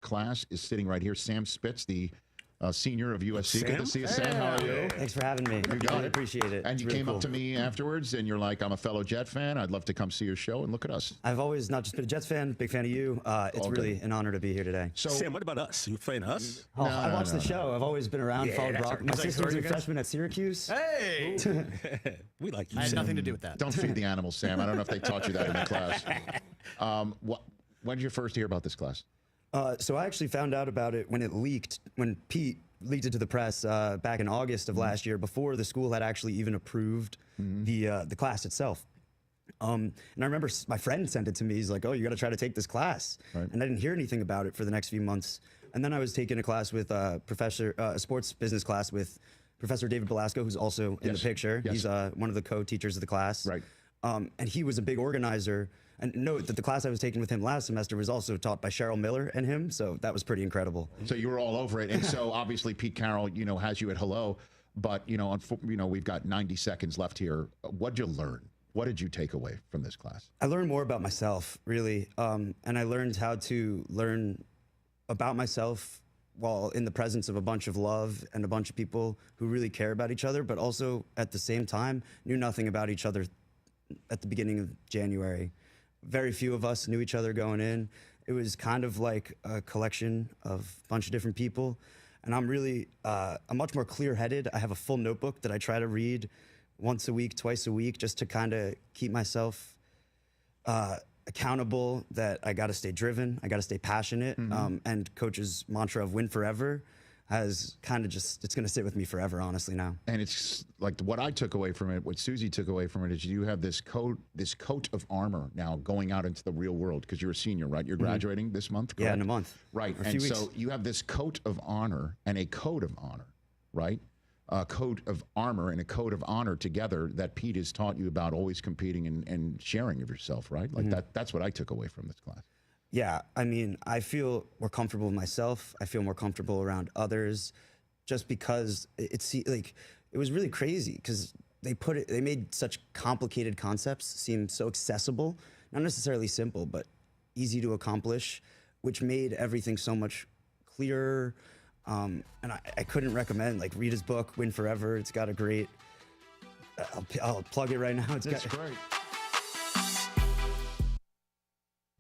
class is sitting right here. Sam Spitz, the senior of USC. Sam? Good to see you, Sam. How are you? Thanks for having me. You got I it. appreciate it. And It's you really came cool. up to me afterwards, and you're like, I'm a fellow Jet fan. I'd love to come see your show, and look at us. I've always not just been a Jets fan, big fan of you. It's All really good. an honor to be here today. So, Sam, what about us? You playing us? Oh, I watched the show. I've always been around, Yeah, followed that's Brock. our- My is that sister's your a guys? freshman at Syracuse. Hey! We like you, I had Sam. nothing to do with that. don't feed the animals, Sam. I don't know if they taught you that in the class. When did you first hear about this class? So I actually found out about it when it leaked, when Pete leaked it to the press back in August of last year, before the school had actually even approved the class itself. And I remember my friend sent it to me. He's like, "Oh, you got to try to take this class." Right. And I didn't hear anything about it for the next few months. And then I was taking a class with a sports business class with Professor David Belasco, who's also in the Yes. picture. Yes. He's one of the co-teachers of the class. Right. And he was a big organizer. And note that the class I was taking with him last semester was also taught by Cheryl Miller and him. So that was pretty incredible. So you were all over it, and so obviously Pete Carroll, has you at hello, but we've got 90 seconds left here. What'd you learn? What did you take away from this class? I learned more about myself, really. And I learned how to learn about myself while in the presence of a bunch of love and a bunch of people who really care about each other, but also at the same time knew nothing about each other at the beginning of January. Very few of us knew each other going in. It was kind of like a collection of a bunch of different people. And I'm really, I'm much more clear-headed. I have a full notebook that I try to read once a week, twice a week, just to kind of keep myself accountable that I got to stay driven, I got to stay passionate. And Coach's mantra of win forever has kind of just, it's going to sit with me forever, honestly, now. And it's like what I took away from it, what Susie took away from it, is you have this coat of armor now going out into the real world, because you're a senior, right? You're graduating this month, correct? Yeah, in a month. Right. Or a And few so weeks. you have this coat of honor and a code of honor, right? A coat of armor and a code of honor together that Pete has taught you about, always competing and sharing of yourself, right? Like that's what I took away from this class. Yeah, I mean, I feel more comfortable with myself. I feel more comfortable around others, just because it was really crazy because they made such complicated concepts seem so accessible, not necessarily simple, but easy to accomplish, which made everything so much clearer. And I couldn't recommend, read his book, Win Forever. It's got a great, I'll plug it right now. It's great.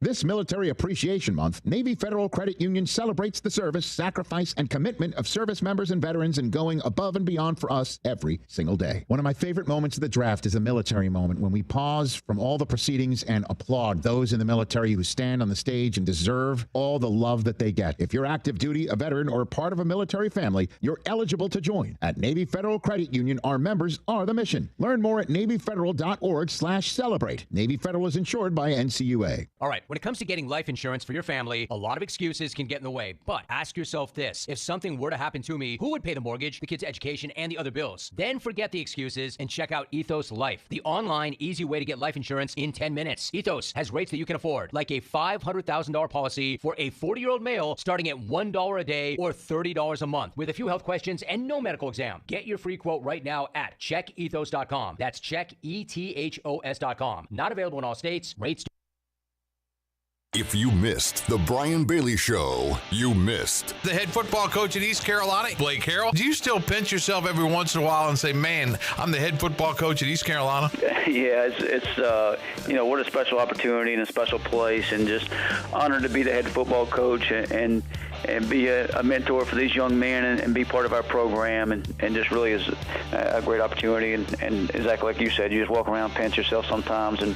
This Military Appreciation Month, Navy Federal Credit Union celebrates the service, sacrifice, and commitment of service members and veterans in going above and beyond for us every single day. One of my favorite moments of the draft is a military moment when we pause from all the proceedings and applaud those in the military who stand on the stage and deserve all the love that they get. If you're active duty, a veteran, or part of a military family, you're eligible to join. At Navy Federal Credit Union, our members are the mission. Learn more at NavyFederal.org/celebrate. Navy Federal is insured by NCUA. All right, when it comes to getting life insurance for your family, a lot of excuses can get in the way. But ask yourself this: if something were to happen to me, who would pay the mortgage, the kids' education, and the other bills? Then forget the excuses and check out Ethos Life, the online, easy way to get life insurance in 10 minutes. Ethos has rates that you can afford, like a $500,000 policy for a 40-year-old male starting at $1 a day or $30 a month, with a few health questions and no medical exam. Get your free quote right now at checkethos.com. That's checkethos.com. Not available in all states. Rates. If you missed the Brian Bailey Show, you missed. The head football coach at East Carolina, Blake Harrell. Do you still pinch yourself every once in a while and say, man, I'm the head football coach at East Carolina? Yeah, it's what a special opportunity and a special place, and just honored to be the head football coach and be a mentor for these young men and be part of our program, and just really is a great opportunity. And exactly like you said, you just walk around, pinch yourself sometimes, and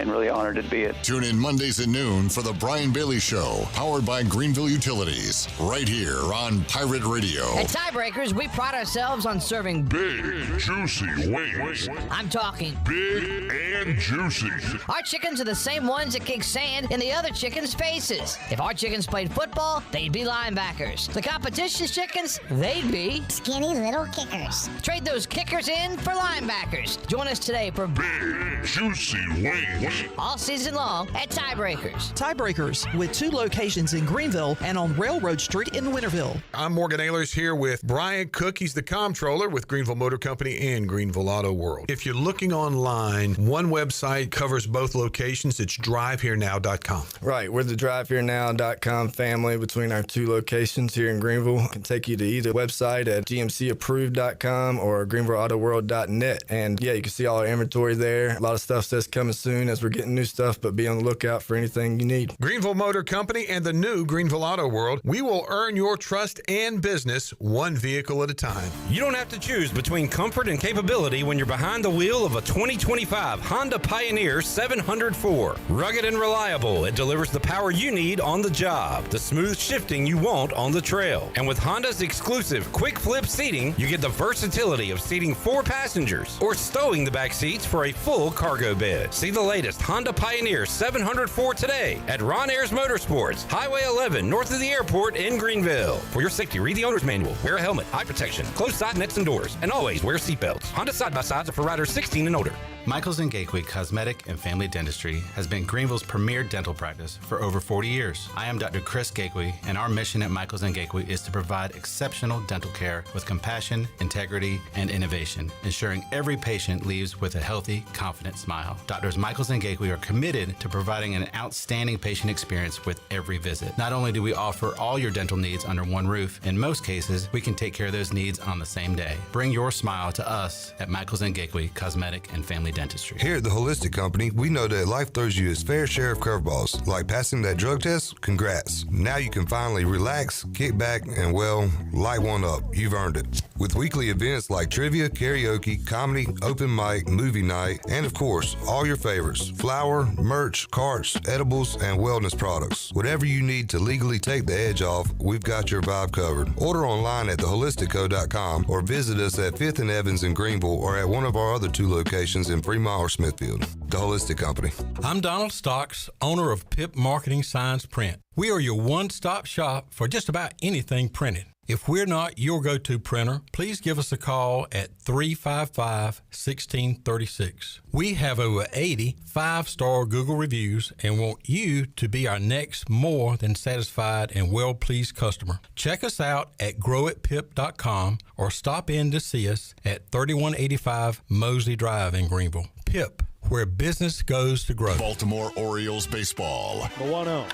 really honored to be it. Tune in Mondays at noon for the Brian Bailey Show, powered by Greenville Utilities, right here on Pirate Radio. At Tiebreakers, we pride ourselves on serving big, juicy wings. I'm talking big and juicy. Our chickens are the same ones that kick sand in the other chickens' faces. If our chickens played football, they'd be linebackers. The competition's chickens, they'd be skinny little kickers. Trade those kickers in for linebackers. Join us today for big, juicy wings. all season long at Tiebreakers. Tiebreakers, with 2 locations in Greenville and on Railroad Street in Winterville. I'm Morgan Ehlers here with Brian Cook. He's the comptroller with Greenville Motor Company and Greenville Auto World. If you're looking online, one website covers both locations. It's driveherenow.com. Right. We're the driveherenow.com family between our 2 locations here in Greenville. I can take you to either website at gmcapproved.com or greenvilleautoworld.net. And yeah, you can see all our inventory there. A lot of stuff says coming soon as we're getting new stuff, but be on the lookout for anything you need. Greenville Motor Company and the new Greenville Auto World. We will earn your trust and business one vehicle at a time. You don't have to choose between comfort and capability when you're behind the wheel of a 2025 Honda Pioneer 704. Rugged and reliable, it delivers the power you need on the job, the smooth shifting you want on the trail. And with Honda's exclusive quick flip seating, you get the versatility of seating 4 passengers or stowing the back seats for a full cargo bed. See the latest Honda Pioneer 704 today at Ron Ayers Motorsports, Highway 11, north of the airport in Greenville. For your safety, read the owner's manual, wear a helmet, eye protection, closed side nets and doors, and always wear seatbelts. Honda side-by-sides are for riders 16 and older. Michaels & Gateway Cosmetic and Family Dentistry has been Greenville's premier dental practice for over 40 years. I am Dr. Chris Gateway, and our mission at Michaels & Gateway is to provide exceptional dental care with compassion, integrity, and innovation, ensuring every patient leaves with a healthy, confident smile. Doctors Michaels & Gateway are committed to providing an outstanding patient experience with every visit. Not only do we offer all your dental needs under one roof, in most cases, we can take care of those needs on the same day. Bring your smile to us at Michaels & Gateway Cosmetic and Family Dentistry. Here at the Holistic Company, we know that life throws you its fair share of curveballs. Like passing that drug test? Congrats. Now you can finally relax, kick back, and well, light one up. You've earned it. With weekly events like trivia, karaoke, comedy, open mic, movie night, and of course, all your favorites: flour, merch, carts, edibles, and wellness products. Whatever you need to legally take the edge off, we've got your vibe covered. Order online at theholistico.com or visit us at 5th and Evans in Greenville or at one of our other 2 locations in Fremont or Smithfield. The Holistic Company. I'm Donald Stocks, owner of PIP Marketing Signs Print. We are your one-stop shop for just about anything printed. If we're not your go-to printer, please give us a call at 355-1636. We have over 80 5-star Google reviews and want you to be our next more than satisfied and well-pleased customer. Check us out at growatpip.com or stop in to see us at 3185 Mosley Drive in Greenville. PIP, where business goes to grow. Baltimore Orioles baseball. The 1-0.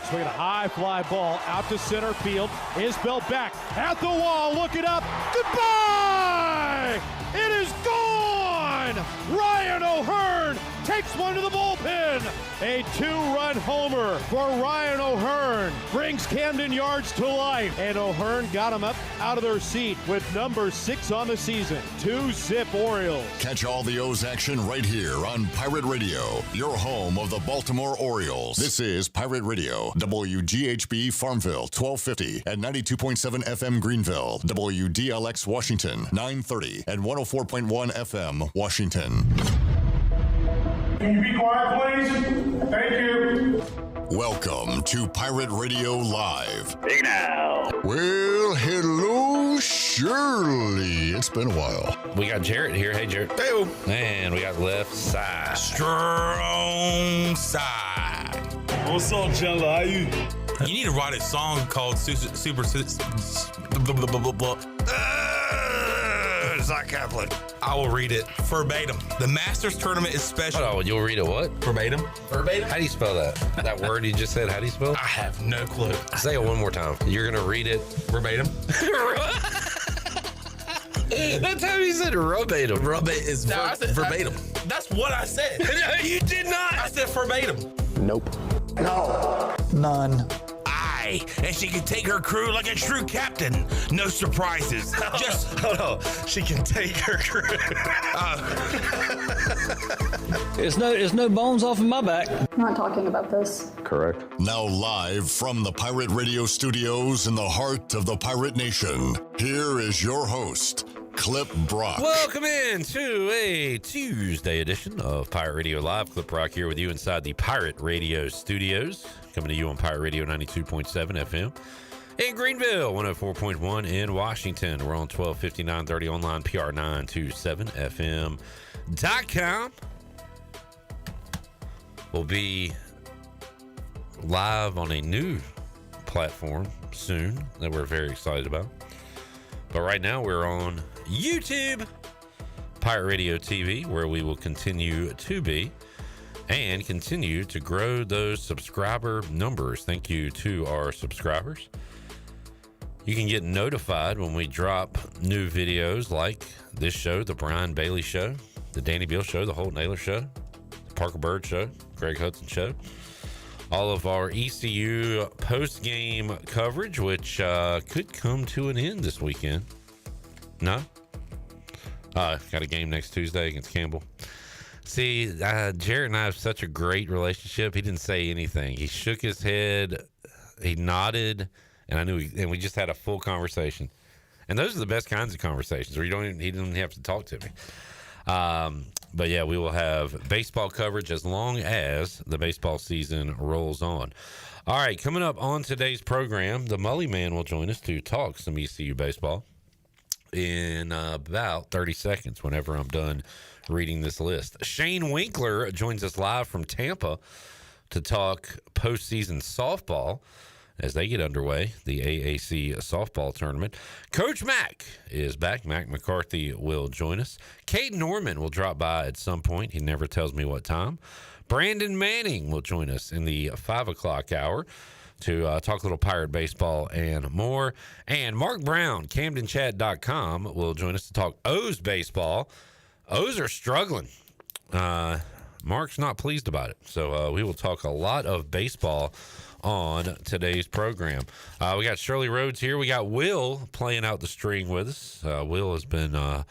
Swinging a high fly ball out to center field. Isbell back at the wall, looking up. Goodbye! It is gone! Ryan O'Hearn takes one to the bullpen. A 2-run homer for Ryan O'Hearn brings Camden Yards to life. And O'Hearn got him up out of their seat with number 6 on the season. 2-zip Orioles. Catch all the O's action right here on Pirate Radio, your home of the Baltimore Orioles. This is Pirate Radio, WGHB Farmville, 1250 and 92.7 FM Greenville, WDLX Washington, 930 and 104.1 FM Washington. Can you be quiet, please? Thank you. Welcome to Pirate Radio Live. Big now. Well, hello, Shirley. It's been a while. We got Jarrett here. Hey, Jarrett. Hey, and we got left side. Strong side. What's up, Chandler? How you? You need to write a song called Super. Zach Kaplan. I will read it verbatim. The Masters tournament is special. Oh, you'll read it what? Verbatim? Verbatim? How do you spell that? That word you just said, how do you spell it? I have no clue. Say it one more time. You're going to read it verbatim? That time you said verbatim. Is verbatim. That's what I said. No, you did not. I said verbatim. Nope. No. None. Aye, and she can take her crew like a true captain. No surprises. Just hold on. She can take her crew. There's no bones off of my back. I'm not talking about this. Correct. Now live from the Pirate Radio studios in the heart of the Pirate Nation, here is your host, Clip Brock. Welcome in to a Tuesday edition of Pirate Radio Live. Clip Brock here with you inside the Pirate Radio studios. Coming to you on Pirate Radio 92.7 FM. In Greenville, 104.1 in Washington. We're on 1250, 930 online, PR927FM.com. will be live on a new platform soon that we're very excited about. But right now we're on YouTube, Pirate Radio TV, where we will continue to be and continue to grow those subscriber numbers. Thank you to our subscribers. You can get notified when we drop new videos like this show, The Brian Bailey Show, The Danny Beal Show, The Holt Naylor Show, The Parker Bird Show, Greg Hudson Show. All of our ECU post-game coverage, which could come to an end this weekend. No? Got a game next Tuesday against Campbell. See, Jarrett and I have such a great relationship. He didn't say anything. He shook his head. He nodded. And I knew, and we just had a full conversation. And those are the best kinds of conversations where he didn't even have to talk to me. But yeah, we will have baseball coverage as long as the baseball season rolls on. All right, coming up on today's program, the Mully Man will join us to talk some ECU baseball in about 30 seconds whenever I'm done reading this list. Shane Winkler joins us live from Tampa to talk postseason softball as they get underway, the AAC softball tournament. Coach Mack is back. Mack McCarthy will join us. Kate Norman will drop by at some point. He never tells me what time. Brandon Manning will join us in the 5 o'clock hour to talk a little Pirate baseball and more. And Mark Brown, CamdenChat.com, will join us to talk O's baseball. O's are struggling. Mark's not pleased about it. So we will talk a lot of baseball on today's program. We got Shirley Rhodes here. We got Will playing out the string with us. Will has been a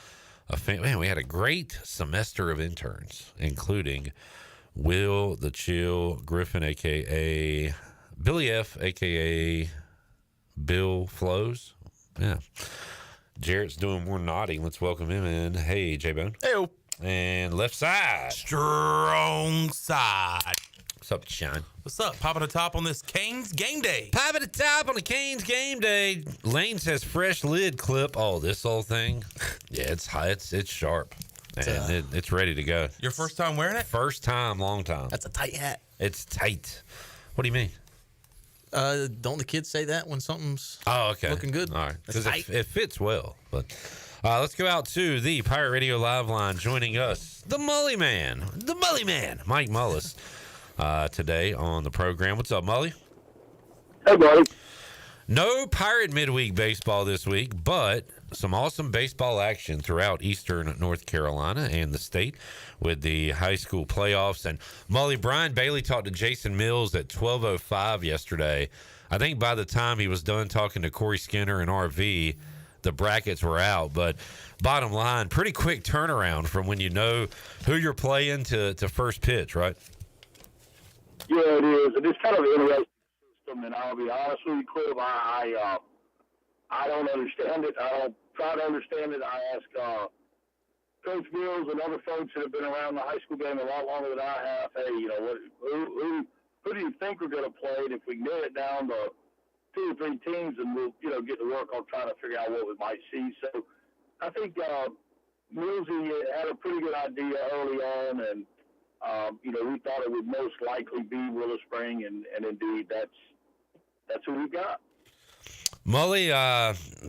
fan. Man, we had a great semester of interns, including Will the Chill Griffin, a.k.a. Billy F., a.k.a. Bill Flows. Yeah. Jarrett's doing more nodding. Let's welcome him in. Hey, J-Bone. Hey-o. And left side. Strong side. What's up, Sean? What's up? Popping the top on this Canes game day. Popping the top on the Canes game day. Lane says fresh lid clip. Oh, this whole thing. Yeah, it's high. It's sharp. And it's ready to go. Your first time wearing it? First time, long time. That's a tight hat. It's tight. What do you mean? Don't the kids say that when something's looking good? All right. Because it fits well. But let's go out to the Pirate Radio Live line. Joining us, the Mully Man, Mike Mullis. Today on the program. What's up, Mully? Hey, buddy. No Pirate midweek baseball this week, but some awesome baseball action throughout Eastern North Carolina and the state with the high school playoffs. And Mully, Brian Bailey talked to Jason Mills at 12:05 yesterday. I think by the time he was done talking to Corey Skinner and RV, the brackets were out. But bottom line, pretty quick turnaround from when you know who you're playing to first pitch, right? Yeah, it is. And it's kind of an interesting system, and I'll be honest with you, Cliff, I don't understand it. I don't try to understand it. I ask Coach Mills and other folks that have been around the high school game a lot longer than I have, hey, who do you think we're going to play? And if we can get it down to 2 or 3 teams, and we'll, get to work on trying to figure out what we might see. So I think Millsy had a pretty good idea early on, and we thought it would most likely be Willow Spring, and indeed that's who we got. Mully,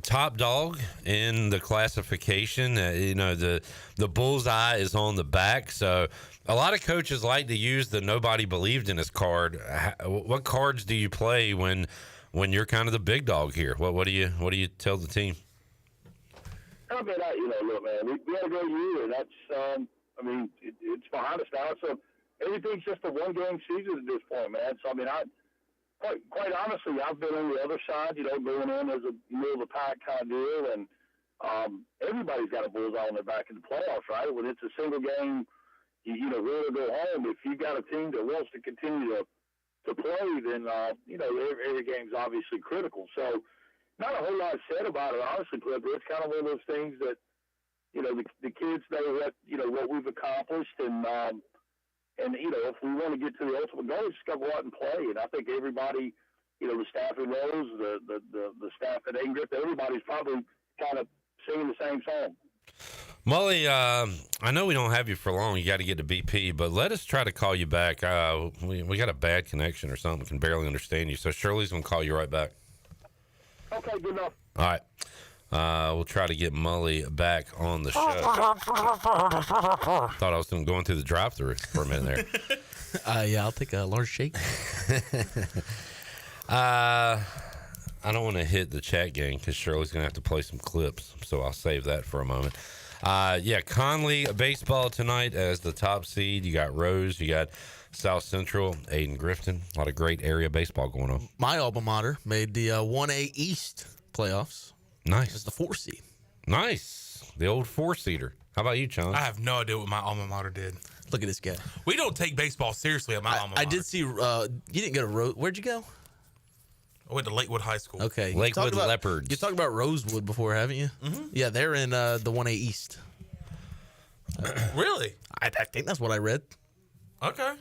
top dog in the classification. The bullseye is on the back, so a lot of coaches like to use the nobody believed in us card. What cards do you play when you're kind of the big dog here? What do you tell the team? I mean, look, man, we had a great year. That's it's behind us now. So everything's just a one-game season at this point, man. So, I mean, quite honestly, I've been on the other side, going in as a middle-of-the-pack kind of deal, and everybody's got a bullseye on their back in the playoffs, right? When it's a single game, win or go home. If you've got a team that wants to continue to play, then, every game's obviously critical. So not a whole lot said about it, honestly, Clipper. It's kind of one of those things that, the kids know what we've accomplished, and if we want to get to the ultimate goal, just got to go out and play. And I think everybody, the staff at Rose, the staff at Ingrip, everybody's probably kind of singing the same song. Mully, I know we don't have you for long. You got to get to BP, but let us try to call you back. We got a bad connection or something. We can barely understand you. So Shirley's going to call you right back. Okay, good enough. All right. We'll try to get Mully back on the show. Thought I was going through the drive-thru for a minute there. Yeah, I'll take a large shake. I don't want to hit the chat game because Shirley's going to have to play some clips, so I'll save that for a moment. Yeah, Conley baseball tonight as the top seed. You got Rose, you got South Central, Aiden Grifton. A lot of great area baseball going on. My alma mater made the 1A East playoffs. Nice. As the 4 seed. Nice. The old 4-seeder. How about you, Chon? I have no idea what my alma mater did. Look at this guy. We don't take baseball seriously at my alma mater. I did see, you didn't go to where'd you go? I went to Lakewood High School. Okay. Lakewood Leopards. You talked about Rosewood before, haven't you? Mm-hmm. Yeah, they're in the 1A East. Really? I think that's what I read. Okay.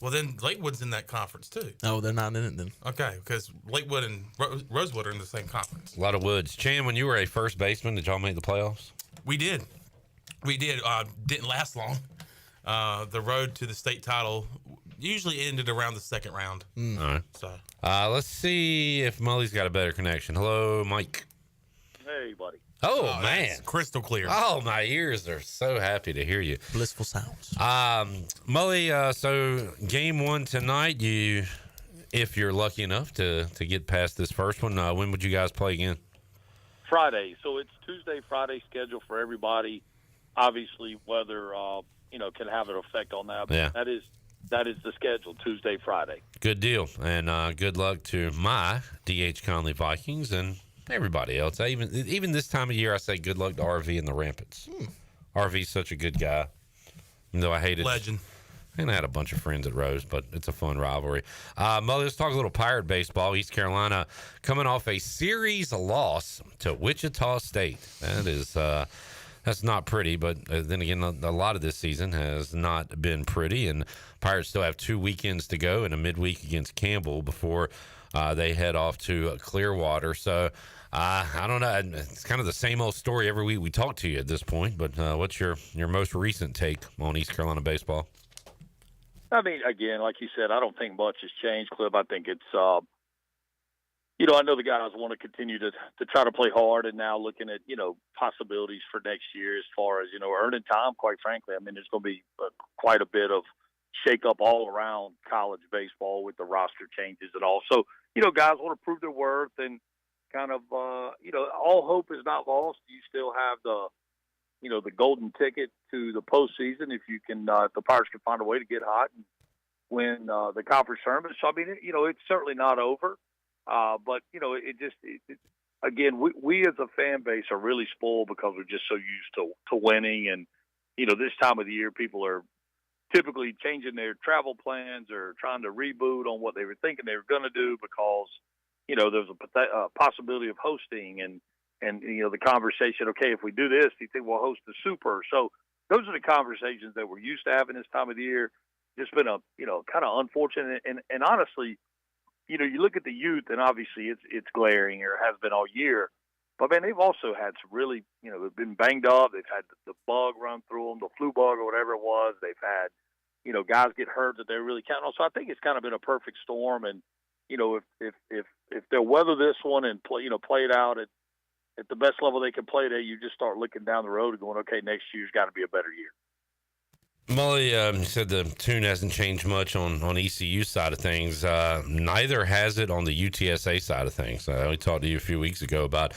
Well, then Lakewood's in that conference, too. Oh, they're not in it then. Okay, because Lakewood and Rosewood are in the same conference. A lot of woods. Chan, when you were a first baseman, did y'all make the playoffs? We did. Didn't last long. The road to the state title usually ended around the second round. All right. So let's see if Mully's got a better connection. Hello, Mike. Hey, buddy. Oh, man. Crystal clear. Oh, my ears are so happy to hear you. Blissful sounds. Mully, so game 1 tonight, if you're lucky enough to get past this first one, when would you guys play again? Friday. So it's Tuesday, Friday schedule for everybody. Obviously, weather, can have an effect on that. But Yeah. that is the schedule, Tuesday, Friday. Good deal. And good luck to my D.H. Conley Vikings and everybody else. Even this time of year, I say good luck to RV and the Rampants. RV's such a good guy. Even though I hated legend. And I had a bunch of friends at Rose, but it's a fun rivalry. Mully, let's talk a little Pirate baseball. East Carolina coming off a series loss to Wichita State. That is that's not pretty, but then again, a lot of this season has not been pretty, and Pirates still have 2 weekends to go and a midweek against Campbell before they head off to Clearwater. So I don't know. It's kind of the same old story every week we talk to you at this point, but what's your most recent take on East Carolina baseball? I mean, again, like you said, I don't think much has changed, Cliff. I think it's, I know the guys want to continue to try to play hard, and now looking at, possibilities for next year as far as, earning time, quite frankly. I mean, there's going to be quite a bit of shake-up all around college baseball with the roster changes and all. So, guys want to prove their worth and kind of, all hope is not lost. You still have the golden ticket to the postseason if you can, if the Pirates can find a way to get hot and win the conference tournament. So, I mean, it's certainly not over. But, again, we as a fan base are really spoiled because we're just so used to winning. And, this time of the year, people are typically changing their travel plans or trying to reboot on what they were thinking they were going to do because, there's a possibility of hosting and the conversation, okay, if we do this, do you think we'll host the Super? So those are the conversations that we're used to having this time of the year. Just been a, kind of unfortunate. And honestly, you look at the youth and obviously it's glaring or has been all year. But, man, they've also had some really, they've been banged up. They've had the bug run through them, the flu bug or whatever it was. They've had, guys get hurt that they're really counting on. So I think it's kind of been a perfect storm. And, if they'll weather this one and play it out at the best level they can play it at, you just start looking down the road and going, okay, next year's got to be a better year. Mully, you said the tune hasn't changed much on ECU side of things. Neither has it on the UTSA side of things. We talked to you a few weeks ago about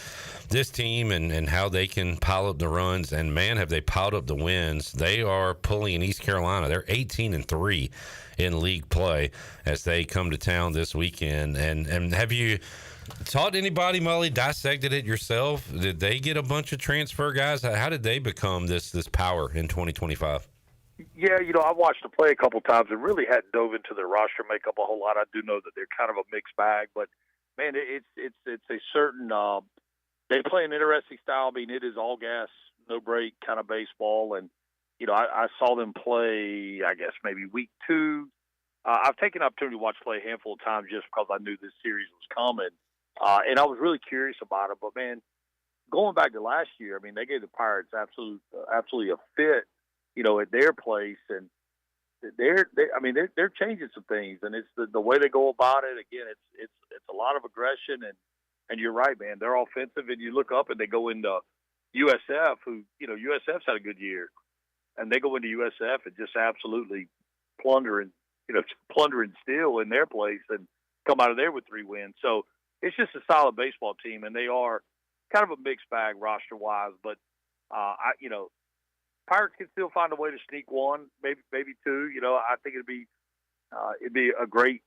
this team and how they can pile up the runs. And, man, have they piled up the wins. They are pulling in East Carolina. They're 18-3 in league play as they come to town this weekend. And have you taught anybody, Mully, dissected it yourself? Did they get a bunch of transfer guys? How did they become this power in 2025? Yeah, I watched them play a couple times and really hadn't dove into their roster makeup a whole lot. I do know that they're kind of a mixed bag, but man, it's a certain. They play an interesting style. I mean, it is all gas, no break kind of baseball, and I saw them play. I guess maybe week 2. I've taken the opportunity to watch play a handful of times just because I knew this series was coming, and I was really curious about it. But man, going back to last year, I mean, they gave the Pirates absolutely a fit, at their place, and they're changing some things, and it's the way they go about it. Again, it's a lot of aggression, and you're right, man. They're offensive, and you look up and they go into USF, who USF's had a good year, and they go into USF and just absolutely plunder and steal in their place and come out of there with 3 wins. So it's just a solid baseball team, and they are kind of a mixed bag roster wise, but Pirates can still find a way to sneak 1, maybe 2. I think it'd be a great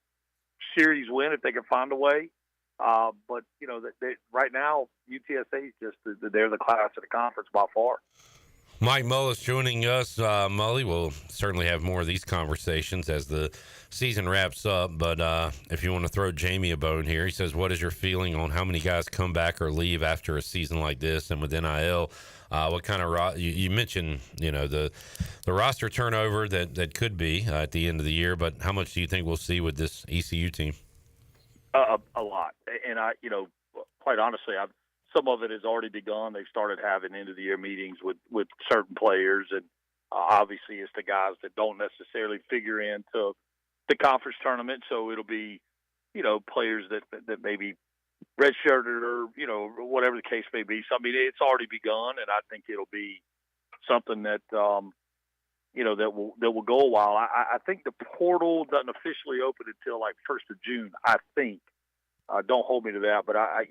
series win if they can find a way. But right now UTSA is they're the class of the conference by far. Mike Mullis joining us. Mully, we'll certainly have more of these conversations as the season wraps up. But if you want to throw Jamie a bone here, he says, what is your feeling on how many guys come back or leave after a season like this? And with NIL, what kind of you mentioned, the roster turnover that could be at the end of the year. But how much do you think we'll see with this ECU team? A lot. And quite honestly, some of it has already begun. They've started having end-of-the-year meetings with certain players, and obviously it's the guys that don't necessarily figure into the conference tournament. So it'll be, players that maybe redshirted or, whatever the case may be. So, I mean, it's already begun, and I think it'll be something that, that will go a while. I think the portal doesn't officially open until like 1st of June, I think. Don't hold me to that, but I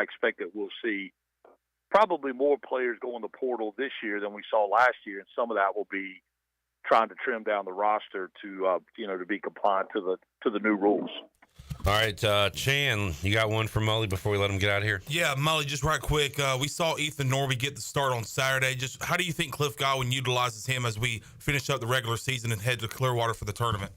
expect that we'll see probably more players go in the portal this year than we saw last year, and some of that will be trying to trim down the roster to be compliant to the new rules. All right, Chan, you got one for Mully before we let him get out of here? Yeah, Mully, just right quick. We saw Ethan Norby get the start on Saturday. Just how do you think Cliff Godwin utilizes him as we finish up the regular season and head to Clearwater for the tournament?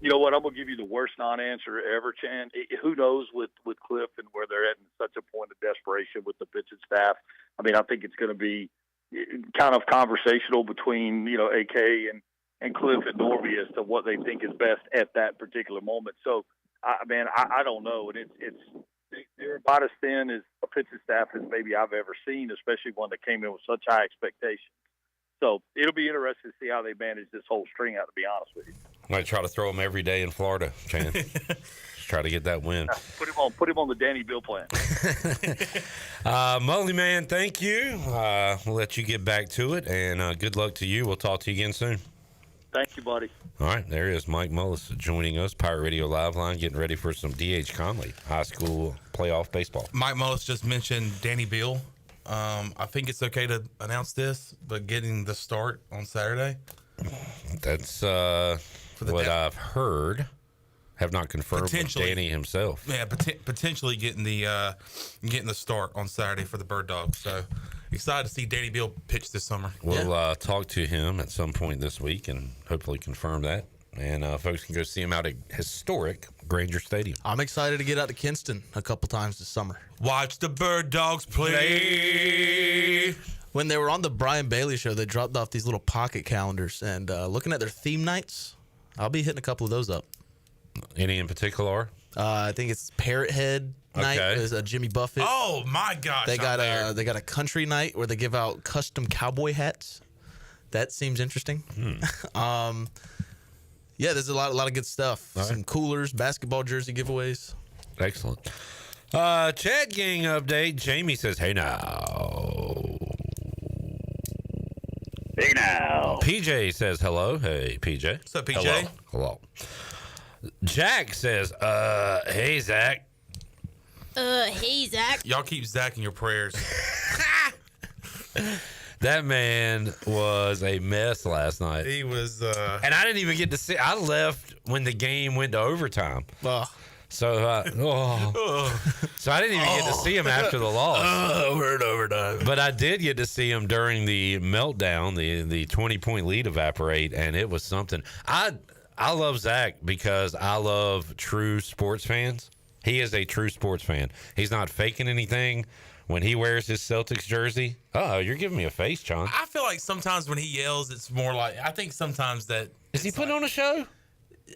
You know what? I'm going to give you the worst non-answer ever, Chan. Who knows with Cliff and where they're at in such a point of desperation with the pitching staff. I mean, I think it's going to be kind of conversational between, AK and Cliff and Norby as to what they think is best at that particular moment. So, I don't know. And they're about as thin as a pitching staff as maybe I've ever seen, especially one that came in with such high expectations. So it'll be interesting to see how they manage this whole string out, to be honest with you. Might try to throw him every day in Florida, Chan. Just try to get that win. Put him on the Danny Bill plan. Mully, man, thank you. We'll let you get back to it, and good luck to you. We'll talk to you again soon. Thank you, buddy. All right, there is Mike Mullis joining us, Pirate Radio Live Line, getting ready for some D.H. Conley high school playoff baseball. Mike Mullis just mentioned Danny Bill. I think it's okay to announce this, but getting the start on Saturday. That's what I've heard. Have not confirmed with Danny himself. Yeah, potentially getting the start on Saturday for the Bird Dogs. So excited to see Danny Bill pitch this summer. We'll talk to him at some point this week and hopefully confirm that. And folks can go see him out at historic Granger Stadium. I'm excited to get out to Kinston a couple times this summer. Watch the Bird Dogs play. When they were on the Brian Bailey show, they dropped off these little pocket calendars. And looking at their theme nights, I'll be hitting a couple of those up. Any in particular? I think it's Parrot Head night. There's a Jimmy Buffett. Oh my gosh! They got a country night where they give out custom cowboy hats. That seems interesting. Yeah, there's a lot of good stuff. Some coolers, basketball jersey giveaways. Excellent. Chat gang update. Jamie says, "Hey now." Hey now. PJ says hello. Hey PJ. What's up, PJ? Hello. Jack says, hey Zach. Hey Zach. Y'all keep Zach in your prayers. That man was a mess last night. He was and I didn't even get to see. I left when the game went to overtime. So so I didn't even get to see him after the loss. We're in overtime. But I did get to see him during the meltdown, the 20-point lead evaporate, and it was something. I love Zach because I love true sports fans. He is a true sports fan. He's not faking anything. When he wears his Celtics jersey, you're giving me a face, John. I feel like sometimes when he yells, it's more like, I think sometimes that. Is he putting on a show?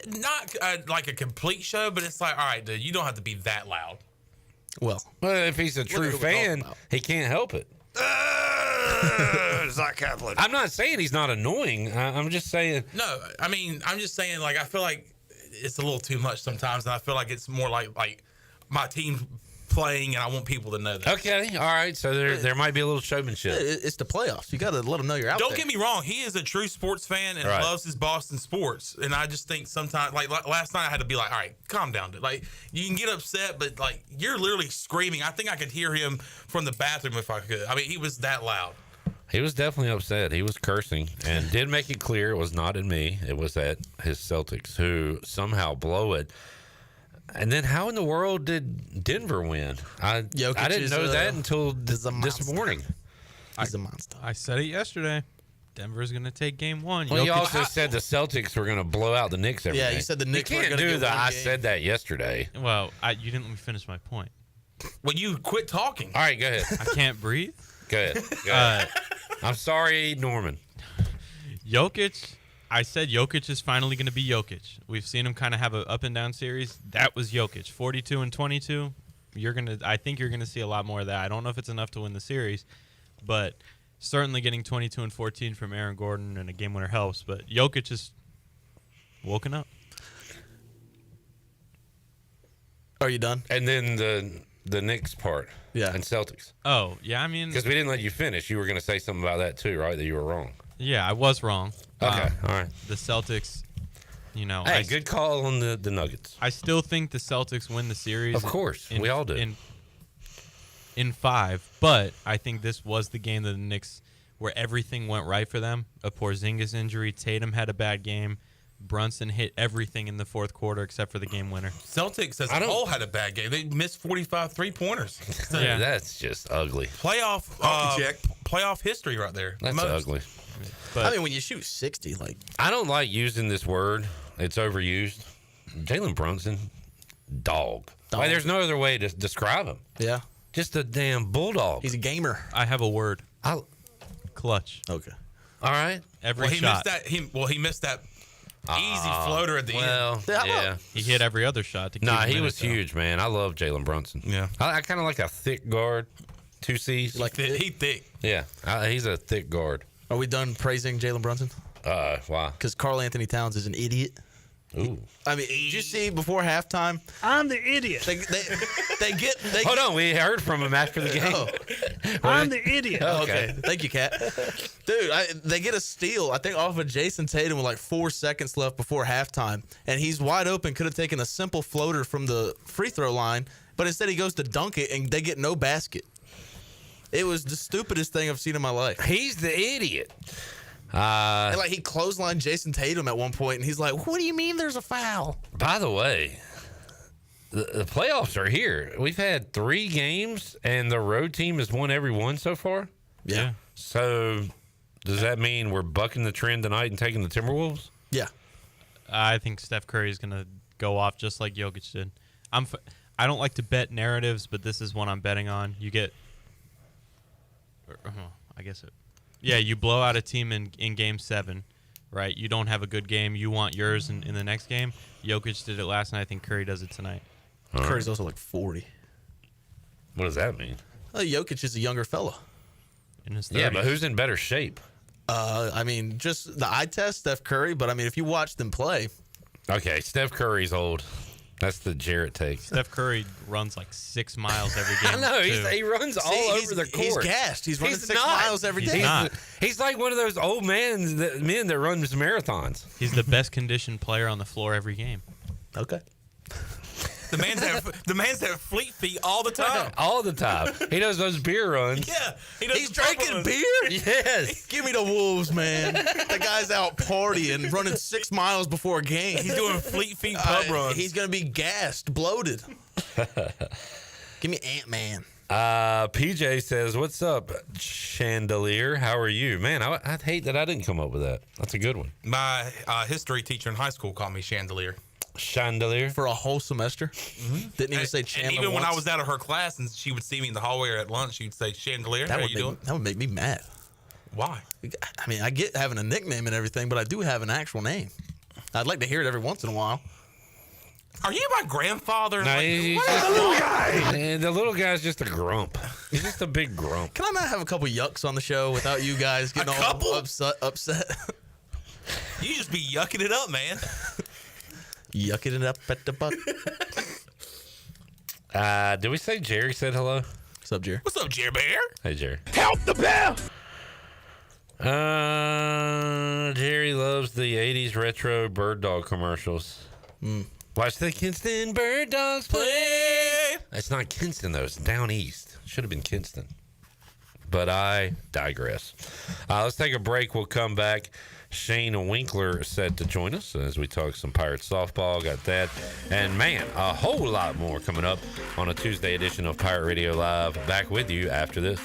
Not like a complete show, but it's like, all right, dude, you don't have to be that loud. Well, if he's a true fan, he can't help it. Zach Kaplan. I'm not saying he's not annoying. I'm just saying. No, I mean, I'm just saying, like, I feel like it's a little too much sometimes, and I feel like it's more like my team playing, and I want people to know that. Okay, all right. So there might be a little showmanship. It's the playoffs. You got to let them know you're out. Don't get me wrong. He is a true sports fan and loves his Boston sports. And I just think sometimes, like last night, I had to be like, all right, calm down. Like, you can get upset, but like you're literally screaming. I think I could hear him from the bathroom if I could. I mean, he was that loud. He was definitely upset. He was cursing and did make it clear it was not at me. It was at his Celtics, who somehow blow it. And then how in the world did Denver win? I didn't know that until this morning. He's a monster. I said it yesterday. Denver's going to take game one. Well, you also said the Celtics were going to blow out the Knicks every day. Yeah, you said the Knicks were You going can't to do get that. one I game. said that yesterday. Well, you didn't let me finish my point. Well, you quit talking. All right, go ahead. I can't breathe. Go ahead. I'm sorry, Norman. Jokic. I said Jokic is finally going to be Jokic. We've seen him kind of have an up and down series. That was Jokic, 42 and 22. I think you're gonna see a lot more of that. I don't know if it's enough to win the series, but certainly getting 22 and 14 from Aaron Gordon and a game winner helps. But Jokic is woken up. Are you done? And then the Knicks part. Yeah. And Celtics. Oh yeah, I mean, because we didn't let you finish. You were going to say something about that too, right? That you were wrong. Yeah, I was wrong. Okay, all right. The Celtics, Hey, good call on the Nuggets. I still think the Celtics win the series. Of course, we all do. In 5, but I think this was the game that the Knicks, where everything went right for them. A Porzingis injury, Tatum had a bad game, Brunson hit everything in the fourth quarter except for the game winner. Celtics as a whole had a bad game. They missed 45 3-pointers. So yeah, that's just ugly. Playoff history right there. That's ugly. But I mean, when you shoot 60, I don't like using this word. It's overused. Jalen Brunson, dog. Like, there's no other way to describe him. Yeah. Just a damn bulldog. He's a gamer. I have a word. Clutch. Okay. All right. Every shot. He missed that easy floater at the end. Yeah. He hit every other shot. To Nah, keep him he in was it, though. huge, man. I love Jalen Brunson. Yeah. I kind of like a thick guard. 2 C's. He thick. Yeah. He's a thick guard. Are we done praising Jalen Brunson? Why? Because Karl Anthony Towns is an idiot. Ooh. I mean, did you see before halftime? I'm the idiot. Hold on, we heard from him after the game. Oh. I'm the idiot. Okay. Thank you, Kat. Dude, they get a steal, I think, off of Jason Tatum with like 4 seconds left before halftime. And he's wide open, could have taken a simple floater from the free throw line, but instead he goes to dunk it, and they get no basket. It was the stupidest thing I've seen in my life. He's the idiot. And he clotheslined Jason Tatum at one point, and he's like, "What do you mean there's a foul?" By the way, the playoffs are here. We've had 3 games, and the road team has won every one so far. Yeah. So does that mean we're bucking the trend tonight and taking the Timberwolves? Yeah. I think Steph Curry is going to go off just like Jokic did. I don't like to bet narratives, but this is one I'm betting on. You get... you blow out a team in Game 7, right? You don't have a good game. You want yours in the next game. Jokic did it last night. I think Curry does it tonight. Curry's also like 40. What does that mean? Jokic is a younger fella. In his 30s. Yeah, but who's in better shape? I mean, just the eye test, Steph Curry, but I mean, if you watch them play. Okay, Steph Curry's old. That's the Jarrett take. Steph Curry runs like 6 miles every game. I know. He runs all over the court. He's gassed. He's running 6 miles every day. He's like one of those old men that runs marathons. He's the best conditioned player on the floor every game. Okay. The man's have fleet feet all the time. All the time. He does those beer runs. Yeah. He's drinking beer? Yes. Give me the Wolves, man. The guy's out partying, running 6 miles before a game. He's doing fleet feet pub runs. He's going to be gassed, bloated. Give me Ant-Man. PJ says, "What's up, Chandelier? How are you?" Man, I hate that I didn't come up with that. That's a good one. My history teacher in high school called me Chandelier. Chandelier? For a whole semester? Mm-hmm. Didn't even say Chandler. And even when I was out of her class and she would see me in the hallway or at lunch, she'd say, "Chandelier, how you doing?" That would make me mad. Why? I mean, I get having a nickname and everything, but I do have an actual name. I'd like to hear it every once in a while. Are you my grandfather? No, Like, he's what just is the little guy? And the little guy's just a grump. He's just a big grump. Can I not have a couple yucks on the show without you guys getting all upset? You just be yucking it up, man. Yucking it up at the butt. Did we say Jerry said hello? What's up, Jerry? What's up, Jerry Bear? Hey, Jerry. Help the bear! Jerry loves the 80s retro bird dog commercials. Watch the Kinston bird dogs play. It's not Kinston, though. It's down east. Should have been Kinston. But I digress. Let's take a break. We'll come back. Shane Winkler set to join us as we talk some Pirates softball. Got that. And, man, a whole lot more coming up on a Tuesday edition of Pirate Radio Live. Back with you after this.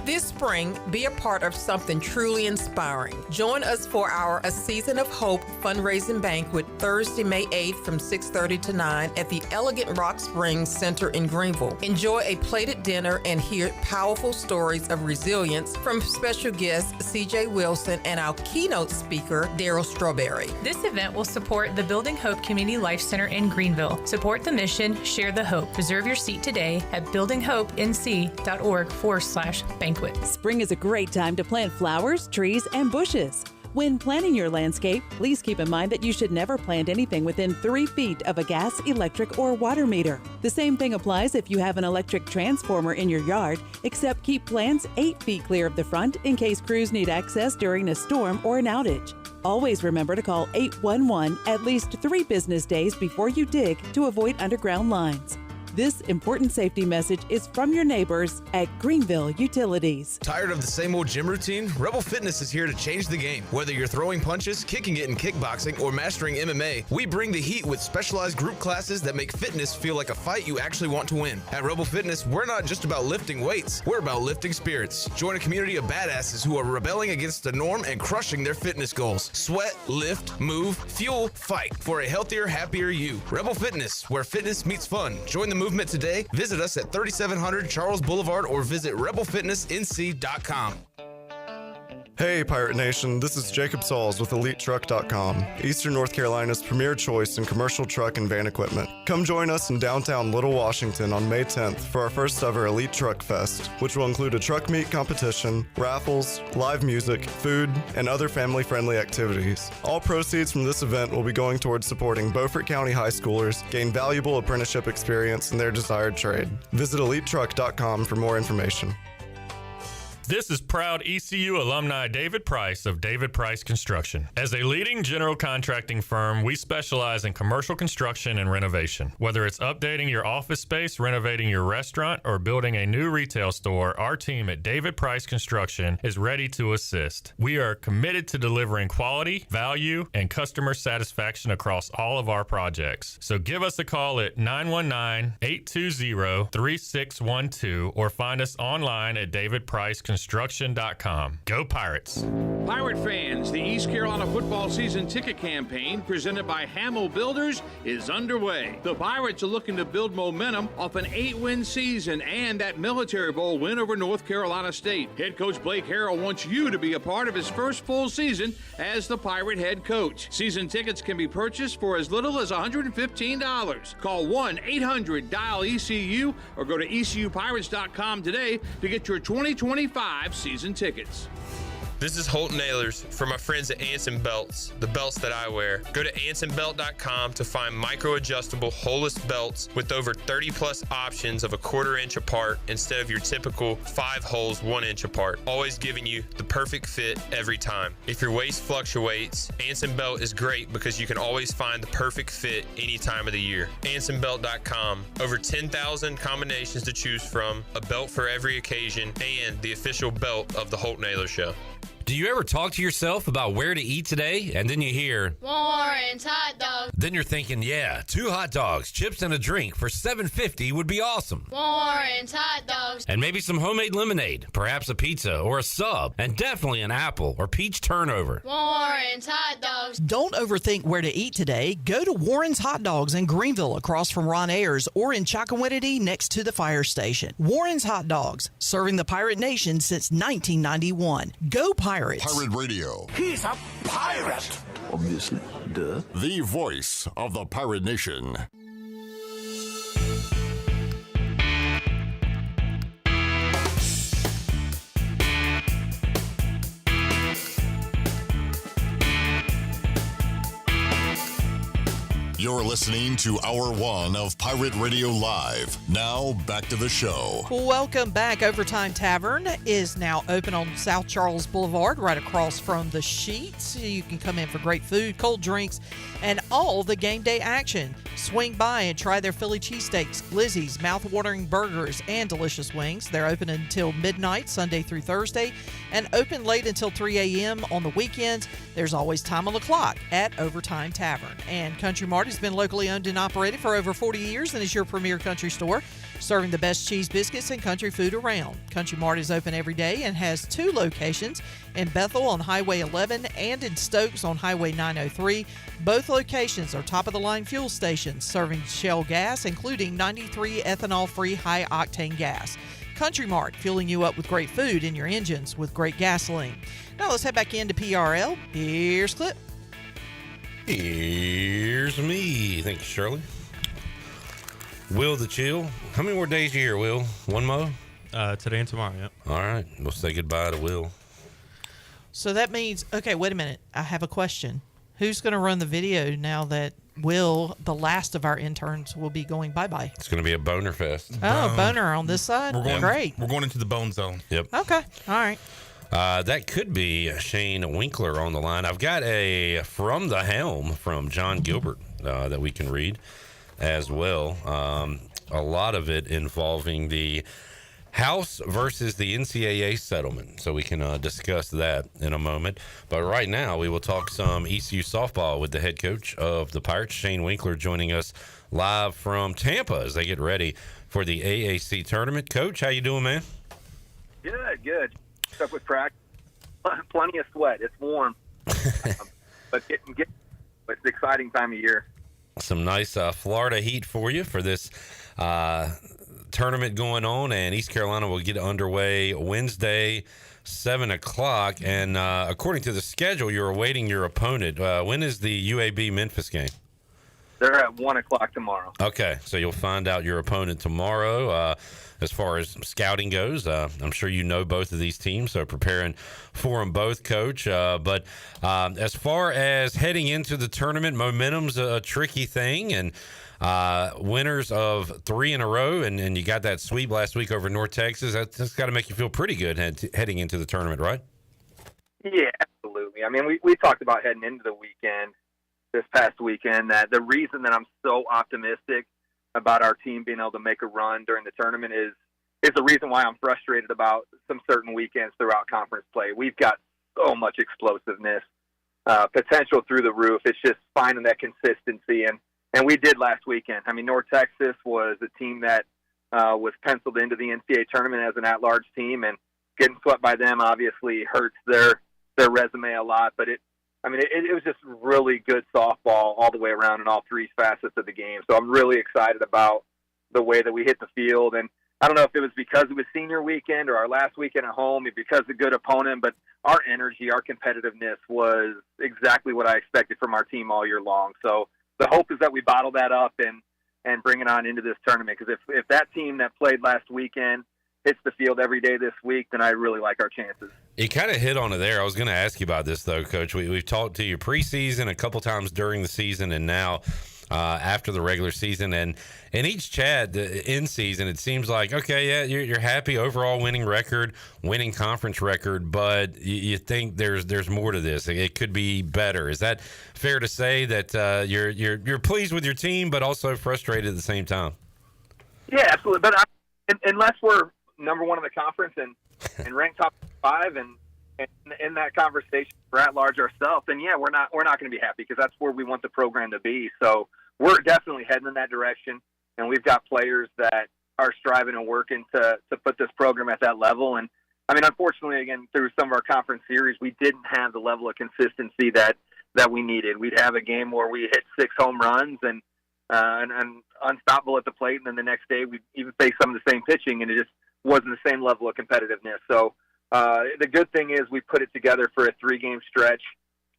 This spring, be a part of something truly inspiring. Join us for our A Season of Hope fundraising banquet Thursday, May 8th from 6:30 to 9 at the Elegant Rock Springs Center in Greenville. Enjoy a plated dinner and hear powerful stories of resilience from special guests C.J. Wilson and our keynote speaker, Daryl Strawberry. This event will support the Building Hope Community Life Center in Greenville. Support the mission, share the hope. Reserve your seat today at buildinghopennc.org/banquet. Spring is a great time to plant flowers, trees, and bushes. When planning your landscape, please keep in mind that you should never plant anything within 3 feet of a gas, electric, or water meter. The same thing applies if you have an electric transformer in your yard, except keep plants 8 feet clear of the front in case crews need access during a storm or an outage. Always remember to call 811 at least 3 business days before you dig to avoid underground lines. This important safety message is from your neighbors at Greenville Utilities. Tired of the same old gym routine? Rebel Fitness is here to change the game. Whether you're throwing punches, kicking it in kickboxing, or mastering MMA, we bring the heat with specialized group classes that make fitness feel like a fight you actually want to win. At Rebel Fitness, we're not just about lifting weights, we're about lifting spirits. Join a community of badasses who are rebelling against the norm and crushing their fitness goals. Sweat, lift, move, fuel, fight for a healthier, happier you. Rebel Fitness, where fitness meets fun. Join the movement today. Visit us at 3700 Charles Boulevard or visit rebelfitnessnc.com. Hey Pirate Nation, this is Jacob Sauls with EliteTruck.com, Eastern North Carolina's premier choice in commercial truck and van equipment. Come join us in downtown Little Washington on May 10th for our first ever Elite Truck Fest, which will include a truck meet competition, raffles, live music, food, and other family-friendly activities. All proceeds from this event will be going towards supporting Beaufort County high schoolers gain valuable apprenticeship experience in their desired trade. Visit EliteTruck.com for more information. This is proud ECU alumni David Price of David Price Construction. As a leading general contracting firm, we specialize in commercial construction and renovation. Whether it's updating your office space, renovating your restaurant, or building a new retail store, our team at David Price Construction is ready to assist. We are committed to delivering quality, value, and customer satisfaction across all of our projects. So give us a call at 919-820-3612 or find us online at davidpriceconstruction.com. Go Pirates! Pirate fans, the East Carolina football season ticket campaign presented by Hamill Builders is underway. The Pirates are looking to build momentum off an 8-win season and that Military Bowl win over North Carolina State. Head coach Blake Harrell wants you to be a part of his first full season as the Pirate head coach. Season tickets can be purchased for as little as $115. Call 1-800-DIAL-ECU or go to ECUPirates.com today to get your 2025 season tickets. This is Holt Nailers for my friends at Anson Belts, the belts that I wear. Go to AnsonBelt.com to find micro-adjustable holeless belts with over 30 plus options of a 1/4 inch apart instead of your typical 5 holes 1 inch apart, always giving you the perfect fit every time. If your waist fluctuates, Anson Belt is great because you can always find the perfect fit any time of the year. AnsonBelt.com, over 10,000 combinations to choose from, a belt for every occasion, and the official belt of the Holt Nailers Show. Do you ever talk to yourself about where to eat today, and then you hear Warren's hot dogs. Then you're thinking, yeah, 2 hot dogs, chips, and a drink for $7.50 would be awesome. Warren's hot dogs. And maybe some homemade lemonade, perhaps a pizza or a sub, and definitely an apple or peach turnover. Warren's hot dogs. Don't overthink where to eat today. Go to Warren's Hot Dogs in Greenville across from Ron Ayers or in Chocowinity next to the fire station. Warren's Hot Dogs, serving the Pirate Nation since 1991. Go Pirates! Pirate Radio. He's a pirate. Obviously. Duh. The voice of the Pirate Nation. You're listening to Hour 1 of Pirate Radio Live. Now, back to the show. Welcome back. Overtime Tavern is now open on South Charles Boulevard, right across from the Sheets. You can come in for great food, cold drinks, and all the game day action. Swing by and try their Philly cheesesteaks, glizzies, mouth-watering burgers, and delicious wings. They're open until midnight, Sunday through Thursday, and open late until 3 a.m. on the weekends. There's always time on the clock at Overtime Tavern. And Country Mart has been locally owned and operated for over 40 years and is your premier country store, serving the best cheese biscuits and country food around. Country Mart is open every day and has 2 locations, in Bethel on Highway 11 and in Stokes on Highway 903. Both locations are top-of-the-line fuel stations serving Shell gas, including 93 ethanol-free high-octane gas. Country Mart, fueling you up with great food in your engines with great gasoline. Now let's head back into PRL. Here's Clip. Here's me. Thank you, Shirley. Will the Chill. How many more days are here, Will? One more? Today and tomorrow, yep. All right. We'll say goodbye to Will. So that means, okay, wait a minute. I have a question. Who's going to run the video now that Will, the last of our interns, will be going bye-bye? It's going to be a boner fest. Oh, boner on this side? Great. We're going into the bone zone. Yep. Okay. All right. That could be Shane Winkler on the line. I've got a From the Helm from John Gilbert that we can read as well. A lot of it involving the House versus the NCAA settlement. So we can discuss that in a moment. But right now, we will talk some ECU softball with the head coach of the Pirates, Shane Winkler, joining us live from Tampa as they get ready for the AAC tournament. Coach, how you doing, man? Good. Stuck with practice. Plenty of sweat. It's warm. But it's an exciting time of year. Some nice Florida heat for you for this tournament going on, and East Carolina will get underway Wednesday, 7 o'clock. And according to the schedule, you're awaiting your opponent. When is the UAB Memphis game? They're at 1 o'clock tomorrow. Okay, so you'll find out your opponent tomorrow. As far as scouting goes, I'm sure you know both of these teams, so preparing for them both, Coach. But as far as heading into the tournament, momentum's a tricky thing, and winners of 3 in a row, and you got that sweep last week over North Texas. That's got to make you feel pretty good heading into the tournament, right? Yeah, absolutely. I mean, we talked about heading into the weekend, this past weekend, that the reason that I'm so optimistic about our team being able to make a run during the tournament is the reason why I'm frustrated about some certain weekends throughout conference play. We've got so much explosiveness, potential through the roof. It's just finding that consistency, and we did last weekend. I mean, North Texas was a team that was penciled into the NCAA tournament as an at-large team, and getting swept by them obviously hurts their resume a lot. But it was just really good softball all the way around in all 3 facets of the game. So I'm really excited about the way that we hit the field. And I don't know if it was because it was senior weekend or our last weekend at home, because of a good opponent, but our energy, our competitiveness was exactly what I expected from our team all year long. So the hope is that we bottle that up and bring it on into this tournament. Because if that team that played last weekend hits the field every day this week, then I really like our chances. You kind of hit on it there. I was going to ask you about this, though, Coach. We've talked to you preseason, a couple times during the season, and now after the regular season. And in each chat in season, it seems like, okay, yeah, you're happy, overall winning record, winning conference record, but you think there's more to this. It could be better. Is that fair to say that you're pleased with your team, but also frustrated at the same time? Yeah, absolutely. But unless we're number 1 in the conference and ranked top 5 and in that conversation, we're at large ourselves, then yeah, we're not going to be happy because that's where we want the program to be. So we're definitely heading in that direction, and we've got players that are striving and working to put this program at that level. And I mean, unfortunately, again, through some of our conference series, we didn't have the level of consistency that we needed. We'd have a game where we hit 6 home runs and unstoppable at the plate, and then the next day we even faced some of the same pitching, and it just wasn't the same level of competitiveness. So the good thing is we put it together for a 3-game stretch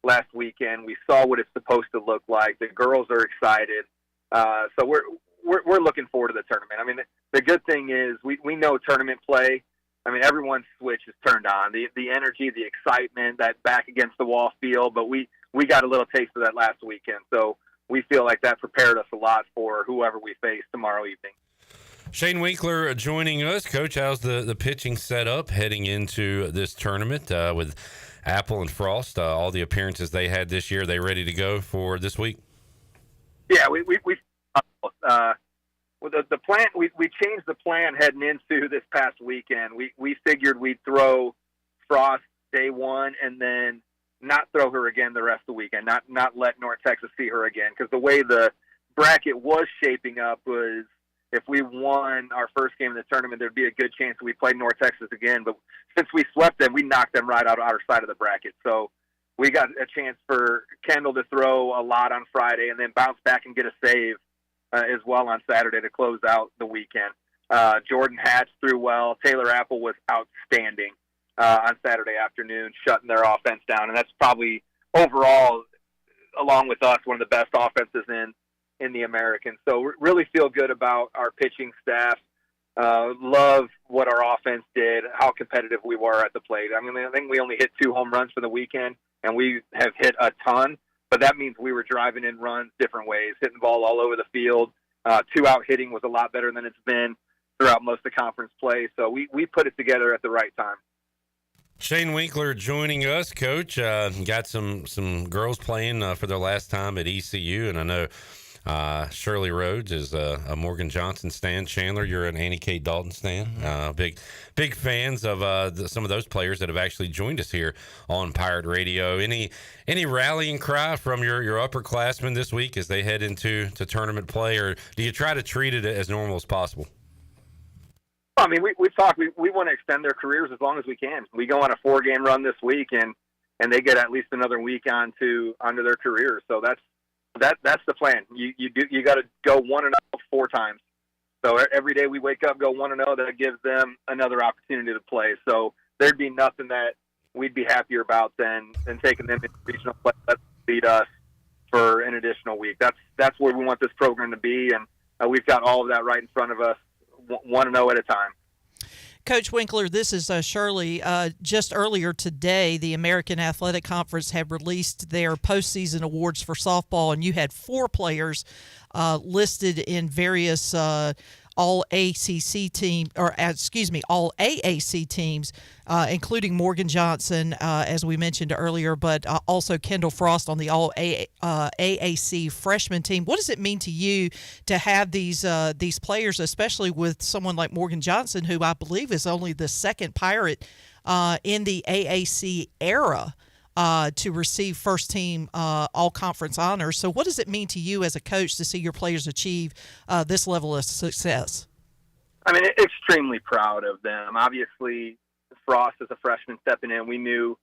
last weekend. We saw what it's supposed to look like. The girls are excited, so we're looking forward to the tournament. I mean, the good thing is we know tournament play. I mean, everyone's switch is turned on. The energy, the excitement, that back against the wall feel. But we got a little taste of that last weekend, so we feel like that prepared us a lot for whoever we face tomorrow evening. Shane Winkler joining us. Coach, how's the pitching set up heading into this tournament with Apple and Frost? All the appearances they had this year, they ready to go for this week? Yeah, the plan. We changed the plan heading into this past weekend. We figured we'd throw Frost day one and then not throw her again the rest of the weekend. Not let North Texas see her again, because the way the bracket was shaping up was, if we won our first game of the tournament, there'd be a good chance that we played North Texas again. But since we swept them, we knocked them right out of our side of the bracket. So we got a chance for Kendall to throw a lot on Friday and then bounce back and get a save as well on Saturday to close out the weekend. Jordan Hatch threw well. Taylor Apple was outstanding on Saturday afternoon, shutting their offense down. And that's probably overall, along with us, one of the best offenses in the American. So really feel good about our pitching staff. Love what our offense did, how competitive we were at the plate. I mean, I think we only hit 2 home runs for the weekend, and we have hit a ton, but that means we were driving in runs different ways, hitting the ball all over the field. 2-out hitting was a lot better than it's been throughout most of the conference play. So we put it together at the right time. Shane Winkler joining us, Coach. Got some girls playing for their last time at ECU, and I know Shirley Rhodes is a Morgan Johnson stan. Chandler, you're an Annie Kate Dalton stan. Big fans of some of those players that have actually joined us here on Pirate Radio. Any rallying cry from your upperclassmen this week as they head into tournament play, or do you try to treat it as normal as possible? I mean, we've talked. We want to extend their careers as long as we can. We go on a 4-game run this week, and they get at least another week onto their careers. So that's the plan. You got to go 1-0 4 times. So every day we wake up, go 1-0. That gives them another opportunity to play. So there'd be nothing that we'd be happier about than taking them into regional play. Let's beat us for an additional week. That's where we want this program to be, and we've got all of that right in front of us, 1-0 at a time. Coach Winkler, this is Shirley. Just earlier today, the American Athletic Conference had released their postseason awards for softball, and you had 4 players listed in various all AAC teams, including Morgan Johnson, as we mentioned earlier, but also Kendall Frost on the all AAC freshman team. What does it mean to you to have these players, especially with someone like Morgan Johnson, who I believe is only the second Pirate in the AAC era to receive first team all-conference honors? So what does it mean to you as a coach to see your players achieve this level of success? I mean, extremely proud of them. Obviously, Frost as a freshman stepping in, we knew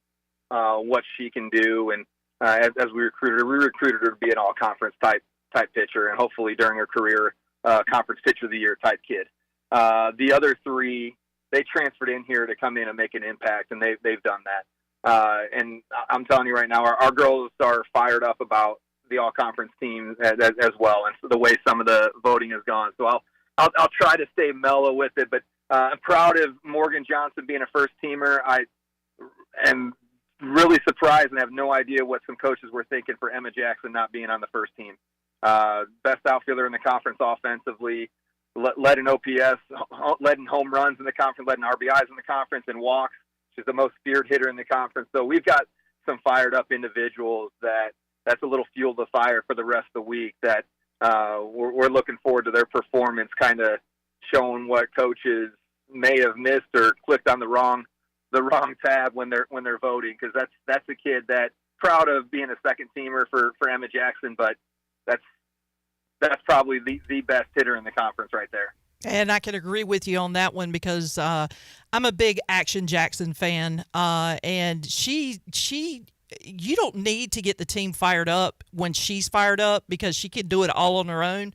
what she can do. And as we recruited her to be an all-conference type pitcher, and hopefully during her career, conference pitcher of the year type kid. The other 3, they transferred in here to come in and make an impact, and they've done that. And I'm telling you right now, our girls are fired up about the all-conference team as well, and so the way some of the voting has gone. So I'll try to stay mellow with it, but I'm proud of Morgan Johnson being a first-teamer. I am really surprised and have no idea what some coaches were thinking for Emma Jackson not being on the first team. Best outfielder in the conference offensively, led in OPS, led in home runs in the conference, led in RBIs in the conference, and walks. She's the most feared hitter in the conference. So we've got some fired up individuals that's a little fuel to fire for the rest of the week, that we're looking forward to their performance, kind of showing what coaches may have missed or clicked on the wrong the wrong tab when they're voting, because that's a kid that proud of being a second teamer for Emma Jackson, but that's probably the best hitter in the conference right there. And I can agree with you on that one because I'm a big Action Jackson fan, and she you don't need to get the team fired up when she's fired up because she can do it all on her own.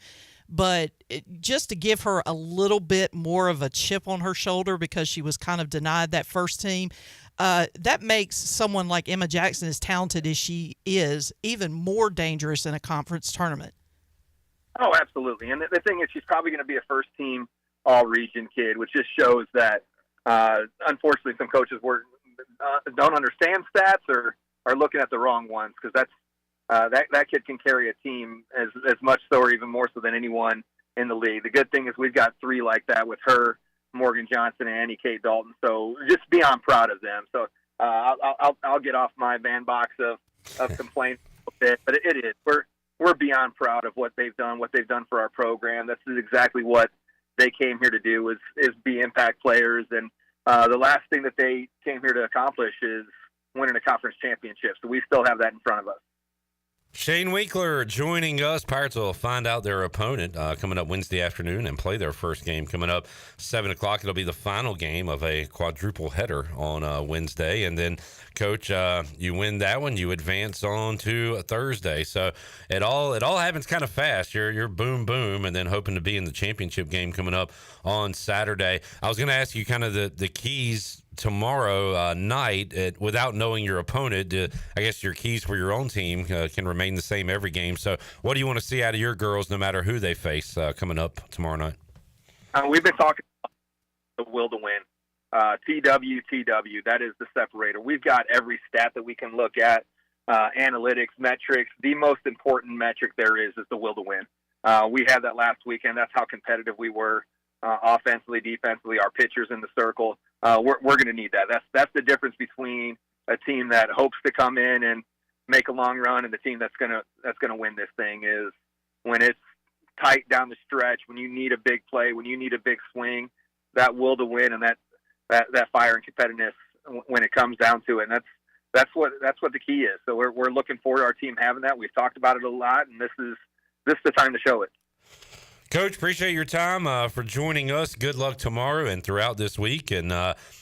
But just to give her a little bit more of a chip on her shoulder because she was kind of denied that first team, that makes someone like Emma Jackson, as talented as she is, even more dangerous in a conference tournament. Oh, absolutely. And the thing is, she's probably going to be a first-team all-region kid, which just shows that, unfortunately, some coaches don't understand stats or are looking at the wrong ones, because that kid can carry a team as much so or even more so than anyone in the league. The good thing is we've got three like that with her, Morgan Johnson, and Annie Kate Dalton. So just beyond proud of them. So I'll get off my bandbox of complaints a bit, but it is. We're beyond proud of what they've done for our program. This is exactly what they came here to do, is be impact players. And the last thing that they came here to accomplish is winning a conference championship. So we still have that in front of us. Shane Winkler joining us. Pirates will find out their opponent coming up Wednesday afternoon and play their first game coming up 7 o'clock. It'll be the final game of a quadruple header on Wednesday. And then, Coach, you win that one, you advance on to Thursday. So it all happens kind of fast. You're boom, boom, and then hoping to be in the championship game coming up on Saturday. I was going to ask you kind of the keys tomorrow night, without knowing your opponent. I guess your keys for your own team can remain the same every game. So what do you want to see out of your girls no matter who they face coming up tomorrow night? We've been talking about the will to win. TW, that is the separator. We've got every stat that we can look at, analytics, metrics. The most important metric there is the will to win. We had that last weekend. That's how competitive we were, offensively, defensively, our pitchers in the circle. We're going to need that. That's the difference between a team that hopes to come in and make a long run and the team that's going to win this thing, is when it's tight down the stretch, when you need a big play, when you need a big swing, that will to win and that fire and competitiveness when it comes down to it. And that's what the key is. So we're looking forward to our team having that. We've talked about it a lot, and this is the time to show it. Coach, appreciate your time for joining us. Good luck tomorrow and throughout this week. And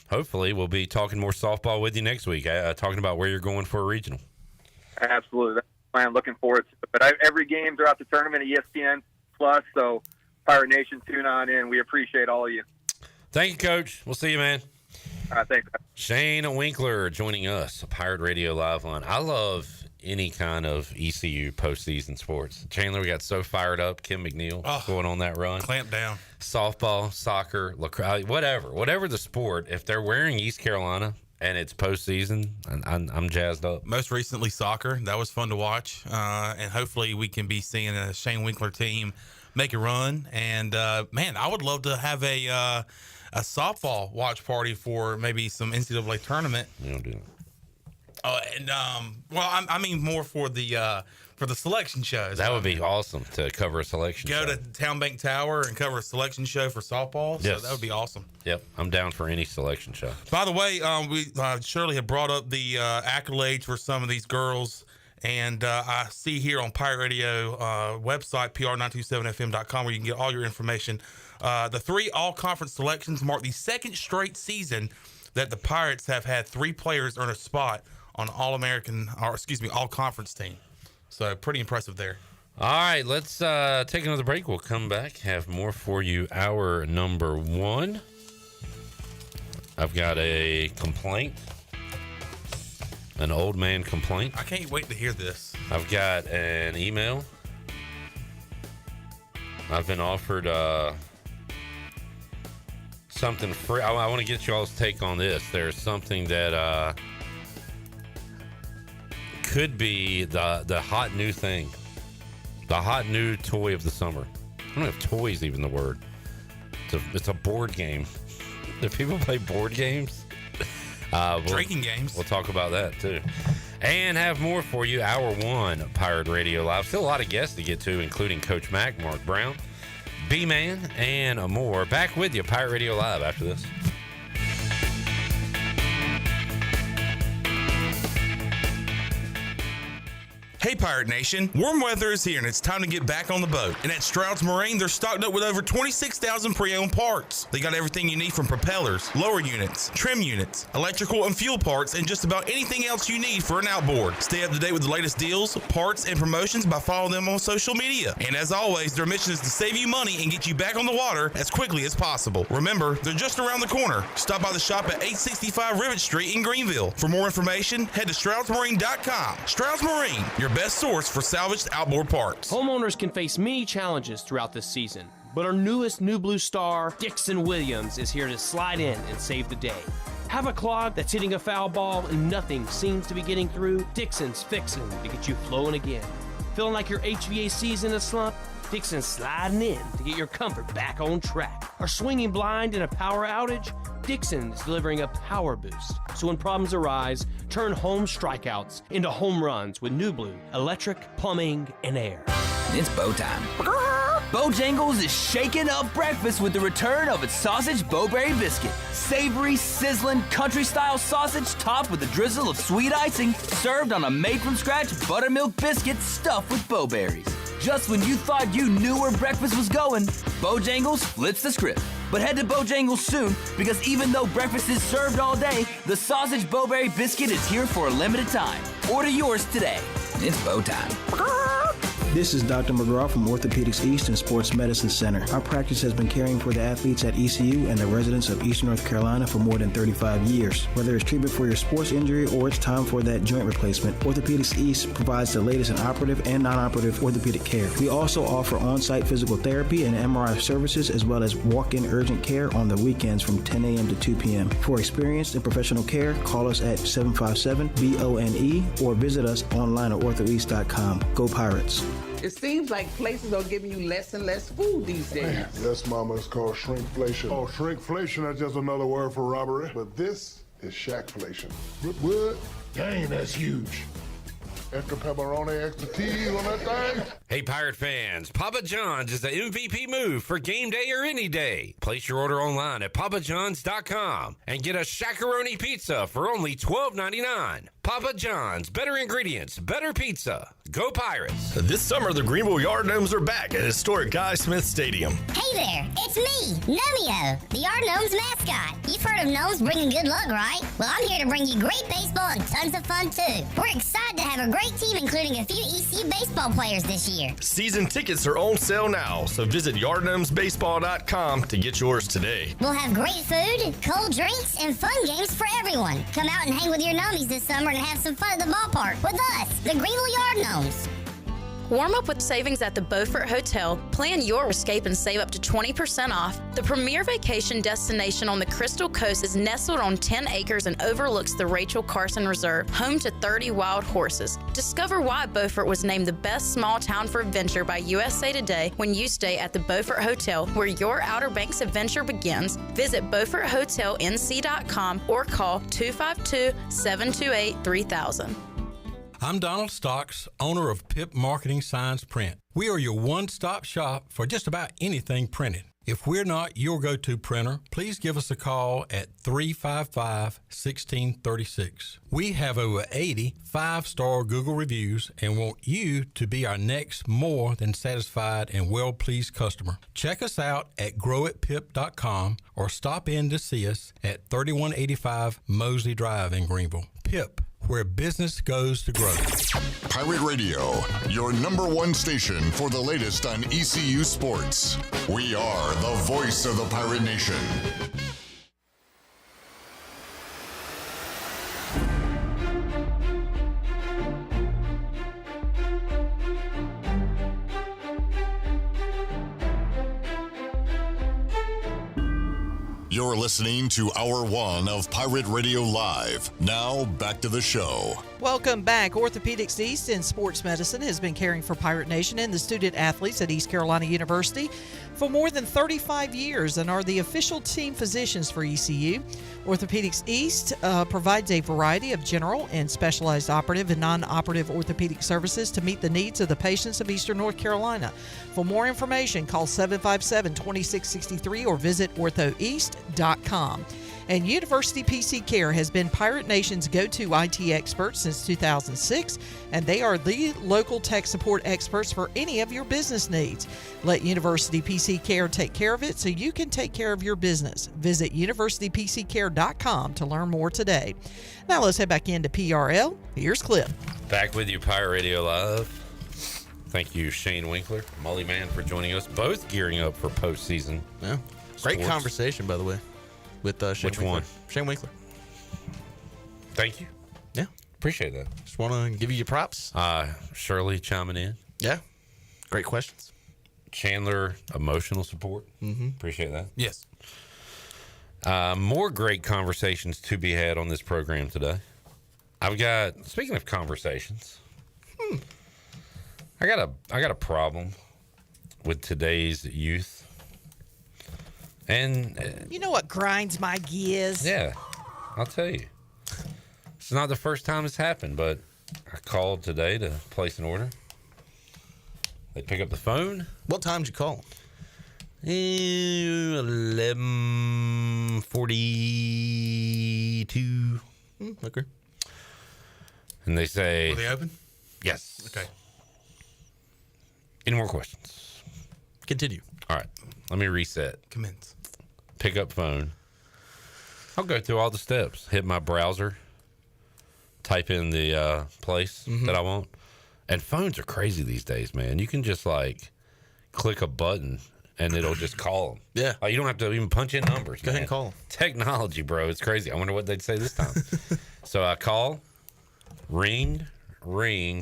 hopefully we'll be talking more softball with you next week, talking about where you're going for a regional. Absolutely. That's the plan. Looking forward to it. But every game throughout the tournament at ESPN Plus, so Pirate Nation, tune on in. We appreciate all of you. Thank you, Coach. We'll see you, man. All right, thanks. Shane Winkler joining us, Pirate Radio Live on. I love any kind of ECU postseason sports. Chandler, we got so fired up. Kim McNeil going on that run. Clamp down. Softball, soccer, lacrosse, whatever the sport. If they're wearing East Carolina and it's postseason, I'm jazzed up. Most recently, soccer. That was fun to watch. And hopefully we can be seeing a Shane Winkler team make a run. And, man, I would love to have a softball watch party for maybe some NCAA tournament. You don't do that. I mean more for the selection shows. That would be awesome to cover a selection show. Go to Town Bank Tower and cover a selection show for softball. Yes. So that would be awesome. Yep, I'm down for any selection show. By the way, we Shirley had brought up the accolades for some of these girls, and I see here on Pirate Radio website, pr927fm.com, where you can get all your information. The 3 all-conference selections mark the second straight season that the Pirates have had 3 players earn a spot on all-conference team. So pretty impressive there. All right, let's take another break. We'll come back, have more for you. Hour number 1. I've got a complaint, an old man complaint. I can't wait to hear this. I've got an email. I've been offered something free. I want to get you all's take on this. There's something that could be the hot new thing, the hot new toy of the summer. I don't know if toy is even the word. It's a board game. Do people play board games? Drinking games. We'll talk about that too, and have more for you. Hour 1 Pirate Radio Live. Still a lot of guests to get to, including Coach Mack, Mark Brown, B-Man, and more. Back with you, Pirate Radio Live, after this. Hey Pirate Nation, warm weather is here and it's time to get back on the boat. And at Stroud's Marine, they're stocked up with over 26,000 pre-owned parts. They got everything you need from propellers, lower units, trim units, electrical and fuel parts, and just about anything else you need for an outboard. Stay up to date with the latest deals, parts, and promotions by following them on social media. And as always, their mission is to save you money and get you back on the water as quickly as possible. Remember, they're just around the corner. Stop by the shop at 865 Rivet Street in Greenville. For more information, head to StroudsMarine.com. Stroud's Marine, your best source for salvaged outboard parts. Homeowners can face many challenges throughout this season, but our newest New Blue star, Dixon Williams, is here to slide in and save the day. Have a clog that's hitting a foul ball and nothing seems to be getting through? Dixon's fixing to get you flowing again. Feeling like your HVAC's in a slump? Dixon's sliding in to get your comfort back on track. Are swinging blind in a power outage? Dixon is delivering a power boost. So when problems arise, turn home strikeouts into home runs with New Blue, electric, plumbing, and air. It's bow time. Bojangles is shaking up breakfast with the return of its sausage Bowberry biscuit. Savory, sizzling, country-style sausage topped with a drizzle of sweet icing, served on a made-from-scratch buttermilk biscuit stuffed with bowberries. Just when you thought you knew where breakfast was going, Bojangles flips the script. But head to Bojangles soon, because even though breakfast is served all day, the sausage Bowberry biscuit is here for a limited time. Order yours today. It's bow time. This is Dr. McGraw from Orthopedics East and Sports Medicine Center. Our practice has been caring for the athletes at ECU and the residents of Eastern North Carolina for more than 35 years. Whether it's treatment for your sports injury or it's time for that joint replacement, Orthopedics East provides the latest in operative and non-operative orthopedic care. We also offer on-site physical therapy and MRI services as well as walk-in urgent care on the weekends from 10 a.m. to 2 p.m. For experienced and professional care, call us at 757-BONE or visit us online at orthoeast.com. Go Pirates. It seems like places are giving you less and less food these days. Yes, Mama, it's called shrinkflation. Oh, shrinkflation is just another word for robbery. But this is shackflation. What? Dang, that's huge. Extra pepperoni, extra cheese on that thing. Hey, Pirate fans, Papa John's is the MVP move for game day or any day. Place your order online at papajohns.com and get a Shackaroni pizza for only $12.99. Papa John's, better ingredients, better pizza. Go Pirates. This summer, the Greenville Yard Gnomes are back at historic Guy Smith Stadium. Hey there, it's me, Gnomeo, the Yard Gnomes mascot. You've heard of gnomes bringing good luck, right? Well, I'm here to bring you great baseball and tons of fun, too. We're excited to have a great team, including a few ECU baseball players this year. Season tickets are on sale now, so visit yardgnomesbaseball.com to get yours today. We'll have great food, cold drinks, and fun games for everyone. Come out and hang with your gnomies this summer and have some fun at the ballpark with us, the Greenville Yard Gnomes. Warm up with savings at the Beaufort Hotel. Plan your escape and save up to 20% off. The premier vacation destination on the Crystal Coast is nestled on 10 acres and overlooks the Rachel Carson Reserve, home to 30 wild horses. Discover why Beaufort was named the best small town for adventure by USA Today when you stay at the Beaufort Hotel, where your Outer Banks adventure begins. Visit BeaufortHotelNC.com or call 252-728-3000. I'm Donald Stocks, owner of PIP Marketing Signs Print. We are your one-stop shop for just about anything printed. If we're not your go-to printer, please give us a call at 355-1636. We have over 80 five-star Google reviews and want you to be our next more than satisfied and well-pleased customer. Check us out at growatpip.com or stop in to see us at 3185 Mosley Drive in Greenville. PIP, where business goes to grow. Pirate Radio, your number one station for the latest on ECU sports. We are the voice of the Pirate Nation. You're listening to Hour 1 of Pirate Radio Live. Now, back to the show. Welcome back. Orthopedics East in Sports Medicine has been caring for Pirate Nation and the student athletes at East Carolina University for more than 35 years and are the official team physicians for ECU. Orthopedics East provides a variety of general and specialized operative and non-operative orthopedic services to meet the needs of the patients of Eastern North Carolina. For more information, call 757-2663 or visit orthoeast.com. And University PC Care has been Pirate Nation's go-to IT expert since 2006, and they are the local tech support experts for any of your business needs. Let University PC Care take care of it so you can take care of your business. Visit universitypccare.com to learn more today. Now let's head back into PRL. Here's Clip. Back with you, Pirate Radio Live. Thank you, Shane Winkler, Mully Man, for joining us. Both gearing up for postseason. Yeah, great sports. conversation, by the way, with Shane Which Winkler. one? Shane Winkler. Thank you. Yeah, appreciate that. Just want to give you your props. Shirley chiming in. Yeah, great questions. Chandler, emotional support. Mm-hmm. Appreciate that. Yes. More great conversations to be had on this program today. I've got, speaking of conversations, I got a problem with today's youth. And you know what grinds my gears? Yeah, I'll tell you. It's not the first time it's happened, but I called today to place an order. They pick up the phone. What time did you call? 11:42. Okay. And they say, Were they open? Yes. Okay. Any more questions? Continue. All right. Let me reset. Commence. Pick up phone. I'll go through all the steps. Hit my browser. Type in the place that I want. And phones are crazy these days, man. You can just like click a button and it'll just call them. Yeah. Like, you don't have to even punch in numbers. Go ahead and call them. Technology, bro. It's crazy. I wonder what they'd say this time. So I call, ring,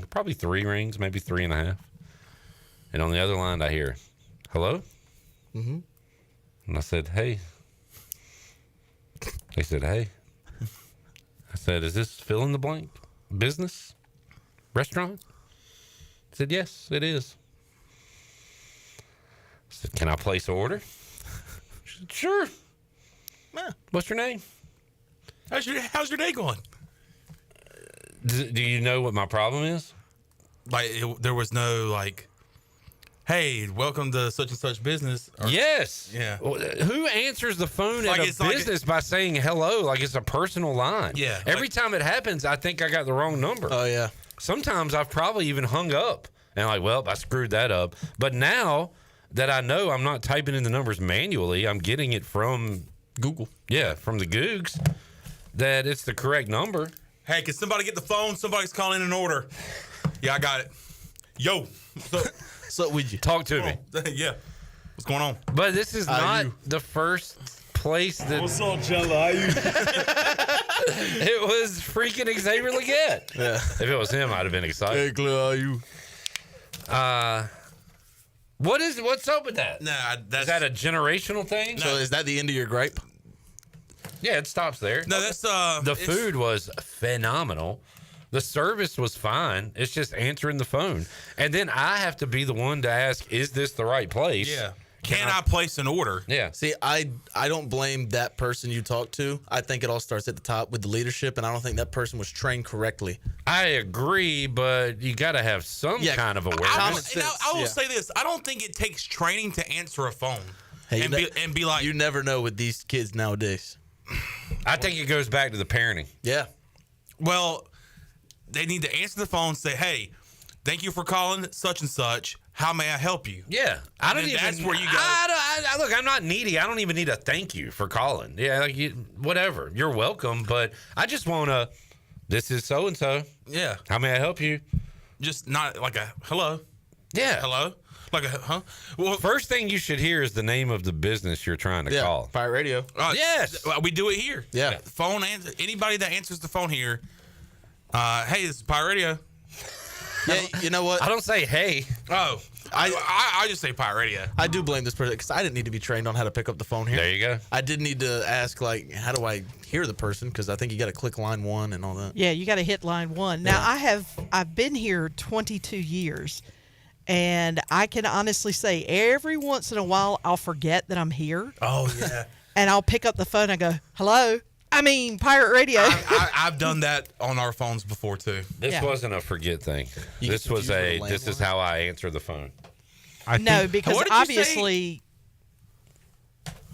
probably 3 rings, maybe 3.5. And on the other line, I hear, hello? Mm-hmm. And I said, hey. They said, hey. I said, is this fill in the blank? Business? Restaurant? I said, yes, it is. I said, can I place an order? She said, sure. What's your name? How's your day going? Do you know what my problem is? Like, there was no, like, hey, welcome to such and such business. Or, yes. Yeah. Who answers the phone Like, at a it's like business by saying hello like it's a personal line? Yeah. Every time it happens, I think I got the wrong number. Oh, yeah. Sometimes I've probably even hung up and like, well, I screwed that up. But now that I know I'm not typing in the numbers manually, I'm getting it from Google. Yeah, from the Googs, that it's the correct number. Hey, can somebody get the phone? Somebody's calling in an order. Yeah, I got it. Yo. So would you talk to me? Yeah. What's going on? But this is not the first place that. What's up, Jello? How you? It was freaking Xavier Leggett. Yeah. If it was him, I'd have been excited. Hey, Claire, how you? What's up with that? Nah, is that a generational thing? So is that the end of your gripe? Yeah, it stops there. No, that's the food was phenomenal. The service was fine. It's just answering the phone. And then I have to be the one to ask, is this the right place? Yeah. Can I place an order? Yeah. See, I don't blame that person you talked to. I think it all starts at the top with the leadership, and I don't think that person was trained correctly. I agree, but you got to have some kind of awareness. I will say this. I don't think it takes training to answer a phone. Hey, and be like, you never know with these kids nowadays. I think it goes back to the parenting. Yeah. Well, they need to answer the phone and say, hey, thank you for calling such and such. How may I help you? Yeah. I don't even. That's where you go. Look, I'm not needy. I don't even need a thank you for calling. Yeah, like whatever. You're welcome, but I just want to, this is so-and-so. Yeah. How may I help you? Just not like a hello. Yeah. Hello? Like a, huh? Well, first thing you should hear is the name of the business you're trying to call. Pirate Radio. Yes. We do it here. Yeah. Phone answer. Anybody that answers the phone here, hey, this is Pirate Radio. Yeah, you know what? I don't say hey. Oh, I just say Pirate Radio. I do blame this person because I didn't need to be trained on how to pick up the phone here. There you go. I did need to ask, like, how do I hear the person? Because I think you got to click line 1 and all that. Yeah, you got to hit line 1. Now, I've been here 22 years, and I can honestly say every once in a while I'll forget that I'm here. Oh, yeah. And I'll pick up the phone and go, hello? I mean, Pirate Radio. I've done that on our phones before, too. This wasn't a forget thing. This was this is how I answer the phone. No, because obviously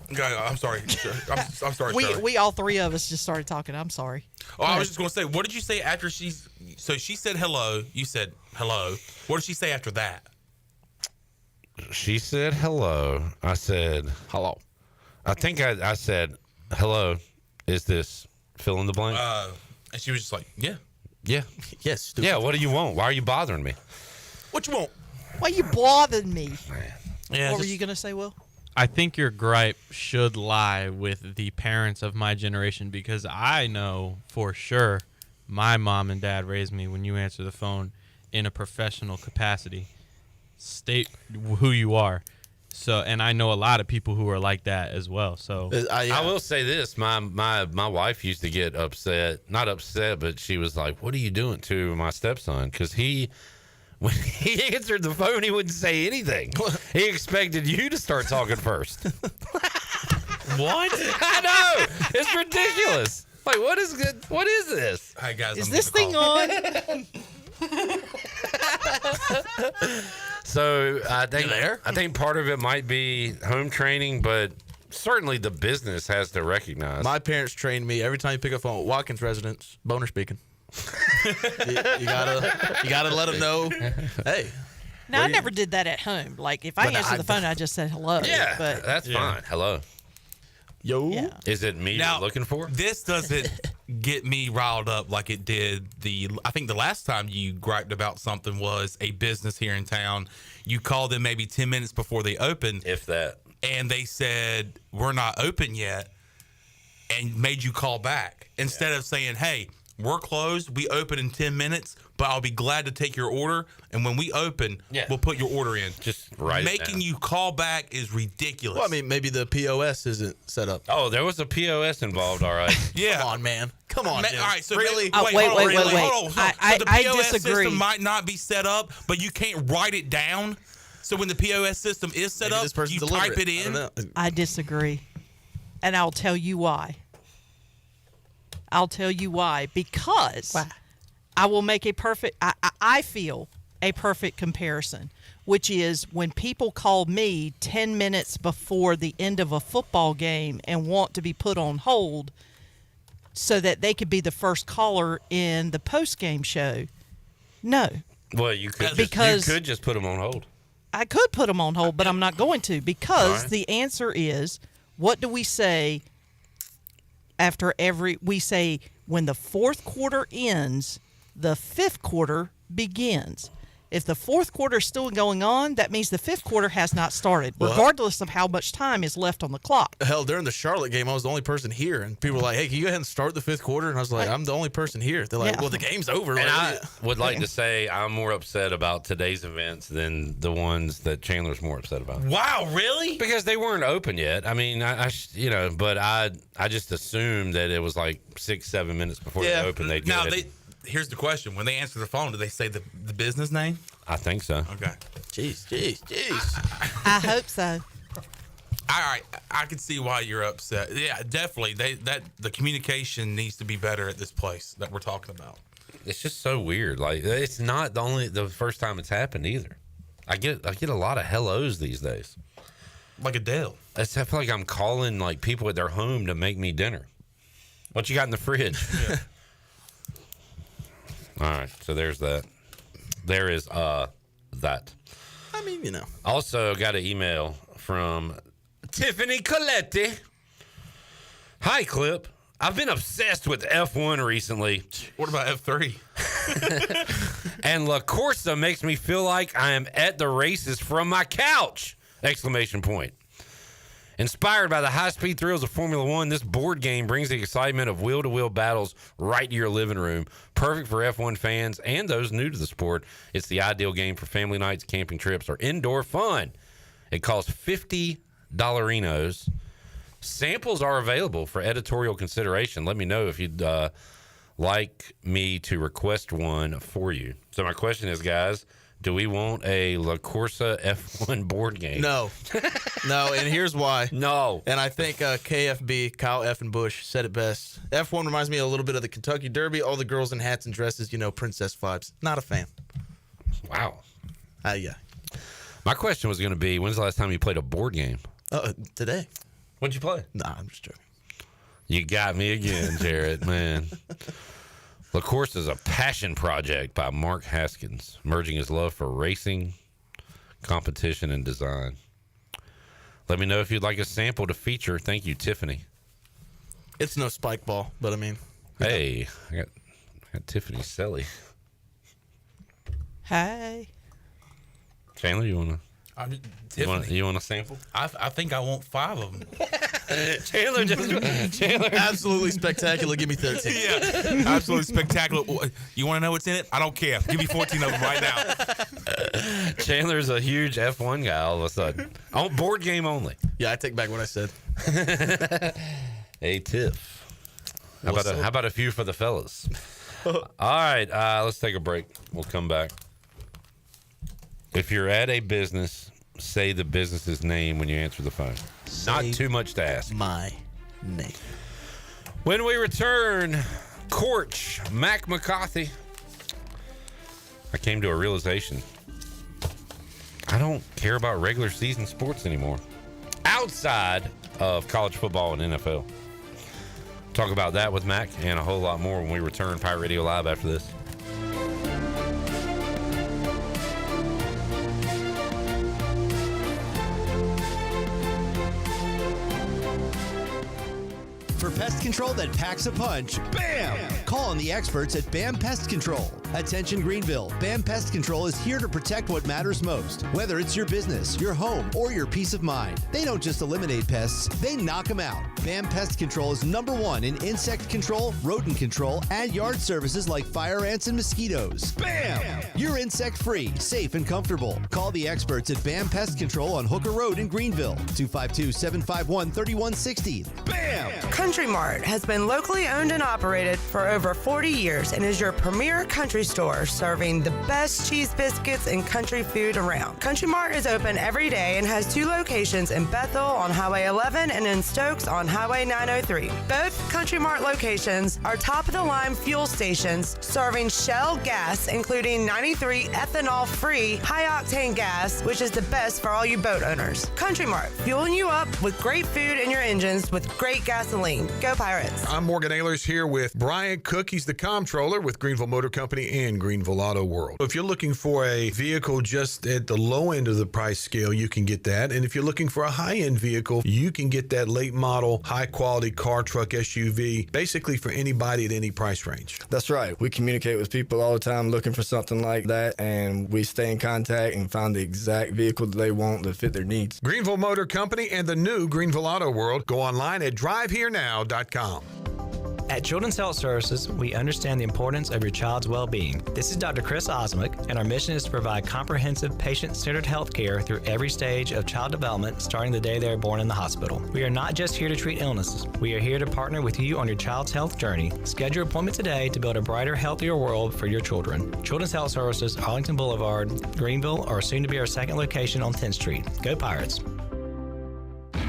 I'm sorry. I'm sorry. Shirley. We all three of us just started talking. I'm sorry. Oh, I was just going to say, what did you say after she said hello, you said hello. What did she say after that? She said hello. I said hello. I think I said hello. Is this fill in the blank? And she was just like, yeah. Yeah. Yes. Stupid. Yeah, what do you want? Why are you bothering me? What you want? Why you bothering me? Yeah, What were you going to say, Will? I think your gripe should lie with the parents of my generation, because I know for sure my mom and dad raised me when you answer the phone in a professional capacity. State who you are. So, and I know a lot of people who are like that as well. So I will say this: my wife used to get upset, not upset, but she was like, "What are you doing to my stepson?" Because when he answered the phone, he wouldn't say anything. He expected you to start talking first. What? I know, it's ridiculous. Like, what is good? What is this? Hey guys, Is this thing on? So I think part of it might be home training, but certainly the business has to recognize. My parents trained me every time you pick up phone, Watkins residents, boner speaking. you gotta let them know. Hey. No, I never did that at home. Like if I answered the phone, I just said hello. Yeah, but that's fine. Hello. Yo. Yeah. Is it me Now, you're looking for? This doesn't get me riled up like it did I think the last time you griped about something was a business here in town. You called them maybe 10 minutes before they opened. If that. And they said, we're not open yet, and made you call back. Instead of saying, hey, we're closed, we open in 10 minutes, but I'll be glad to take your order. And when we open, we'll put your order in. Just write it Making down. you call back is ridiculous. Well, I mean, maybe the POS isn't set up. Oh, there was a POS involved, all right. Yeah. Come on, man. Come on, All Jim. right, so really? Oh, wait. Hold on. So the I POS disagree. system might not be set up, but you can't write it down. So when the POS system is set Maybe up, this person you delivered type it I don't in. know. I disagree. And I'll tell you why. Because I will make I feel a perfect comparison, which is when people call me 10 minutes before the end of a football game and want to be put on hold so that they could be the first caller in the post-game show. No. Well, you could just put them on hold. I could put them on hold, but I'm not going to, because right. the answer is, what do we say we say when the fourth quarter ends, the fifth quarter begins. If the fourth quarter is still going on, that means the fifth quarter has not started, regardless of how much time is left on the clock. Hell, during the Charlotte game, I was the only person here, and people were like, "Hey, can you go ahead and start the fifth quarter?" And I was like, "I'm the only person here." They're like, "Well, the game's over." And like, I would like to say I'm more upset about today's events than the ones that Chandler's more upset about. Wow, really? Because they weren't open yet. I mean, but I just assumed that it was like 6-7 minutes before they opened. They'd go ahead. Here's the question: when they answer the phone, do they say the business name? I think so. Okay. Jeez. I hope so. All right, I can see why you're upset. Yeah, definitely. The communication needs to be better at this place that we're talking about. It's just so weird. Like, it's not the first time it's happened either. I get a lot of hellos these days. Like Adele. I feel like I'm calling like people at their home to make me dinner. What you got in the fridge? Yeah. All right, so there's that. There is that. I mean, you know. Also got an email from Tiffany Coletti. Hi, Clip. I've been obsessed with F1 recently. What about F3? And La Corsa makes me feel like I am at the races from my couch! Exclamation point. Inspired by the high-speed thrills of Formula One, this board game brings the excitement of wheel-to-wheel battles right to your living room. Perfect for F1 fans and those new to the sport. It's the ideal game for family nights, camping trips, or indoor fun. It costs $50. Samples are available for editorial consideration. Let me know if you'd like me to request one for you. So my question is, guys, do we want a La Corsa F1 board game? No. No, and here's why. No. And I think KFB, Kyle F. and Bush, said it best. F1 reminds me a little bit of the Kentucky Derby. All the girls in hats and dresses, princess vibes. Not a fan. Wow. Yeah. My question was going to be, when's the last time you played a board game? Today. What'd you play? Nah, I'm just joking. You got me again, Jared, man. LaCourse is a passion project by Mark Haskins, merging his love for racing, competition, and design. Let me know if you'd like a sample to feature. Thank you, Tiffany. It's no spike ball, but I mean. Hey, I got Tiffany Selly. Hey. Chandler, you want to? You want a sample? I think I want 5 of them. Chandler. Absolutely spectacular. Give me 13. Yeah, absolutely spectacular. You want to know what's in it? I don't care. Give me 14 of them right now. Chandler's a huge F1 guy all of a sudden. On board game only. Yeah, I take back what I said. Hey, Tiff. How about a few for the fellas? All right, let's take a break. We'll come back. If you're at a business, say the business's name when you answer the phone. Not too much to ask. My name. When we return, Coach Mack McCarthy. I came to a realization. I don't care about regular season sports anymore. Outside of college football and NFL. Talk about that with Mac and a whole lot more when we return. Pirate Radio Live after this. For pest control that packs a punch, BAM! Call on the experts at BAM Pest Control. Attention Greenville, BAM Pest Control is here to protect what matters most, whether it's your business, your home, or your peace of mind. They don't just eliminate pests, they knock them out. BAM Pest Control is #1 in insect control, rodent control, and yard services like fire ants and mosquitoes. BAM! You're insect-free, safe, and comfortable. Call the experts at BAM Pest Control on Hooker Road in Greenville, 252-751-3160. BAM! Country Mart has been locally owned and operated for over 40 years and is your premier country store serving the best cheese biscuits and country food around. Country Mart is open every day and has 2 locations in Bethel on Highway 11 and in Stokes on Highway 903. Both Country Mart locations are top-of-the-line fuel stations serving Shell gas, including 93 ethanol-free high-octane gas, which is the best for all you boat owners. Country Mart, fueling you up with great food in your engines with great gasoline. Go Pirates. I'm Morgan Ehlers here with Brian Cook. He's the comptroller with Greenville Motor Company and Greenville Auto World. If you're looking for a vehicle just at the low end of the price scale, you can get that. And if you're looking for a high-end vehicle, you can get that late model, high-quality car, truck, SUV, basically for anybody at any price range. That's right. We communicate with people all the time looking for something like that, and we stay in contact and find the exact vehicle that they want to fit their needs. Greenville Motor Company and the new Greenville Auto World. Go online at driveherenow.com. At Children's Health Services, we understand the importance of your child's well-being. This is Dr. Chris Osmick, and our mission is to provide comprehensive, patient-centered health care through every stage of child development, starting the day they are born in the hospital. We are not just here to treat illnesses. We are here to partner with you on your child's health journey. Schedule your appointment today to build a brighter, healthier world for your children. Children's Health Services, Arlington Boulevard, Greenville, or soon to be our second location on 10th Street. Go Pirates!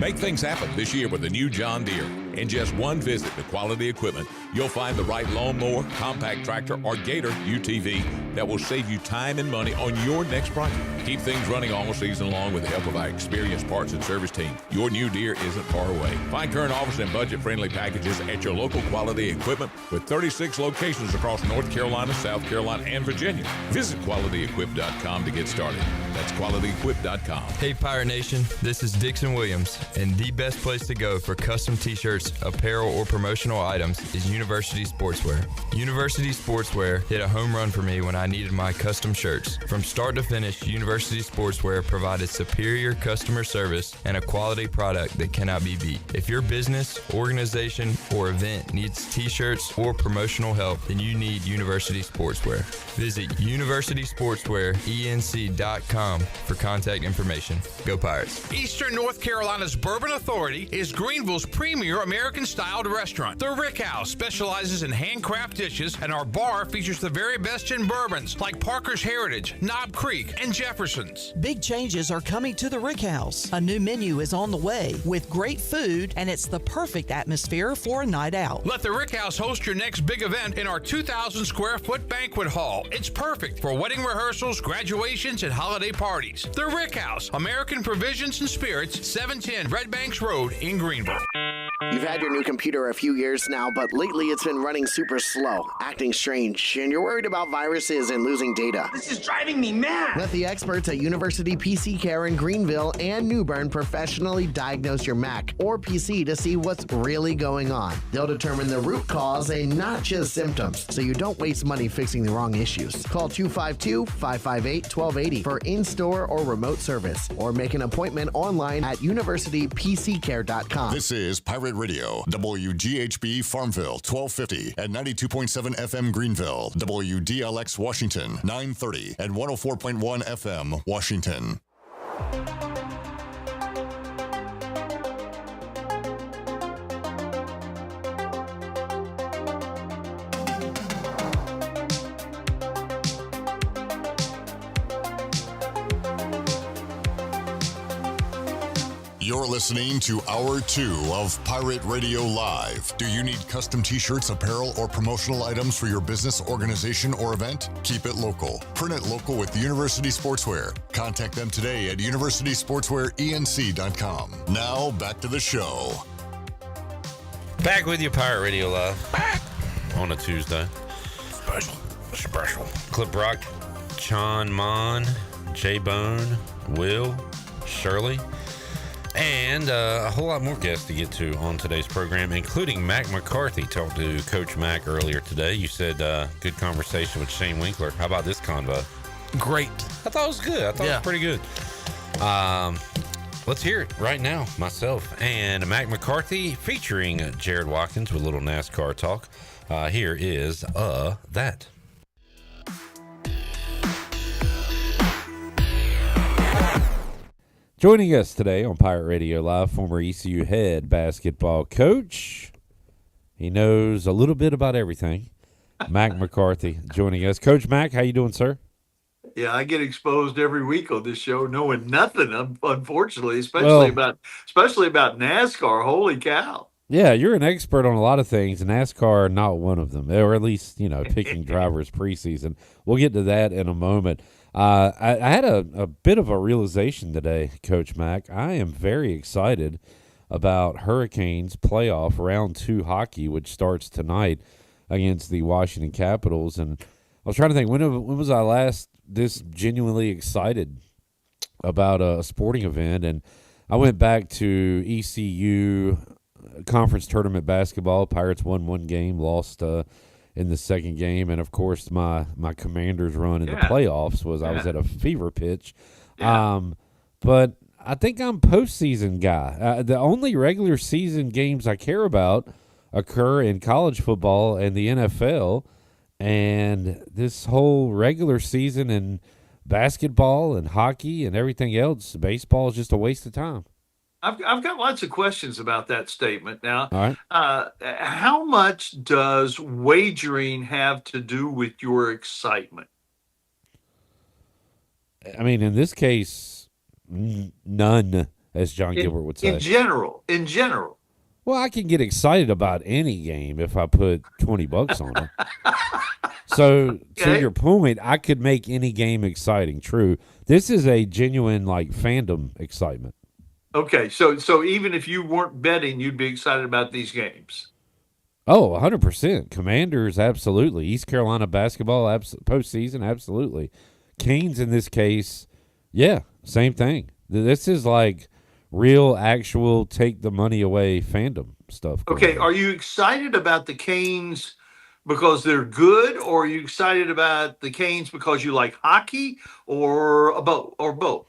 Make things happen this year with the new John Deere. In just one visit to Quality Equipment, you'll find the right lawnmower, compact tractor, or Gator UTV that will save you time and money on your next project. Keep things running all season long with the help of our experienced parts and service team. Your new Deere isn't far away. Find current offers and budget-friendly packages at your local Quality Equipment with 36 locations across North Carolina, South Carolina, and Virginia. Visit QualityEquip.com to get started. That's QualityEquip.com. Hey Pirate Nation, this is Dixon Williams, and the best place to go for custom t-shirts, apparel, or promotional items is University Sportswear. University Sportswear hit a home run for me when I needed my custom shirts. From start to finish, University Sportswear provided superior customer service and a quality product that cannot be beat. If your business, organization, or event needs t-shirts or promotional help, then you need University Sportswear. Visit universitysportswearenc.com for contact information. Go Pirates. Eastern North Carolina's Bourbon Authority is Greenville's premier American-styled restaurant. The Rick House specializes in handcraft dishes, and our bar features the very best in bourbon veterans like Parker's Heritage, Knob Creek, and Jefferson's. Big changes are coming to the Rick House. A new menu is on the way with great food, and it's the perfect atmosphere for a night out. Let the Rick House host your next big event in our 2,000 square foot banquet hall. It's perfect for wedding rehearsals, graduations, and holiday parties. The Rick House, American Provisions and Spirits, 710 Red Banks Road in Greenville. You've had your new computer a few years now, but lately it's been running super slow, acting strange, and you're worried about viruses and losing data. This is driving me mad! Let the experts at University PC Care in Greenville and New Bern professionally diagnose your Mac or PC to see what's really going on. They'll determine the root cause and not just symptoms, so you don't waste money fixing the wrong issues. Call 252-558-1280 for in-store or remote service, or make an appointment online at universitypccare.com. This is Pirate Radio, WGHB Farmville, 1250 at 92.7 FM Greenville, WDLX Washington, 930 and 104.1 FM Washington. You're listening to Hour 2 of Pirate Radio Live. Do you need custom t-shirts, apparel, or promotional items for your business, organization, or event? Keep it local. Print it local with University Sportswear. Contact them today at universitysportswearenc.com. Now, back to the show. Back with you, Pirate Radio Live. Back on a Tuesday. Special. Clip Rock, Chon Mon, J-Bone, Will, Shirley, and a whole lot more guests to get to on today's program, including Mack McCarthy. Talked to Coach Mack earlier today. You said good conversation with Shane Winkler. How about this convo? Great. I thought it was good. I thought it was pretty good. Let's hear it right now, myself and Mack McCarthy featuring Jared Watkins with a little NASCAR talk. Here is that. Joining us today on Pirate Radio Live, former ECU head basketball coach. He knows a little bit about everything. Mack McCarthy joining us. Coach Mack, how you doing, sir? Yeah, I get exposed every week on this show, knowing nothing, unfortunately, especially about NASCAR. Holy cow! Yeah, you're an expert on a lot of things, and NASCAR not one of them, or at least picking drivers preseason. We'll get to that in a moment. I had a bit of a realization today, Coach Mack. I am very excited about Hurricanes playoff round 2 hockey, which starts tonight against the Washington Capitals. And I was trying to think, when was I last this genuinely excited about a sporting event? And I went back to ECU conference tournament basketball. Pirates won one game, lost in the second game, and of course my Commanders run in the playoffs was I was at a fever pitch. But I think I'm postseason guy. The only regular season games I care about occur in college football and the NFL, and this whole regular season and basketball and hockey and everything else, baseball is just a waste of time. I've got lots of questions about that statement. Now, all right. How much does wagering have to do with your excitement? I mean, in this case, none, as John Gilbert would say. In general. Well, I can get excited about any game if I put $20 on it. So, to your point, I could make any game exciting. True. This is a genuine fandom excitement. Okay, so even if you weren't betting, you'd be excited about these games. Oh, 100%. Commanders, absolutely. East Carolina basketball, postseason, absolutely. Canes in this case, yeah, same thing. This is real, actual, take the money away fandom stuff. Okay, are you excited about the Canes because they're good, or are you excited about the Canes because you like hockey, or both?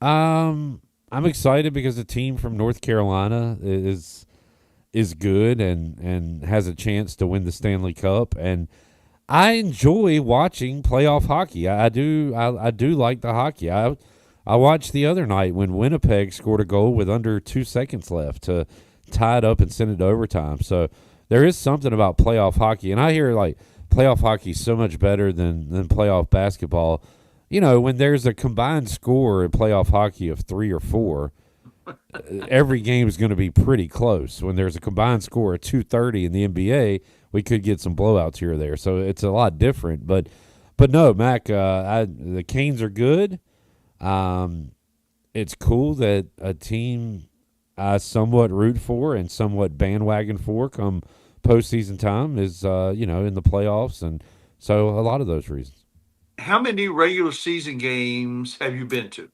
I'm excited because the team from North Carolina is good and has a chance to win the Stanley Cup, and I enjoy watching playoff hockey. I do like the hockey. I watched the other night when Winnipeg scored a goal with under 2 seconds left to tie it up and send it to overtime. So there is something about playoff hockey, and I hear playoff hockey is so much better than playoff basketball. You know, when there's a combined score in playoff hockey of 3 or 4, every game is going to be pretty close. When there's a combined score of 230 in the NBA, we could get some blowouts here or there. So it's a lot different. But no, Mac, the Canes are good. It's cool that a team I somewhat root for and somewhat bandwagon for come postseason time is, in the playoffs. And so a lot of those reasons. How many regular season games have you been to?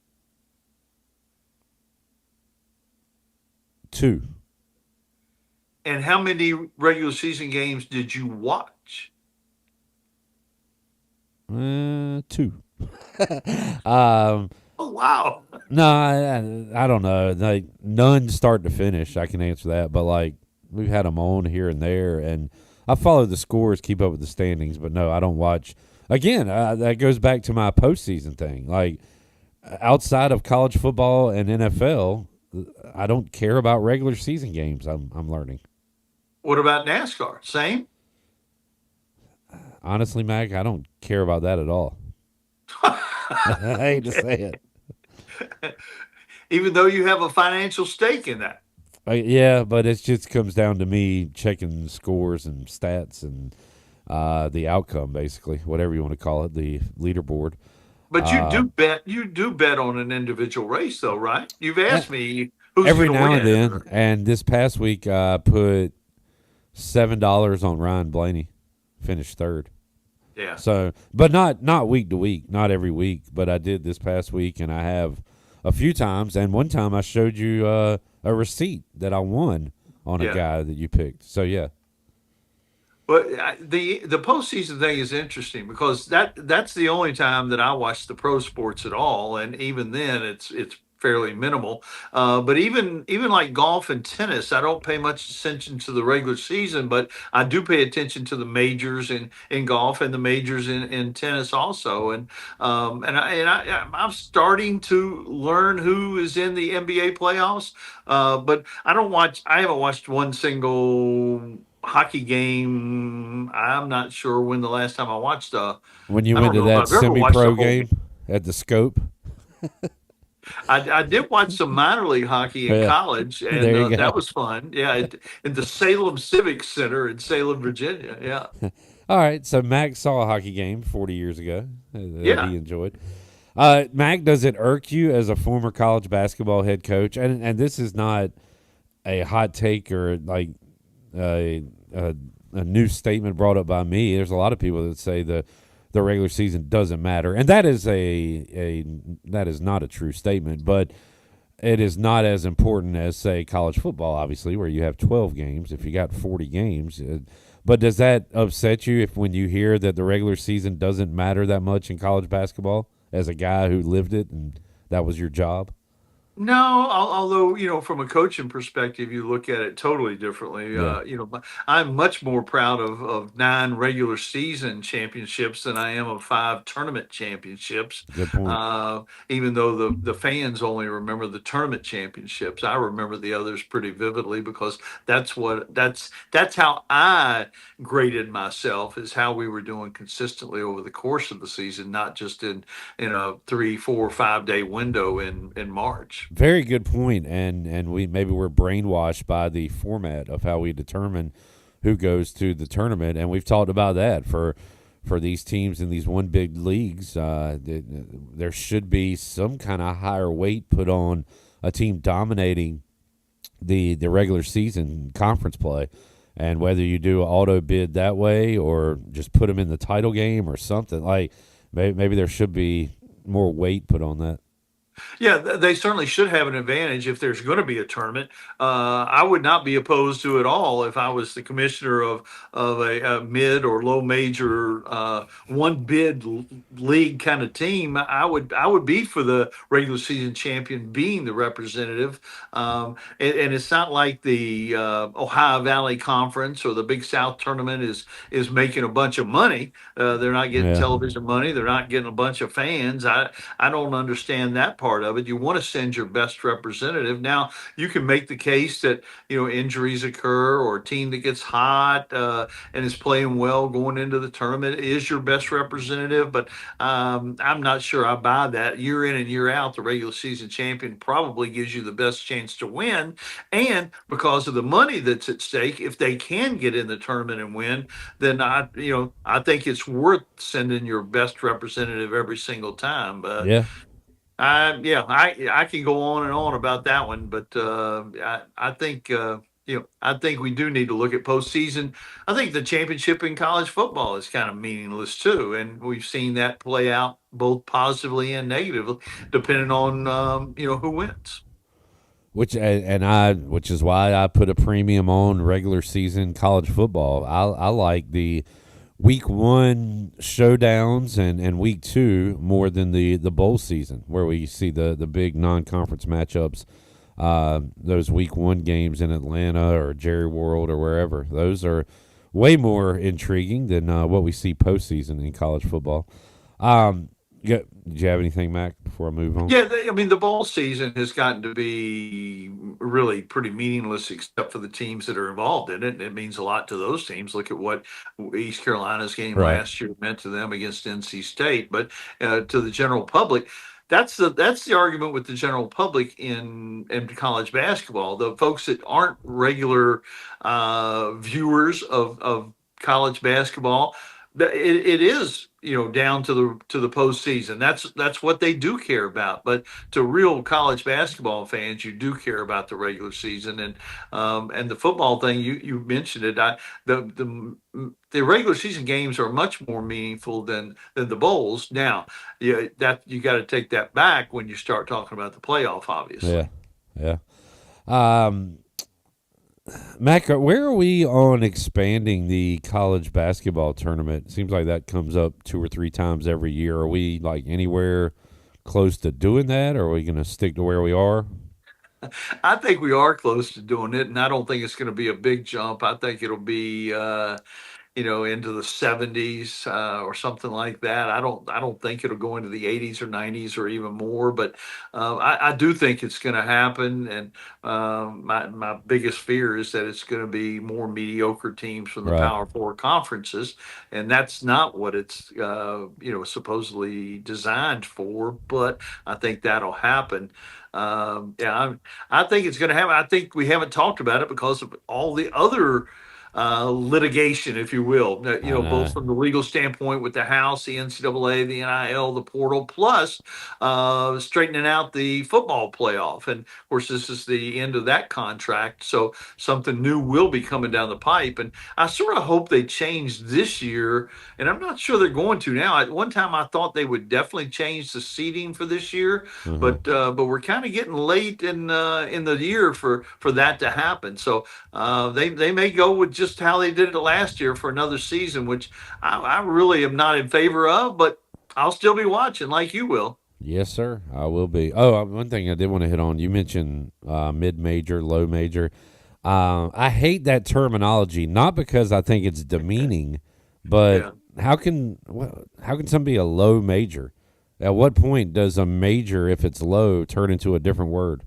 2. And how many regular season games did you watch? 2. Oh, wow. No, I don't know. Like, none start to finish. I can answer that. But, like, we've had them on here and there. And I follow the scores, keep up with the standings. But, no, I don't watch. Again, that goes back to my postseason thing. Like, outside of college football and NFL, I don't care about regular season games. I'm learning. What about NASCAR? Same? Honestly, Mac, I don't care about that at all. I hate to say it. Even though you have a financial stake in that. Yeah, but it just comes down to me checking scores and stats and the outcome, basically, whatever you want to call it, the leaderboard. But you do bet on an individual race, though, right? You've asked me who's every gonna now win. and then. And this past week, I put $7 on Ryan Blaney, finished 3rd. Yeah. So, but not week to week, not every week, but I did this past week, and I have a few times. And one time I showed you a receipt that I won on a guy that you picked. So yeah. But the postseason thing is interesting because that's the only time that I watch the pro sports at all, and even then it's fairly minimal. But even like golf and tennis, I don't pay much attention to the regular season, but I do pay attention to the majors in golf and the majors in tennis also. And I'm starting to learn who is in the NBA playoffs. But I haven't watched one single hockey game. I'm not sure when the last time I watched when you went to that semi-pro game at the Scope. I did watch some minor league hockey in college, and that was fun. Yeah, at the Salem Civic Center in Salem, Virginia. Yeah. All right, so Mac saw a hockey game 40 years ago that he enjoyed. Mac, does it irk you as a former college basketball head coach? And this is not a hot take or like a new statement brought up by me. There's a lot of people that say the regular season doesn't matter, and that is that is not a true statement, but it is not as important as, say, college football, obviously, where you have 12 games if you got 40 games. But does that upset you when you hear that the regular season doesn't matter that much in college basketball as a guy who lived it and that was your job? No, although, from a coaching perspective, you look at it totally differently. Yeah. I'm much more proud of 9 regular season championships than I am of 5 tournament championships. Good point. Even though the fans only remember the tournament championships, I remember the others pretty vividly because that's how I graded myself, is how we were doing consistently over the course of the season, not just in a 3, 4, 5 day window in March. Very good point, and we're brainwashed by the format of how we determine who goes to the tournament, and we've talked about that for these teams in these one big leagues. There should be some kind of higher weight put on a team dominating the regular season conference play, and whether you do an auto bid that way or just put them in the title game or something, like maybe there should be more weight put on that. Yeah, they certainly should have an advantage if there's going to be a tournament. I would not be opposed to it all if I was the commissioner of a mid or low major one bid league kind of team. I would be for the regular season champion being the representative. And it's not like the Ohio Valley Conference or the Big South tournament is making a bunch of money. They're not getting television money. They're not getting a bunch of fans. I don't understand that part of it. You want to send your best representative. Now, you can make the case that, injuries occur or a team that gets hot and is playing well going into the tournament is your best representative. But I'm not sure I buy that. Year in and year out, the regular season champion probably gives you the best chance to win. And because of the money that's at stake, if they can get in the tournament and win, then I think it's worth sending your best representative every single time. But Yeah. I can go on and on about that one, but I think I think we do need to look at postseason. I think the championship in college football is kind of meaningless too, and we've seen that play out both positively and negatively, depending on who wins. Which is why I put a premium on regular season college football. I like the week 1 showdowns and week 2 more than the bowl season, where we see the big non-conference matchups. Those week 1 games in Atlanta or Jerry World or wherever, those are way more intriguing than what we see postseason in college football. Did you have anything, Mac, before I move on? Yeah, the bowl season has gotten to be really pretty meaningless except for the teams that are involved in it. It means a lot to those teams. Look at what East Carolina's game last year meant to them against NC State. But to the general public, that's the argument with the general public in college basketball. The folks that aren't regular viewers of college basketball, it is down to the postseason. That's what they do care about. But to real college basketball fans, you do care about the regular season and the football thing. You mentioned it. The regular season games are much more meaningful than the bowls. Now, you got to take that back when you start talking about the playoff. Obviously, yeah. Mac, where are we on expanding the college basketball tournament? It seems like that comes up 2 or 3 times every year. Are we like anywhere close to doing that, or are we going to stick to where we are? I think we are close to doing it, and I don't think it's going to be a big jump. I think it'll be into the 70s or something like that. I don't think it'll go into the 80s or 90s or even more, but I do think it's going to happen. And my biggest fear is that it's going to be more mediocre teams from the Power Four conferences, and that's not what it's supposedly designed for. But I think that'll happen. I think it's going to happen. I think we haven't talked about it because of all the other litigation, if you will, both from the legal standpoint with the House, the NCAA, the NIL, the portal, plus straightening out the football playoff. And of course, this is the end of that contract. So something new will be coming down the pipe. And I sort of hope they change this year. And I'm not sure they're going to now. At one time, I thought they would definitely change the seeding for this year, but we're kind of getting late in the year for that to happen. So they may go with just how they did it last year for another season, which I really am not in favor of, but I'll still be watching like you will. Yes, sir, I will be. Oh, one thing I did want to hit on, you mentioned mid-major, low major. I hate that terminology, not because I think it's demeaning, but how can something be a low major? At what point does a major, if it's low, turn into a different word?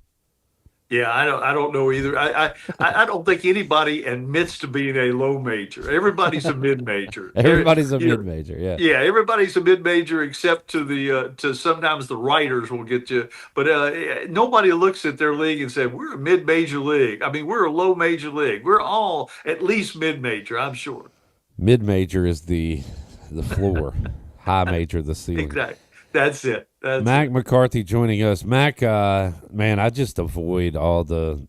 Yeah, I don't know either. I don't think anybody admits to being a low major. Everybody's a mid major. Everybody's a mid major. Yeah. Yeah, everybody's a mid major except to sometimes the writers will get you. But nobody looks at their league and says we're a mid major league. I mean, we're a low major league. We're all at least mid major, I'm sure. Mid major is the floor. High major the ceiling. Exactly. That's it. Mack McCarthy joining us. Mack, man, I just avoid all the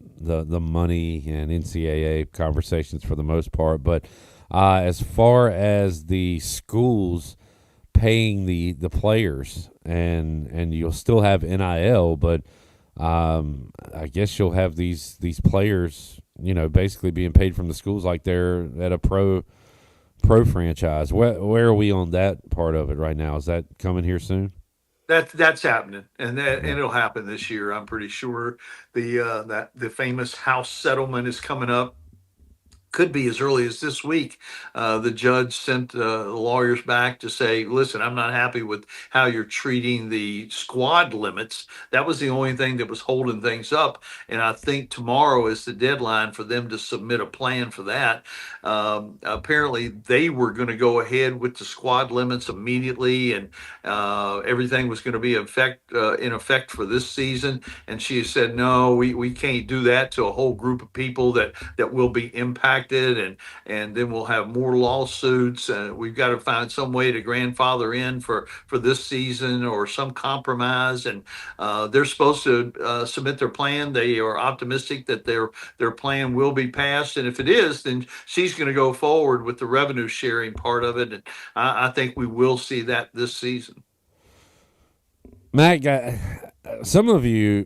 money and NCAA conversations for the most part. But as far as the schools paying the players, and you'll still have NIL, but I guess you'll have these players, basically being paid from the schools like they're at a pro franchise. Where are we on that part of it right now? Is that coming here soon? That's happening, and it'll happen this year. I'm pretty sure the famous House settlement is coming up. could be as early as this week. The judge sent the lawyers back to say, listen, I'm not happy with how you're treating the squad limits. That was the only thing that was holding things up. And I think tomorrow is the deadline for them to submit a plan for that. Apparently, they were going to go ahead with the squad limits immediately, and everything was going to be in effect for this season. And she said, no, we can't do that to a whole group of people that will be impacted, and then we'll have more lawsuits. We've got to find some way to grandfather in for this season or some compromise. And they're supposed to submit their plan. They are optimistic that their plan will be passed, and if it is, then she's going to go forward with the revenue sharing part of it. And I think we will see that this season. Matt,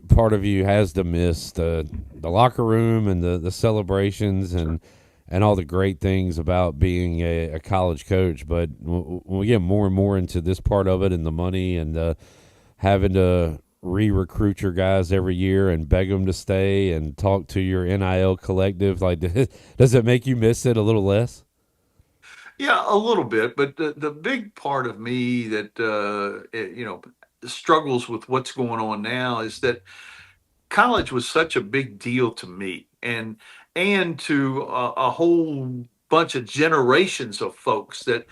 part of you has to miss the locker room and the celebrations and all the great things about being a college coach. But when we get more and more into this part of it and the money and having to re-recruit your guys every year and beg them to stay and talk to your NIL collective, like, does it make you miss it a little less? Yeah, a little bit. But the big part of me that, struggles with what's going on now is that college was such a big deal to me and to a whole bunch of generations of folks that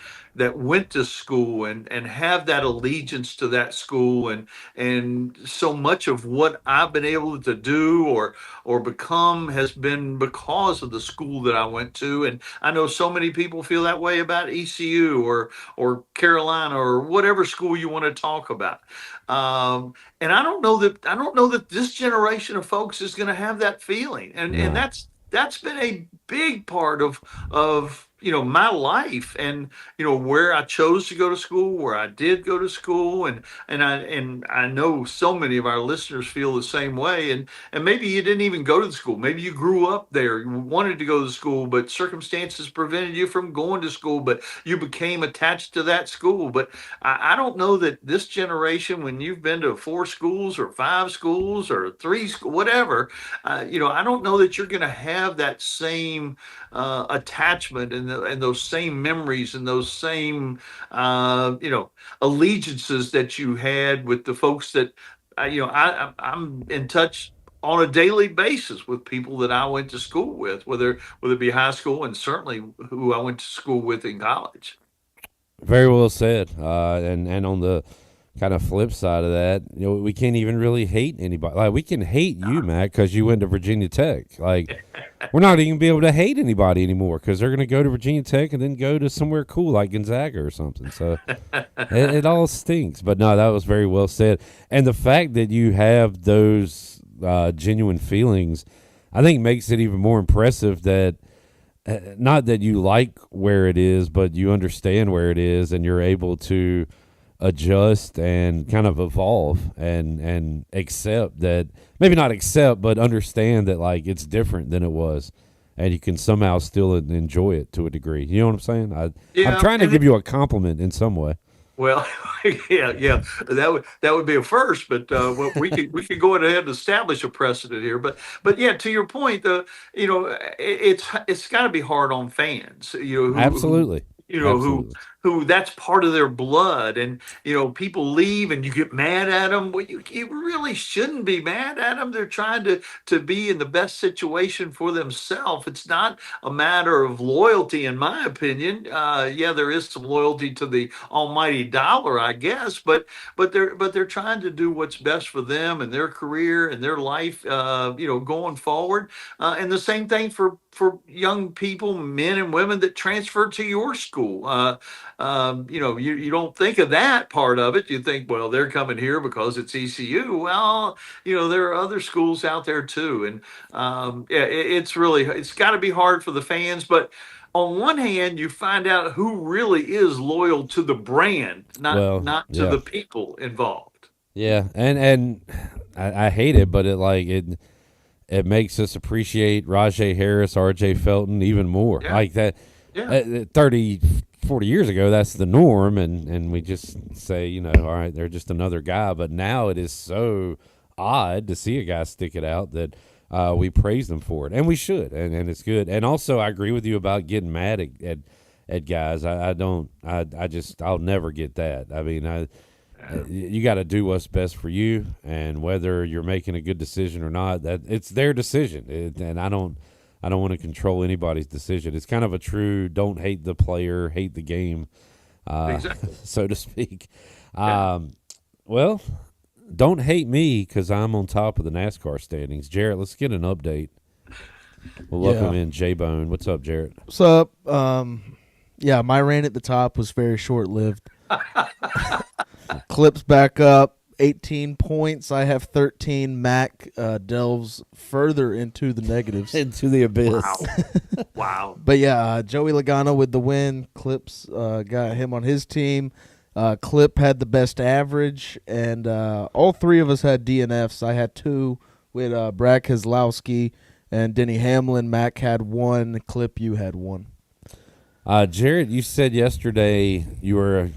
went to school and have that allegiance to that school, and so much of what I've been able to do or become has been because of the school that I went to. And I know so many people feel that way about ECU or Carolina or whatever school you want to talk about. And I don't know that this generation of folks is going to have that feeling. And that's been a big part of my life, and where I chose to go to school, where I did go to school, and I know so many of our listeners feel the same way. And maybe you didn't even go to the school. Maybe you grew up there, you wanted to go to school, but circumstances prevented you from going to school, but you became attached to that school. But I don't know that this generation, when you've been to 4 schools or 5 schools or 3 schools, whatever, I don't know that you're going to have that same attachment and those same memories and those same allegiances that you had with the folks that I'm in touch on a daily basis with people that I went to school with, whether it be high school and certainly who I went to school with in college. Very well said. And on the kind of flip side of that, we can't even really hate anybody. Like, we can hate you, Matt, because you went to Virginia Tech. Like, we're not even gonna be able to hate anybody anymore because they're going to go to Virginia Tech and then go to somewhere cool like Gonzaga or something. So it all stinks. But no, that was very well said. And the fact that you have those genuine feelings, I think makes it even more impressive that not that you like where it is, but you understand where it is and you're able to adjust and kind of evolve and accept that, maybe not accept, but understand that, like, it's different than it was, and you can somehow still enjoy it to a degree. You know what I'm saying? I'm trying to give you a compliment in some way. Well, yeah, that would be a first, but we could go ahead and establish a precedent here. But yeah, to your point, it's got to be hard on fans. Absolutely. Who that's part of their blood, and people leave and you get mad at them. Well, you really shouldn't be mad at them. They're trying to be in the best situation for themselves. It's not a matter of loyalty, in my opinion. Yeah, there is some loyalty to the almighty dollar, I guess, but they're trying to do what's best for them and their career and their life, going forward. And the same thing for young people, men and women that transfer to your school. You don't think of that part of it. You think, well, they're coming here because it's ECU. Well, there are other schools out there too. And it's got to be hard for the fans. But on one hand, you find out who really is loyal to the brand, not to the people involved. Yeah, and I hate it, but it makes us appreciate Rajay Harris, R.J. Felton even more. Yeah. Like that. Yeah. 30, 40 years ago, that's the norm, and we just say, all right, they're just another guy. But now it is so odd to see a guy stick it out that we praise them for it, and we should, and it's good. And also, I agree with you about getting mad at guys. I'll never get that. I mean, you got to do what's best for you, and whether you're making a good decision or not, that it's their decision, and I don't want to control anybody's decision. It's kind of a true don't hate the player, hate the game, exactly. so to speak. Yeah. Well, don't hate me because I'm on top of the NASCAR standings. Jarrett, let's get an update. We'll welcome in J-Bone. What's up, Jarrett? What's up? Yeah, my reign at the top was very short-lived. Clips back up, 18 points. I have 13. Mack delves further into the negatives. Into the abyss. Wow. But yeah, Joey Logano with the win. Clips got him on his team. Clip had the best average, and all three of us had DNFs. I had 2 with Brad Keselowski and Denny Hamlin. Mack had 1. Clip, you had 1. Jarrett, you said yesterday you were,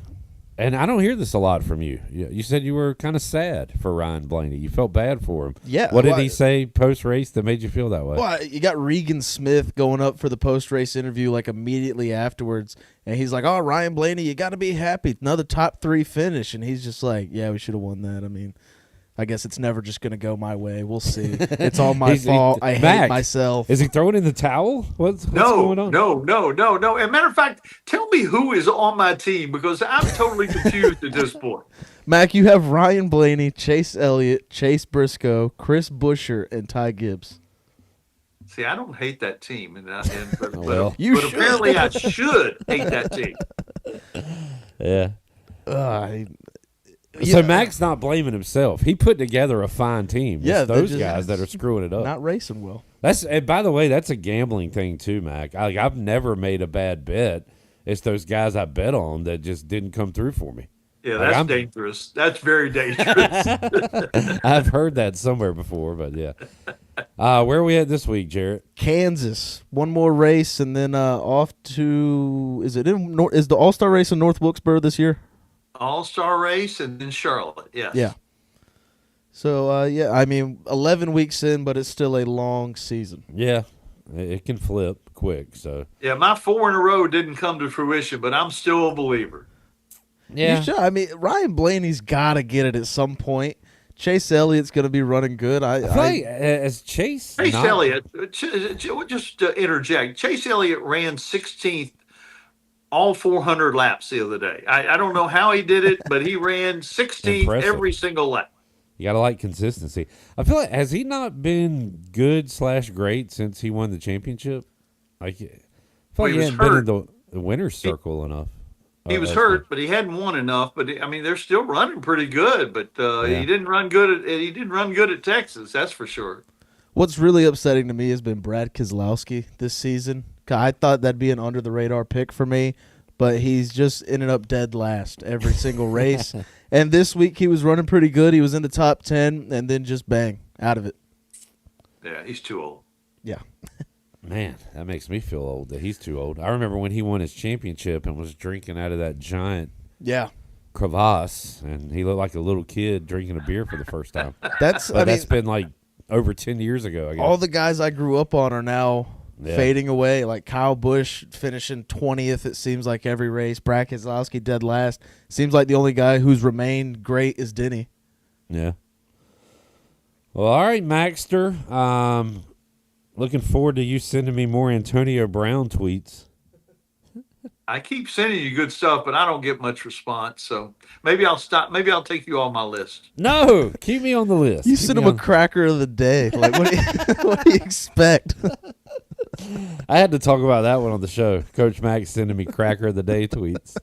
and I don't hear this a lot from you. You said you were kind of sad for Ryan Blaney. You felt bad for him. Yeah. What did he say post-race that made you feel that way? Well, you got Regan Smith going up for the post-race interview like immediately afterwards, and he's like, "Oh, Ryan Blaney, you got to be happy. Another top 3 finish." And he's just like, "Yeah, we should have won that." I mean, I guess it's never just going to go my way. We'll see. It's all my fault. I hate myself. Is he throwing in the towel? What's going on? No. As a matter of fact, tell me who is on my team because I'm totally confused at this point. Mac, you have Ryan Blaney, Chase Elliott, Chase Briscoe, Chris Buescher, and Ty Gibbs. See, I don't hate that team, but apparently I should hate that team. Yeah. So Mack's not blaming himself. He put together a fine team. Yeah, it's those guys that are screwing it up. Not racing well. And by the way, that's a gambling thing too, Mack. I've never made a bad bet. It's those guys I bet on that just didn't come through for me. Yeah, that's dangerous. That's very dangerous. I've heard that somewhere before, but yeah. Where are we at this week, Jarrett? Kansas. One more race, and then off to is the All-Star race in North Wilkesboro this year? All-Star race and then Charlotte. Yes. Yeah. So I mean, 11 weeks in, but it's still a long season. Yeah, it can flip quick. So yeah, my 4 in a row didn't come to fruition, but I'm still a believer. Yeah, I mean, Ryan Blaney's got to get it at some point. Chase Elliott's going to be running good. I feel like as Chase Elliott, just to interject, Chase Elliott ran 16th all 400 laps the other day. I don't know how he did it, but he ran 16th every single lap. You got to like consistency. I feel like, has he not been good/great since he won the championship? I feel like he hasn't been in the winner's circle enough. He was hurt, but he hadn't won enough. But I mean, they're still running pretty good. But he didn't run good. He didn't run good at Texas. That's for sure. What's really upsetting to me has been Brad Keselowski this season. I thought that'd be an under the radar pick for me, but he's just ended up dead last every single race. And this week he was running pretty good. He was in the top 10, and then just bang out of it. Yeah, he's too old. Yeah. Man, that makes me feel old that he's too old. I remember when he won his championship and was drinking out of that giant crevasse, and he looked like a little kid drinking a beer for the first time. That's been like over 10 years ago, I guess. All the guys I grew up on are now fading away. Like Kyle Busch finishing 20th, it seems like every race. Brad Keselowski dead last. Seems like the only guy who's remained great is Denny. Yeah. Well, all right, Maxter. Looking forward to you sending me more Antonio Brown tweets. I keep sending you good stuff, but I don't get much response. So maybe I'll stop. Maybe I'll take you off my list. No, keep me on the list. You send him a cracker of the day. Like, what do you expect? I had to talk about that one on the show. Coach Mack sending me cracker of the day tweets.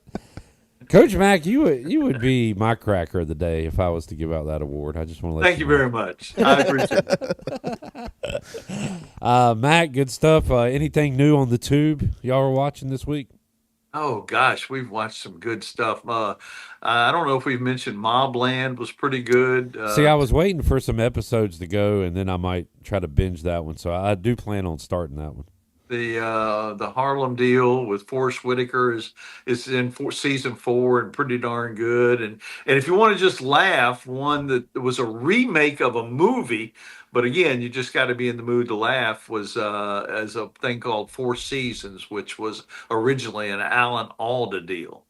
Coach Mack, you would be my cracker of the day if I was to give out that award. I just want to let Thank you very much. I appreciate it. Mack, good stuff. Anything new on the tube y'all are watching this week? Oh, gosh, we've watched some good stuff. I don't know if we've mentioned Mobland was pretty good. See, I was waiting for some episodes to go, and then I might try to binge that one. So I do plan on starting that one. The Harlem deal with Forrest Whitaker is in season 4 and pretty darn good. And if you want to just laugh, one that was a remake of a movie, but again, you just got to be in the mood to laugh, was as a thing called Four Seasons, which was originally an Alan Alda deal.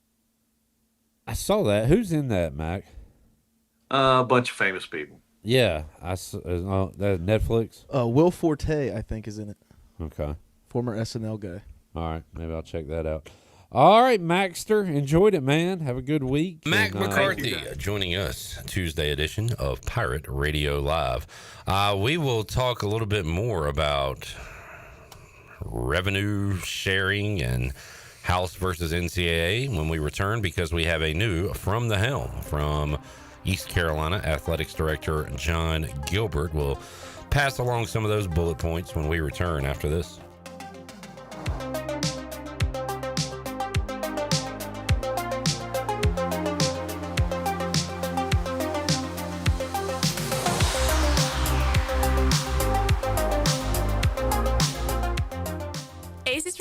I saw that. Who's in that, Mac? A bunch of famous people. Yeah, I saw that Netflix. Will Forte, I think, is in it. Okay. Former SNL guy. All right, maybe I'll check that out. All right, Maxter, enjoyed it, man. Have a good week. Mac And, McCarthy joining us, Tuesday edition of Pirate Radio Live. We will talk a little bit more about revenue sharing and House versus NCAA when we return, because we have a new From the Helm from East Carolina Athletics Director John Gilbert. Will pass along some of those bullet points when we return after this.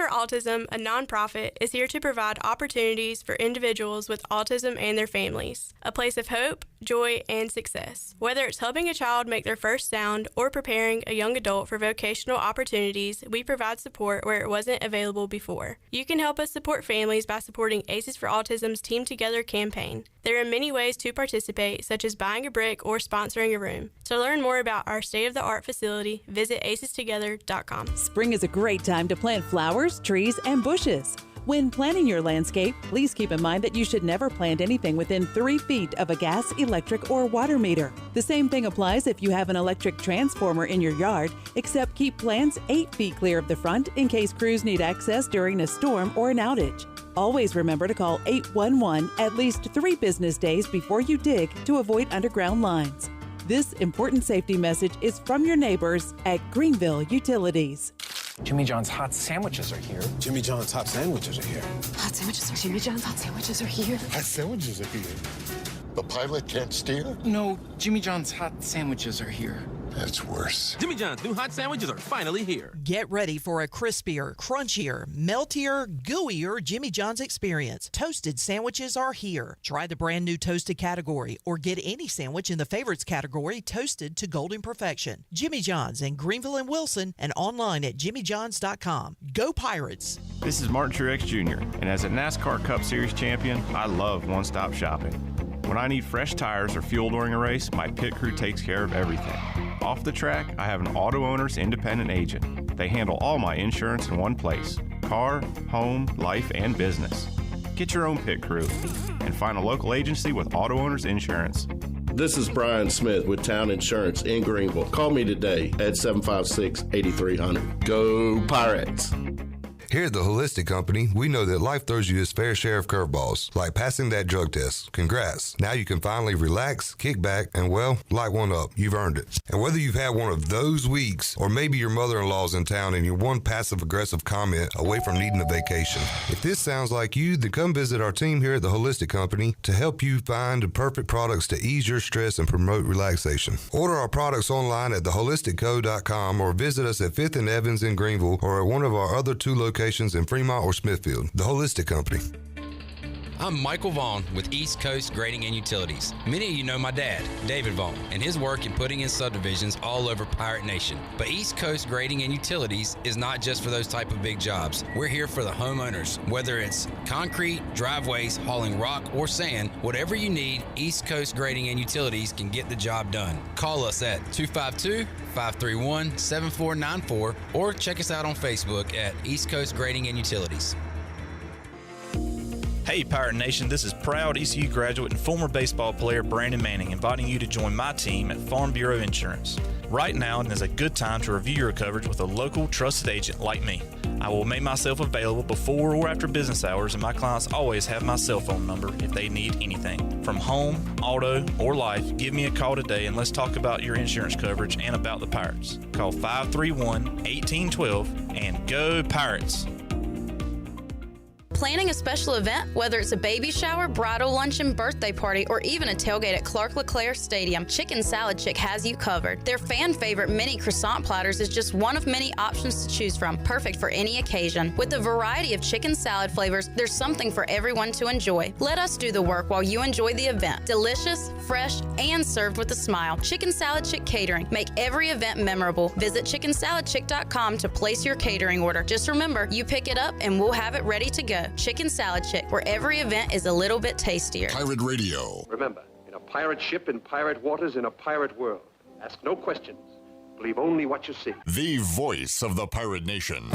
Autism, a nonprofit, is here to provide opportunities for individuals with autism and their families, a place of hope, joy, and success. Whether it's helping a child make their first sound or preparing a young adult for vocational opportunities, we provide support where it wasn't available before. You can help us support families by supporting Aces for Autism's Team Together campaign. There are many ways to participate, such as buying a brick or sponsoring a room. To learn more about our state-of-the-art facility, visit acestogether.com. Spring is a great time to plant flowers, trees, and bushes. When planning your landscape, please keep in mind that you should never plant anything within 3 feet of a gas, electric, or water meter. The same thing applies if you have an electric transformer in your yard, except keep plants 8 feet clear of the front in case crews need access during a storm or an outage. Always remember to call 811 at least 3 business days before you dig to avoid underground lines. This important safety message is from your neighbors at Greenville Utilities. Jimmy John's hot sandwiches are here. Jimmy John's hot sandwiches are here. Hot sandwiches are Jimmy John's hot sandwiches are here. Hot sandwiches are here. The pilot can't steer? No, Jimmy John's hot sandwiches are here. That's worse. Jimmy John's new hot sandwiches are finally here. Get ready for a crispier, crunchier, meltier, gooier Jimmy John's experience. Toasted sandwiches are here. Try the brand new toasted category or get any sandwich in the favorites category toasted to golden perfection. Jimmy John's in Greenville and Wilson and online at jimmyjohns.com. Go Pirates! This is Martin Truex Jr., and as a NASCAR Cup Series champion, I love one-stop shopping. When I need fresh tires or fuel during a race, my pit crew takes care of everything. Off the track, I have an Auto Owners Independent Agent. They handle all my insurance in one place: car, home, life, and business. Get your own pit crew and find a local agency with Auto Owners Insurance. This is Brian Smith with Town Insurance in Greenville. Call me today at 756-8300. Go Pirates! Here at the Holistic Company, we know that life throws you its fair share of curveballs, like passing that drug test. Congrats. Now you can finally relax, kick back, and, well, light one up. You've earned it. And whether you've had one of those weeks, or maybe your mother-in-law's in town and you're one passive-aggressive comment away from needing a vacation, if this sounds like you, then come visit our team here at the Holistic Company to help you find the perfect products to ease your stress and promote relaxation. Order our products online at theholisticco.com or visit us at 5th and Evans in Greenville or at one of our other 2 locations in Fremont or Smithfield. The Holistic Company. I'm Michael Vaughn with East Coast Grading and Utilities. Many of you know my dad, David Vaughn, and his work in putting in subdivisions all over Pirate Nation. But East Coast Grading and Utilities is not just for those type of big jobs. We're here for the homeowners. Whether it's concrete, driveways, hauling rock, or sand, whatever you need, East Coast Grading and Utilities can get the job done. Call us at 252-531-7494 or check us out on Facebook at East Coast Grading and Utilities. Hey Pirate Nation, this is proud ECU graduate and former baseball player Brandon Manning inviting you to join my team at Farm Bureau Insurance. Right now is a good time to review your coverage with a local trusted agent like me. I will make myself available before or after business hours, and my clients always have my cell phone number if they need anything. From home, auto, or life, give me a call today and let's talk about your insurance coverage and about the Pirates. Call 531-1812 and go Pirates! Planning a special event, whether it's a baby shower, bridal luncheon, birthday party, or even a tailgate at Clark LeClaire Stadium, Chicken Salad Chick has you covered. Their fan favorite mini croissant platters is just one of many options to choose from, perfect for any occasion. With a variety of chicken salad flavors, there's something for everyone to enjoy. Let us do the work while you enjoy the event. Delicious, fresh, and served with a smile. Chicken Salad Chick Catering. Make every event memorable. Visit chickensaladchick.com to place your catering order. Just remember, you pick it up and we'll have it ready to go. Chicken Salad Chick, where every event is a little bit tastier. Pirate Radio. Remember, in a pirate ship, in pirate waters, in a pirate world, ask no questions. Believe only what you see. The voice of the pirate nation.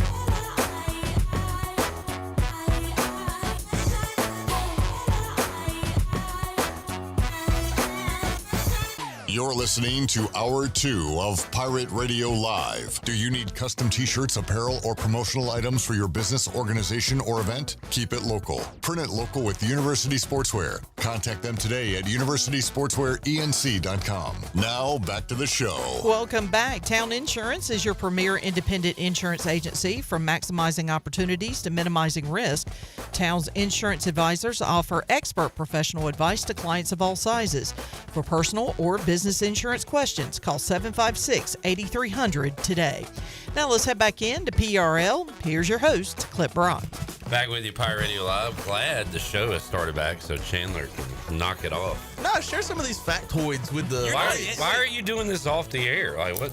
You're listening to Hour 2 of Pirate Radio Live. Do you need custom t-shirts, apparel, or promotional items for your business, organization, or event? Keep it local. Print it local with University Sportswear. Contact them today at universitysportswearenc.com. Now, back to the show. Welcome back. Town Insurance is your premier independent insurance agency. From maximizing opportunities to minimizing risk, Town's insurance advisors offer expert professional advice to clients of all sizes. For personal or business insurance questions, call 756-8300 today. Now let's head back in to PRL. Here's your host, Clip Brock. Back with you, Pirate Radio Live. Glad the show has started back so Chandler can knock it off. No, share some of these factoids with the... Why are you doing this off the air? Like, what?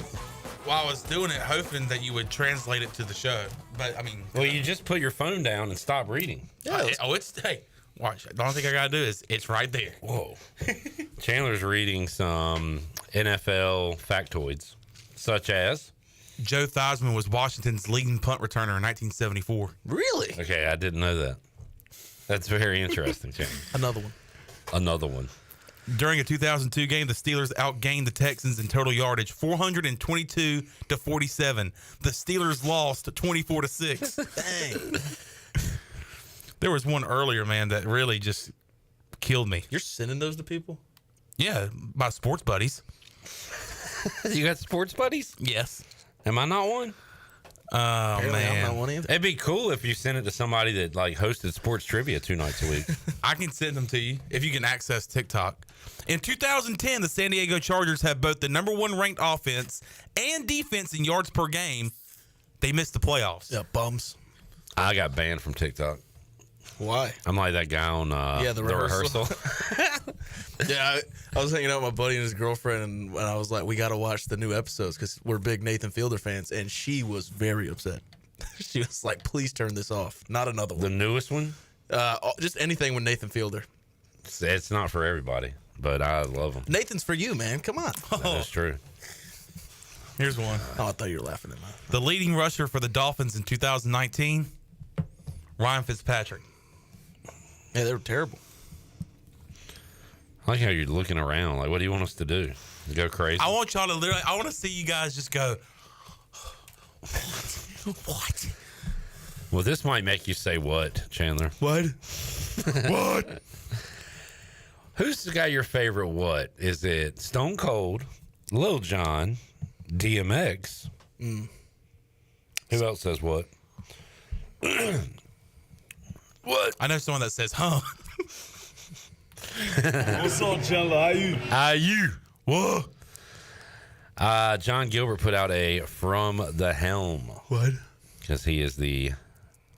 Well, I was doing it hoping that you would translate it to the show. But, I mean... Well, you just put your phone down and stop reading. Yeah, hey, watch. The only thing I got to do is it's right there. Whoa. Chandler's reading some NFL factoids, such as... Joe Theismann was Washington's leading punt returner in 1974. Really? Okay, I didn't know that. That's very interesting, Chandler. Another one. During a 2002 game, the Steelers outgained the Texans in total yardage, 422-47. The Steelers lost 24-6. Dang. There was one earlier, man, that really just killed me. You're sending those to people? Yeah, my sports buddies. You got sports buddies? Yes. Am I not one? Oh, man. I'm not one either. It'd be cool if you sent it to somebody that like hosted sports trivia 2 nights a week. I can send them to you if you can access TikTok. In 2010, the San Diego Chargers have both the #1 ranked offense and defense in yards per game. They missed the playoffs. Yeah, bums. I got banned from TikTok. Why? I'm like that guy on the rehearsal. Yeah, I was hanging out with my buddy and his girlfriend, and I was like, we got to watch the new episodes because we're big Nathan Fielder fans, and she was very upset. She was like, please turn this off. Not another one. The newest one? Just anything with Nathan Fielder. It's not for everybody, but I love him. Nathan's for you, man. Come on. That's true. Here's one. Oh, I thought you were laughing at mine. The leading rusher for the Dolphins in 2019, Ryan Fitzpatrick. Yeah, they were terrible. I like how you're looking around. Like, what do you want us to do? Go crazy? I want y'all to literally, I want to see you guys just go, what? Well, this might make you say what, Chandler? What? What? Who's the guy your favorite what? Is it Stone Cold, Lil Jon, DMX? Who else says what? What? I know someone that says, huh? What's up, Chandler? How you? What? John Gilbert put out a From the Helm. What? Because he is the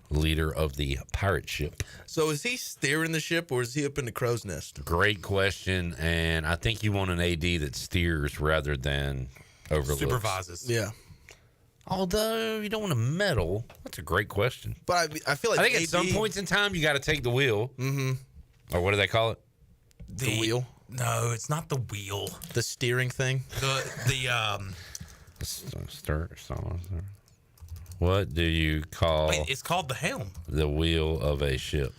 leader of the pirate ship. So is he steering the ship or is he up in the crow's nest? Great question. And I think you want an AD that steers rather than overlooks. Supervises. Yeah. Although you don't want to meddle. That's a great question. But I feel like I think at some points in time you got to take the wheel. Mm-hmm. Or what do they call it? The wheel? No, it's not the wheel. The steering thing? What do you call... Wait, it's called the helm. The wheel of a ship.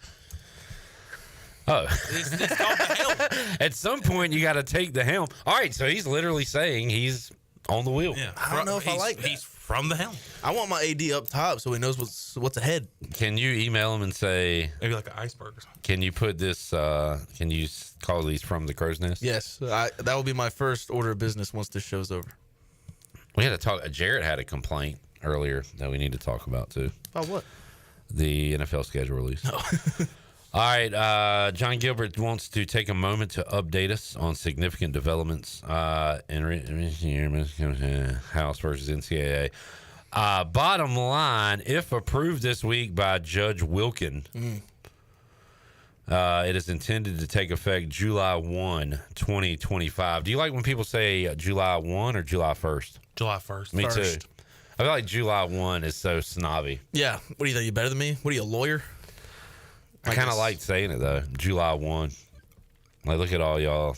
Oh. It's called the helm. At some point, you got to take the helm. All right, so he's literally saying he's on the wheel. Yeah, I don't know if I like that. He's from the helm. I want my AD up top so he knows what's ahead. Can you email him and say... Maybe like an iceberg or something. Can you put this... can you call these From the Crow's Nest? Yes. That will be my first order of business once this show's over. We had to talk... Jarrett had a complaint earlier that we need to talk about, too. About what? the NFL schedule release. No. All right, John Gilbert wants to take a moment to update us on significant developments in House versus NCAA. Bottom line, if approved this week by Judge Wilkin, it is intended to take effect July 1, 2025. Do you like when people say July 1 or July 1st? July 1st. Me too. I feel like July 1 is so snobby. Yeah. What do you think? You better than me? What are you, a lawyer? I kind of like saying it, though. July 1. Like, look at all y'all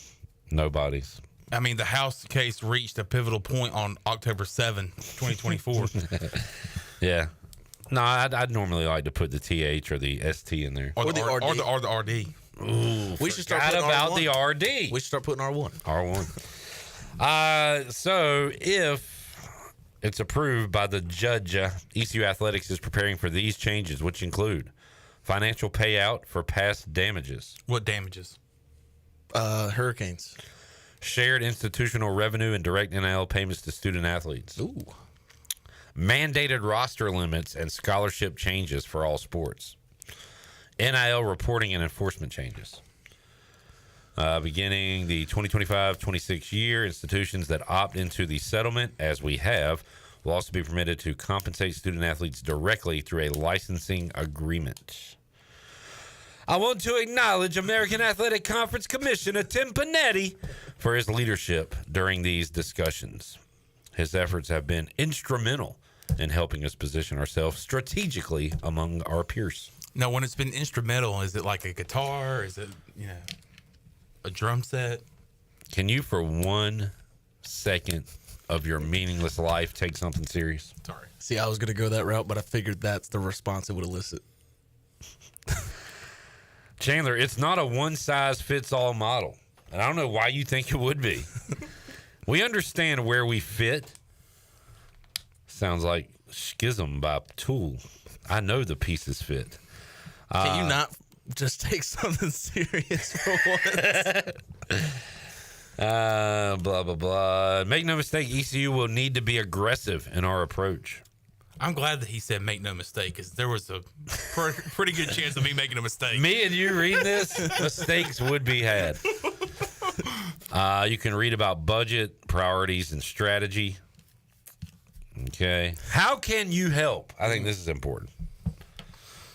nobodies. I mean, the House case reached a pivotal point on October 7, 2024. Yeah. No, I'd normally like to put the TH or the ST in there. Or the RD. Or the RD. Ooh, we should start putting about R1. the RD. We should start putting R1. R1. So if it's approved by the judge, ECU Athletics is preparing for these changes, which include financial payout for past damages. What damages? Hurricanes. Shared institutional revenue and direct NIL payments to student athletes. Ooh. Mandated roster limits and scholarship changes for all sports. NIL reporting and enforcement changes. Beginning the 2025-26 year, institutions that opt into the settlement, as we have, will also be permitted to compensate student athletes directly through a licensing agreement. I want to acknowledge American Athletic Conference Commissioner Tim Panetti for his leadership during these discussions. His efforts have been instrumental in helping us position ourselves strategically among our peers. Now, when it's been instrumental, is it like a guitar? Is it, a drum set? Can you, for 1 second of your meaningless life, take something serious? Sorry. See, I was going to go that route, but I figured that's the response it would elicit. Chandler, it's not a one-size-fits-all model. And I don't know why you think it would be. We understand where we fit. Sounds like Schism by Tool. I know the pieces fit. Can you not just take something serious for once? Blah, blah, blah. Make no mistake, ECU will need to be aggressive in our approach. I'm glad that he said make no mistake, because there was a pretty good chance of me making a mistake. Me and you read this, mistakes would be had. You can read about budget, priorities, and strategy. Okay. How can you help? I think this is important.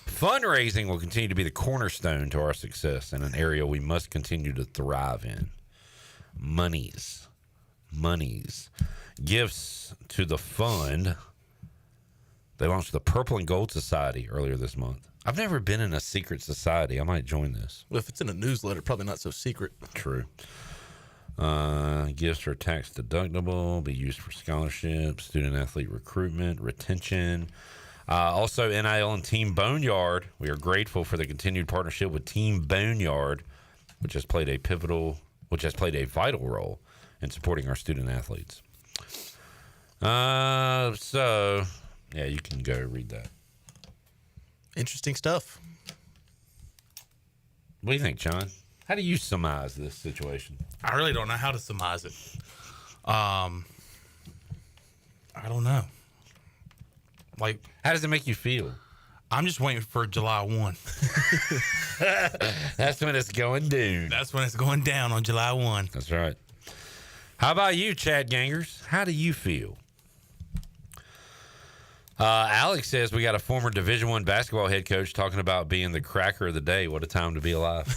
Fundraising will continue to be the cornerstone to our success in an area we must continue to thrive in. Monies. Gifts to the fund. They launched the Purple and Gold Society earlier this month. I've never been in a secret society. I might join this. Well, if it's in a newsletter, probably not so secret. True. Gifts are tax deductible, be used for scholarships, student athlete recruitment, retention. Also, NIL and Team Boneyard. We are grateful for the continued partnership with Team Boneyard, which has played a vital role in supporting our student athletes. So, yeah, you can go read that. Interesting stuff. What do you think, John? How do you surmise this situation? I really don't know how to surmise it. I don't know. Like, how does it make you feel? I'm just waiting for July 1. That's when it's going down. That's when it's going down on July 1. That's right. How about you, Chad Gangers? How do you feel? Alex says we got a former Division I basketball head coach talking about being the cracker of the day. What a time to be alive.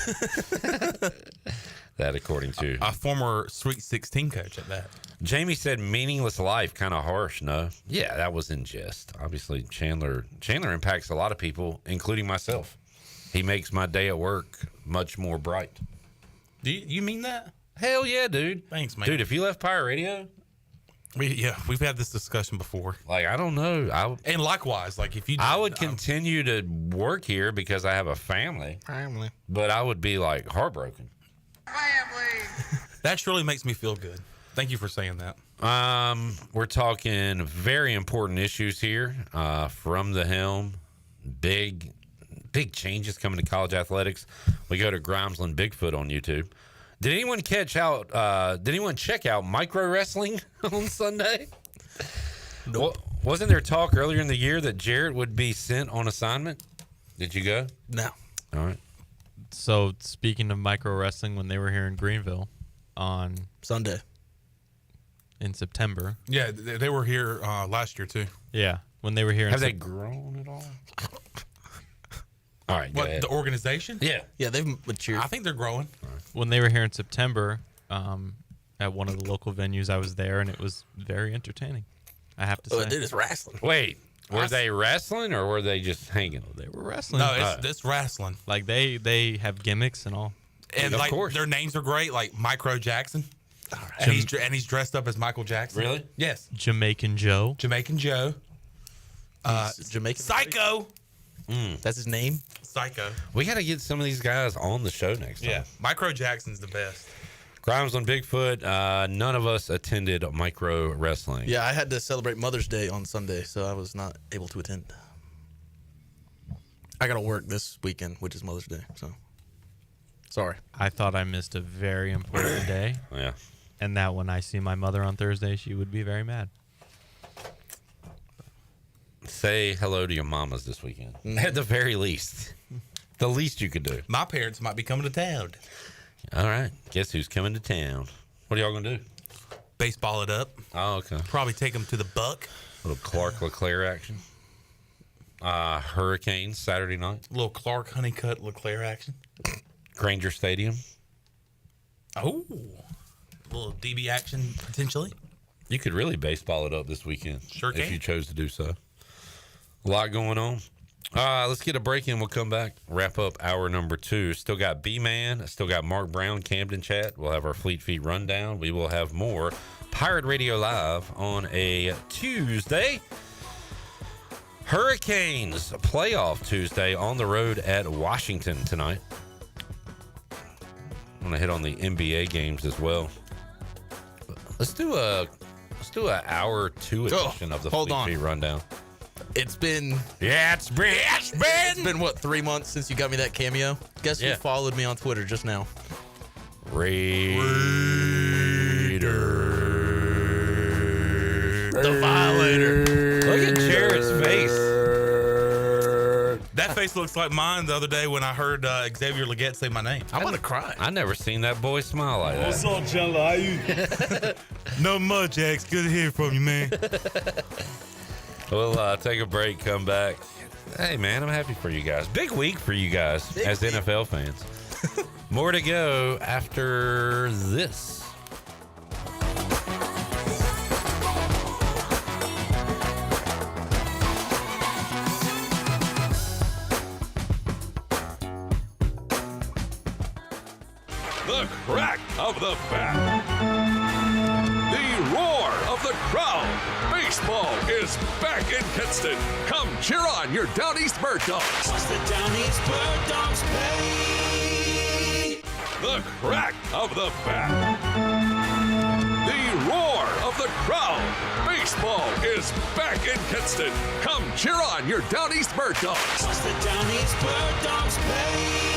That according to a former Sweet 16 coach at that. Jamie said meaningless life, kind of harsh. No. Yeah, that was in jest. Obviously, Chandler impacts a lot of people, including myself. He makes my day at work much more bright. Do you mean that? Hell yeah, dude. Thanks, man. Dude, if you left Pirate Radio... We've had this discussion before. Like, I don't know. And likewise, like if you... I would continue to work here because I have a family. But I would be, like, heartbroken. That surely makes me feel good. Thank you for saying that. We're talking very important issues here from the helm. Big changes coming to college athletics. We go to Grimesland Bigfoot on YouTube. Did anyone check out Micro Wrestling on Sunday? Nope. Wasn't there talk earlier in the year that Jarrett would be sent on assignment? Did you go? No. All right. So speaking of micro wrestling, when they were here in Greenville on Sunday in September. Yeah, they were here last year too. Yeah, when they were here. Have they grown at all? All right. What, the organization? Yeah, they've matured. I think they're growing. When they were here in September, at one of the local venues, I was there, and it was very entertaining. I have to say. Dude, it's wrestling. Wait, were they wrestling or were they just hanging? They were wrestling. No, it's wrestling. Like they have gimmicks and all. And of like course. their names are great, like Micro Jackson. And he's dressed up as Michael Jackson. Really? Yes. Jamaican Joe. Jamaican Joe. Jamaican Psycho. That's his name. Psycho. We got to get some of these guys on the show next time. Yeah. Micro Jackson's the best. Grimes on Bigfoot. None of us attended micro wrestling. Yeah, I had to celebrate Mother's Day on Sunday, so I was not able to attend. I got to work this weekend, which is Mother's Day, so sorry. I thought I missed a very important day. Yeah. And that when I see my mother on Thursday, she would be very mad. Say hello to your mamas this weekend. At the very least. The least you could do. My parents might be coming to town. All right. Guess who's coming to town? What are y'all going to do? Baseball it up. Oh, okay. Probably take them to the Buck. Little Clark LeClaire action. Hurricanes Saturday night. Little Clark Honeycutt LeClaire action. Granger Stadium. Oh. Little DB action potentially. You could really baseball it up this weekend. Sure can. If you chose to do so. A lot going on. Let's get a break in. We'll come back. Wrap up hour number 2. Still got B-Man. Still got Mark Brown, Camden Chat. We'll have our Fleet Feet rundown. We will have more Pirate Radio Live on a Tuesday. Hurricanes playoff Tuesday on the road at Washington tonight. I'm going to hit on the NBA games as well. Let's do an hour 2 edition of the Fleet Feet rundown. It's been what, 3 months since you got me that cameo? Guess who followed me on Twitter just now? Raider. The Violator. Look at Jared's face. That face looks like mine the other day when I heard Xavier Leggett say my name. I want to cry. I never seen that boy smile like that. What's up, Chandler? How you? Not much, X. Good to hear from you, man. We'll take a break, come back. Hey, man, I'm happy for you guys. Big week for you guys as NFL fans. More to go after this. The crack of the bat. The roar of the crowd. Baseball is back in Kinston. Come cheer on your Down East Bird Dogs. What's the Down East Bird Dogs pay? The crack of the bat. The roar of the crowd. Baseball is back in Kinston. Come cheer on your Down East Bird Dogs. What's the Down East Bird Dogs pay?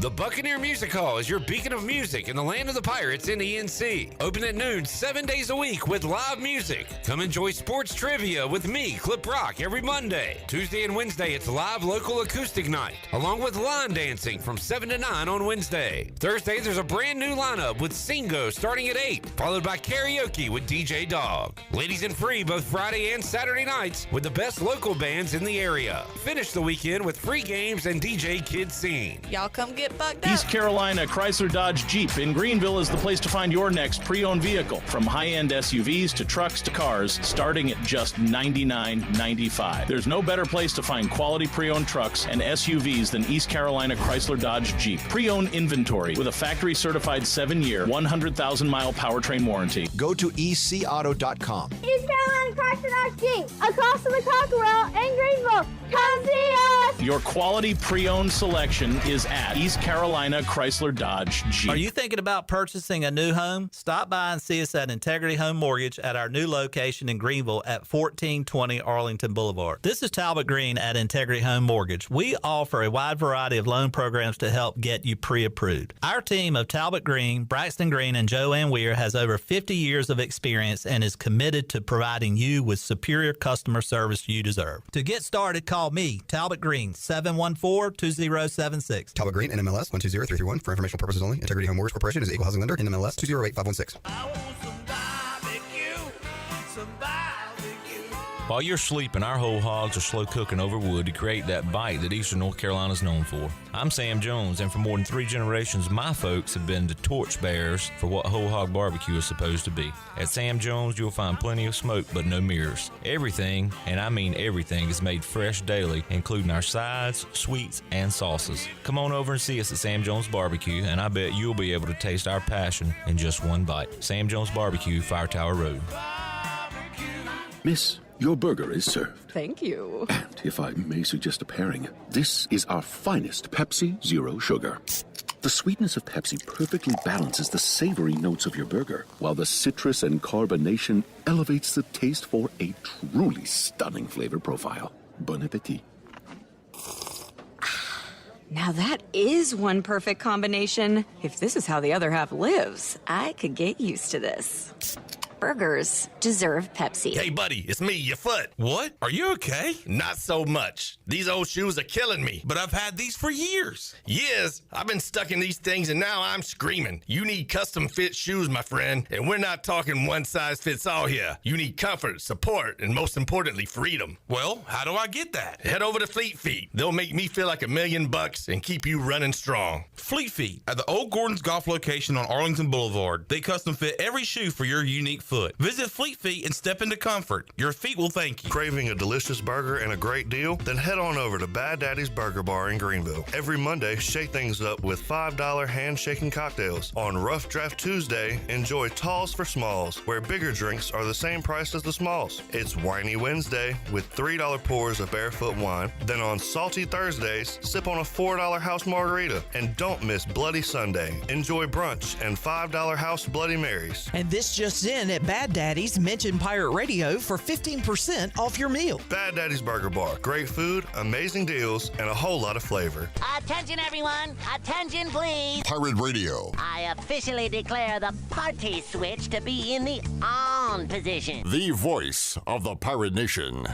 The Buccaneer Music Hall is your beacon of music in the land of the Pirates in ENC. Open at noon 7 days a week with live music. Come enjoy sports trivia with me, Clip Rock, every Monday. Tuesday and Wednesday, it's live local acoustic night, along with line dancing from 7 to 9 on Wednesday. Thursday, there's a brand new lineup with Singo starting at 8, followed by karaoke with DJ Dog. Ladies and free both Friday and Saturday nights with the best local bands in the area. Finish the weekend with free games and DJ Kid Scene. Y'all come get bugged up. East Carolina Chrysler Dodge Jeep in Greenville is the place to find your next pre-owned vehicle. From high-end SUVs to trucks to cars, starting at just $99.95. There's no better place to find quality pre-owned trucks and SUVs than East Carolina Chrysler Dodge Jeep. Pre-owned inventory with a factory-certified 7-year, 100,000-mile powertrain warranty. Go to ecauto.com. East Carolina Chrysler Dodge Jeep, across from the Cockerel in Greenville. Come see us! Your quality pre-owned selection is at East Carolina Chrysler Dodge Jeep. Are you thinking about purchasing a new home? Stop by and see us at Integrity Home Mortgage at our new location in Greenville at 1420 Arlington Boulevard. This is Talbot Green at Integrity Home Mortgage. We offer a wide variety of loan programs to help get you pre-approved. Our team of Talbot Green, Braxton Green, and Joanne Weir has over 50 years of experience and is committed to providing you with superior customer service you deserve. To get started, call call me, Talbot Green, 714-2076. Talbot Green, NMLS 120331. For informational purposes only. Integrity Home Mortgage Corporation is an equal housing lender. NMLS 208516. While you're sleeping, our whole hogs are slow cooking over wood to create that bite that Eastern North Carolina is known for. I'm Sam Jones, and for more than 3 generations, my folks have been the torchbearers for what whole hog barbecue is supposed to be. At Sam Jones, you'll find plenty of smoke, but no mirrors. Everything, and I mean everything, is made fresh daily, including our sides, sweets, and sauces. Come on over and see us at Sam Jones Barbecue, and I bet you'll be able to taste our passion in just one bite. Sam Jones Barbecue, Fire Tower Road. Miss, your burger is served. Thank you. And if I may suggest a pairing, this is our finest Pepsi Zero Sugar. The sweetness of Pepsi perfectly balances the savory notes of your burger, while the citrus and carbonation elevates the taste for a truly stunning flavor profile. Bon appetit. Now that is one perfect combination. If this is how the other half lives, I could get used to this. Burgers deserve Pepsi. Hey, buddy, it's me, your foot. What? Are you okay? Not so much. These old shoes are killing me. But I've had these for years. Years? I've been stuck in these things and now I'm screaming. You need custom fit shoes, my friend. And we're not talking one size fits all here. You need comfort, support, and most importantly, freedom. Well, how do I get that? Head over to Fleet Feet. They'll make me feel like $1 million and keep you running strong. Fleet Feet at the Old Gordon's Golf location on Arlington Boulevard. They custom fit every shoe for your unique foot. Visit Fleet Feet and step into comfort. Your feet will thank you. Craving a delicious burger and a great deal? Then head on over to Bad Daddy's Burger Bar in Greenville. Every Monday, shake things up with $5 handshaking cocktails. On Rough Draft Tuesday, enjoy talls for smalls, where bigger drinks are the same price as the smalls. It's Whiny Wednesday with $3 pours of barefoot wine. Then on Salty Thursdays, sip on a $4 house margarita. And don't miss Bloody Sunday. Enjoy brunch and $5 house Bloody Marys. And this just in at Bad Daddy's, mention Pirate Radio for 15% off your meal. Bad Daddy's Burger Bar. Great food, amazing deals, and a whole lot of flavor. Attention, everyone. Attention, please. Pirate Radio. I officially declare the party switch to be in the on position. The voice of the Pirate Nation.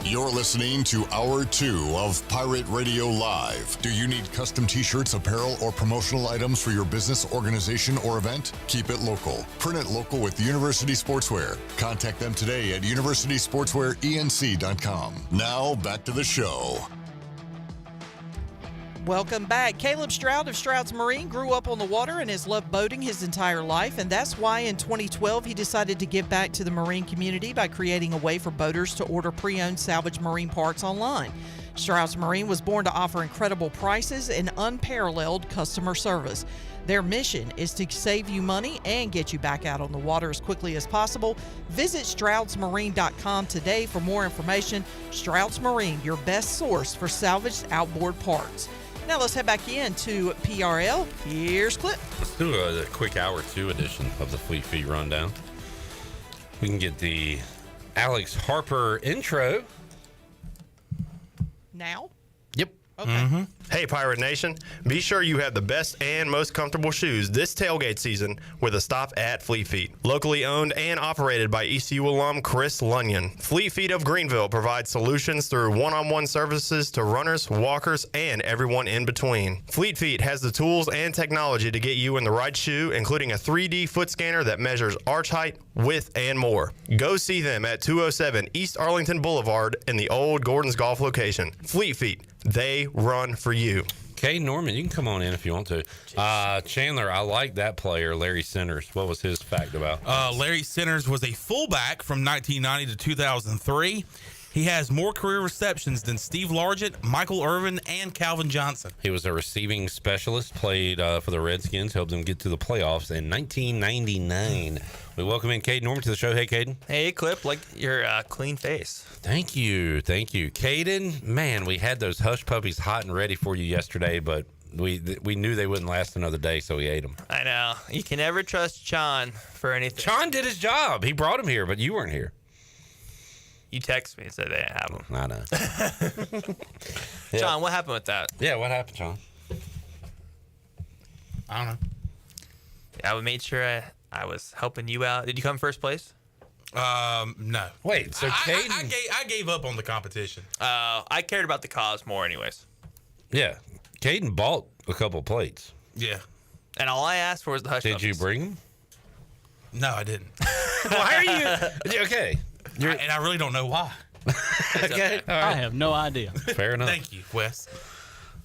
You're listening to Hour 2 of Pirate Radio Live. Do you need custom t-shirts, apparel, or promotional items for your business, organization, or event? Keep it local. Print it local with University Sportswear. Contact them today at universitysportswearenc.com. Now, back to the show. Welcome back. Caleb Stroud of Stroud's Marine grew up on the water and has loved boating his entire life, and that's why in 2012 he decided to give back to the marine community by creating a way for boaters to order pre-owned salvage marine parts online. Stroud's Marine was born to offer incredible prices and unparalleled customer service. Their mission is to save you money and get you back out on the water as quickly as possible. Visit stroudsmarine.com today for more information. Stroud's Marine, your best source for salvaged outboard parts. Now let's head back in to PRL. Here's Clip. Let's do a quick Hour 2 edition of the Fleet Feet Rundown. We can get the Alex Harper intro. Now? Yep. Okay. Hey, Pirate Nation. Be sure you have the best and most comfortable shoes this tailgate season with a stop at Fleet Feet. Locally owned and operated by ECU alum Chris Lunyon. Fleet Feet of Greenville provides solutions through one-on-one services to runners, walkers, and everyone in between. Fleet Feet has the tools and technology to get you in the right shoe, including a 3D foot scanner that measures arch height, width, and more. Go see them at 207 East Arlington Boulevard in the old Gordon's Golf location. Fleet Feet, they run for you. Okay, Norman, you can come on in if you want to. Chandler, I like that player, Larry Centers. What was his fact about? Larry Centers was a fullback from 1990 to 2003. He has more career receptions than Steve Largent, Michael Irvin, and Calvin Johnson. He was a receiving specialist, played for the Redskins, helped them get to the playoffs in 1999. We welcome in Caden Norman to the show. Hey, Caden. Hey, Clip, like your clean face. Thank you. Caden, man, we had those hush puppies hot and ready for you yesterday, but we knew they wouldn't last another day, so we ate them. I know. You can never trust John for anything. John did his job. He brought them here, but you weren't here. You text me and said they didn't have them. I know. Yeah. John, what happened with that? Yeah, what happened, John? I don't know. I made sure I was helping you out. Did you come first place? No. Wait, so Caden... I gave up on the competition. I cared about the cause more anyways. Yeah. Caden bought a couple plates. Yeah. And all I asked for was the hush Did you puppies. bring them? No, I didn't. Why are you... Okay. And I really don't know why. Okay. All right. I have no idea. Fair enough. Thank you, Wes.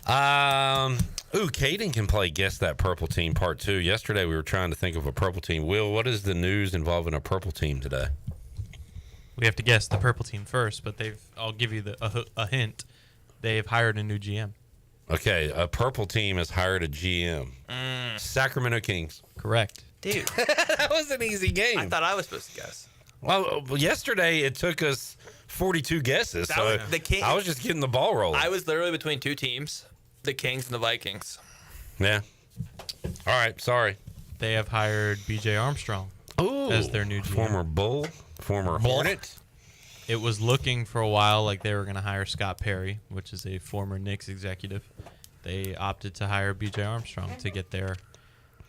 Caden can play Guess That Purple Team Part 2. Yesterday we were trying to think of a purple team. Will, what is the news involving a purple team today? We have to guess the purple team first, but I'll give you a hint. They've hired a new GM. Okay, a purple team has hired a GM. Sacramento Kings. Correct. Dude. That was an easy game. I thought I was supposed to guess. Well, yesterday it took us 42 guesses, That so was the King- I was just getting the ball rolling. I was literally between two teams, the Kings and the Vikings. Yeah. All right, sorry. They have hired BJ Armstrong as their new GM. Former Bull, former Hornet. It was looking for a while like they were going to hire Scott Perry, which is a former Knicks executive. They opted to hire BJ Armstrong to get their,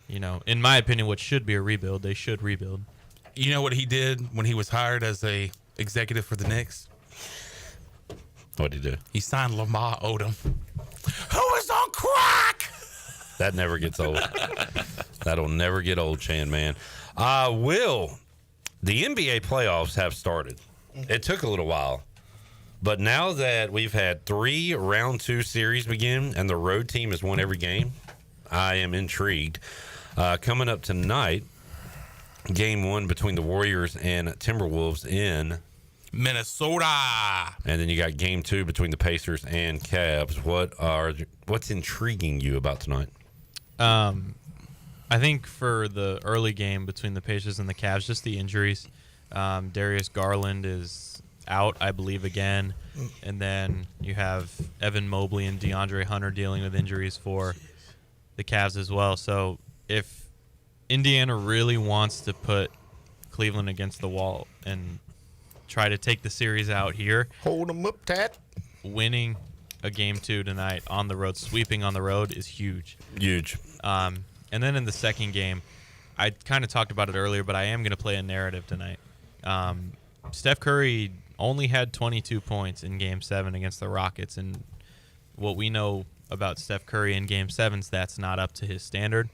in my opinion, what should be a rebuild. They should rebuild. You know what he did when he was hired as a executive for the Knicks? What'd he do? He signed Lamar Odom, who is on crack. That never gets old. That'll never get old, Chan, man. Will, the NBA playoffs have started. It took a little while. But now that we've had 3 round 2 series begin and the road team has won every game, I am intrigued. Coming up tonight, game 1 between the Warriors and Timberwolves in Minnesota. And then you got game 2 between the Pacers and Cavs. What's intriguing you about tonight? I think for the early game between the Pacers and the Cavs, just the injuries. Darius Garland is out, I believe, again. And then you have Evan Mobley and DeAndre Hunter dealing with injuries for the Cavs as well. So if Indiana really wants to put Cleveland against the wall and try to take the series out here, hold them up, Tat. Winning a game 2 tonight on the road, sweeping on the road is huge. Huge. And then in the second game, I kind of talked about it earlier, but I am going to play a narrative tonight. Steph Curry only had 22 points in Game 7 against the Rockets, and what we know about Steph Curry in Game 7s, that's not up to his standard.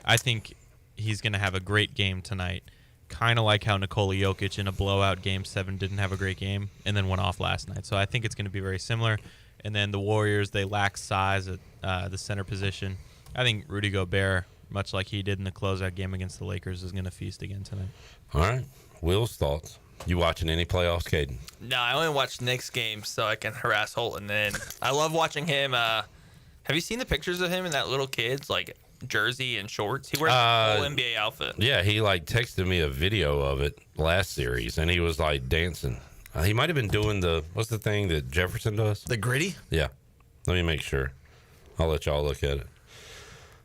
I think he's going to have a great game tonight, kind of like how Nikola Jokic in a blowout Game 7 didn't have a great game and then went off last night. So I think it's going to be very similar. And then the Warriors, they lack size at the center position. I think Rudy Gobert, much like he did in the closeout game against the Lakers, is going to feast again tonight. All right. Will's thoughts. You watching any playoffs, Caden? No, I only watch Knicks games so I can harass Holton. And I love watching him. Have you seen the pictures of him in that little kid's jersey and shorts? He wears the whole NBA outfit. Yeah, he texted me a video of it last series, and he was dancing. He might have been doing what's the thing that Jefferson does? The gritty? Yeah. Let me make sure. I'll let y'all look at it.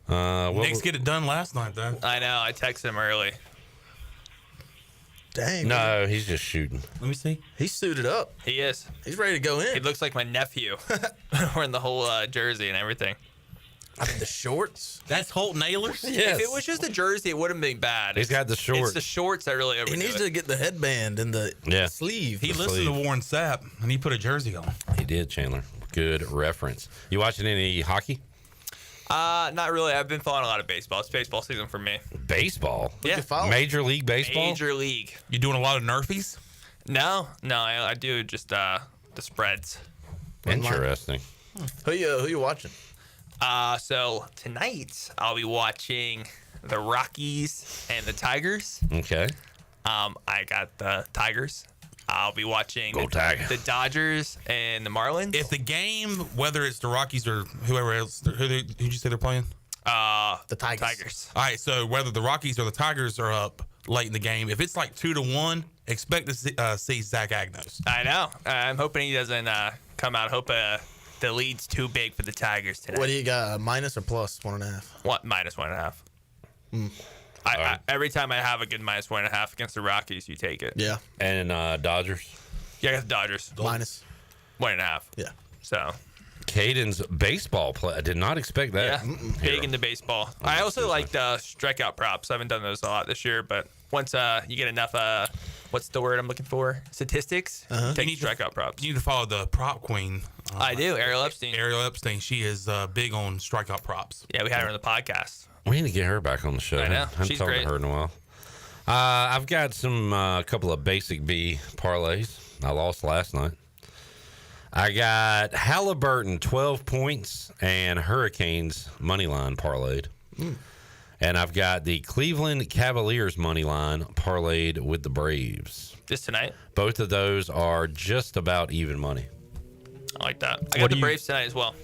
Knicks get it done last night, though. I know. I texted him early. Dang. No, man. he's just shooting. Let me see. He's suited up. He is. He's ready to go in. He looks like my nephew wearing the whole jersey and everything. I mean, the shorts. That's Holt Nailers? Yes. If it was just a jersey, it wouldn't be bad. He's got the shorts. It's the shorts that really overdo He needs it. to get the headband and the sleeve. He listened to Warren Sapp, and he put a jersey on. He did, Chandler. Good reference. You watching any hockey? Not really. I've been following a lot of baseball. It's baseball season for me. Baseball? Yeah. Major League Baseball? Major League. You doing a lot of Nerfies? No, I do just the spreads. Interesting. Who you watching? So tonight I'll be watching the Rockies and the Tigers. Okay. I got the Tigers. I'll be watching the Dodgers and the Marlins. If the game, whether it's the Rockies or whoever else, who'd you say they're playing? The Tigers. All right, so whether the Rockies or the Tigers are up late in the game, if it's 2-1, expect to see Zach Agnos. I know. I'm hoping he doesn't come out. Hope the lead's too big for the Tigers today. What do you got? Minus or plus 1.5? What, minus 1.5. Every time I have a good minus 1.5 against the Rockies, you take it. Yeah. And Dodgers? Yeah, I got the Dodgers. Minus 1.5. Yeah. So. Caden's baseball play. I did not expect that. Yeah, big into baseball. I also like the strikeout props. I haven't done those a lot this year, but once you get enough, what's the word I'm looking for? Statistics. Take strikeout props. You need to follow the prop queen. I do, Ariel Epstein. Ariel Epstein. She is big on strikeout props. Yeah, we had her on the podcast. We need to get her back on the show. I know. I haven't She's talked great. to her in a while. I've got some couple of basic B parlays. I lost last night. I got Halliburton 12 points and Hurricanes money line parlayed. And I've got the Cleveland Cavaliers money line parlayed with the Braves. Just tonight? Both of those are just about even money. I like that. I got the Braves tonight as well.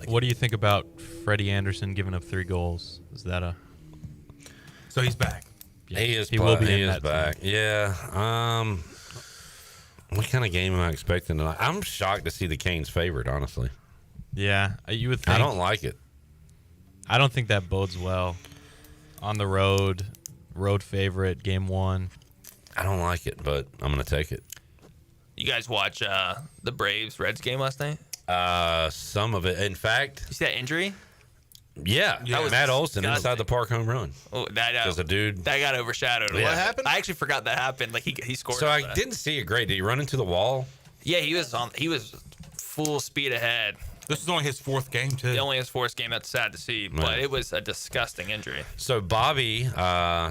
What do you think about Freddie Anderson giving up 3 goals? Is that a... So he's back. Yeah, He is will be he in is that back. team. Yeah. What kind of game am I expecting tonight? I'm shocked to see the Canes favored, honestly. Yeah, you would think. I don't like it. I don't think that bodes well. On the road favorite, game 1. I don't like it, but I'm going to take it. You guys watch the Braves-Reds game last night? Some of it. In fact... You see that injury? Yeah. That was Matt Olson disgusting. inside the park home run. Oh, that Because a dude... That got overshadowed. What happened? I actually forgot that happened. Like he scored. So I didn't see it great. Did he run into the wall? Yeah, he was full speed ahead. This is only his 4th game, too. Only his 4th game. That's sad to see, but Right. it was a disgusting injury. So Bobby,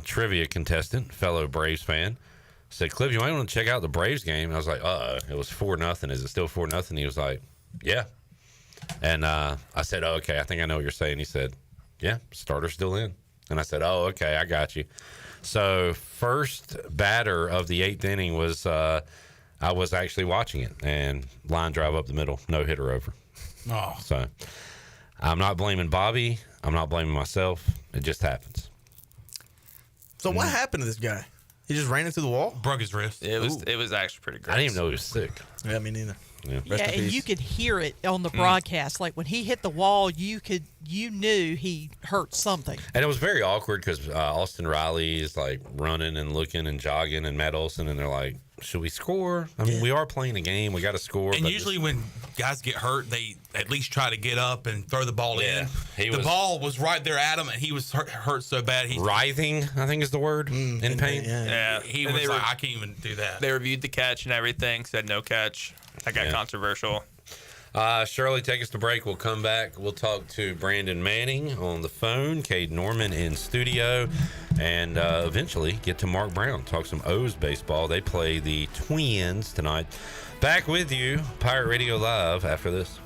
trivia contestant, fellow Braves fan, said, Cliff, you might want to check out the Braves game. I was like, it was 4-0. Is it still 4-0? He was like, yeah. And I said, oh, okay, I think I know what you're saying. He said, yeah, starter's still in. And I said, oh, okay, I got you. So first batter of the 8th inning was I was actually watching it, and line drive up the middle, no hitter over. Oh. So I'm not blaming Bobby. I'm not blaming myself. It just happens. So what happened to this guy? He just ran into the wall? Broke his wrist. It was actually pretty gross. I didn't even know he was sick. Yeah, me neither. Yeah. Yeah, and you could hear it on the broadcast. Like when he hit the wall, you knew he hurt something. And it was very awkward because Austin Riley is like running and looking and jogging, and Matt Olson, and they're like, should we score? I mean, we are playing a game. We got to score. And but usually when guys get hurt, they at least try to get up and throw the ball in. The was- ball was right there at him, and he was hurt so bad. He writhing, I think is the word, in pain. Yeah, He And was they like, were- I can't even do that. They reviewed the catch and everything. Said no catch. That got controversial. Shirley, take us to break. We'll come back. We'll talk to Brandon Manning on the phone, Cade Norman in studio, and eventually get to Mark Brown. Talk some O's baseball. They play the Twins tonight. Back with you, Pirate Radio Live, after this.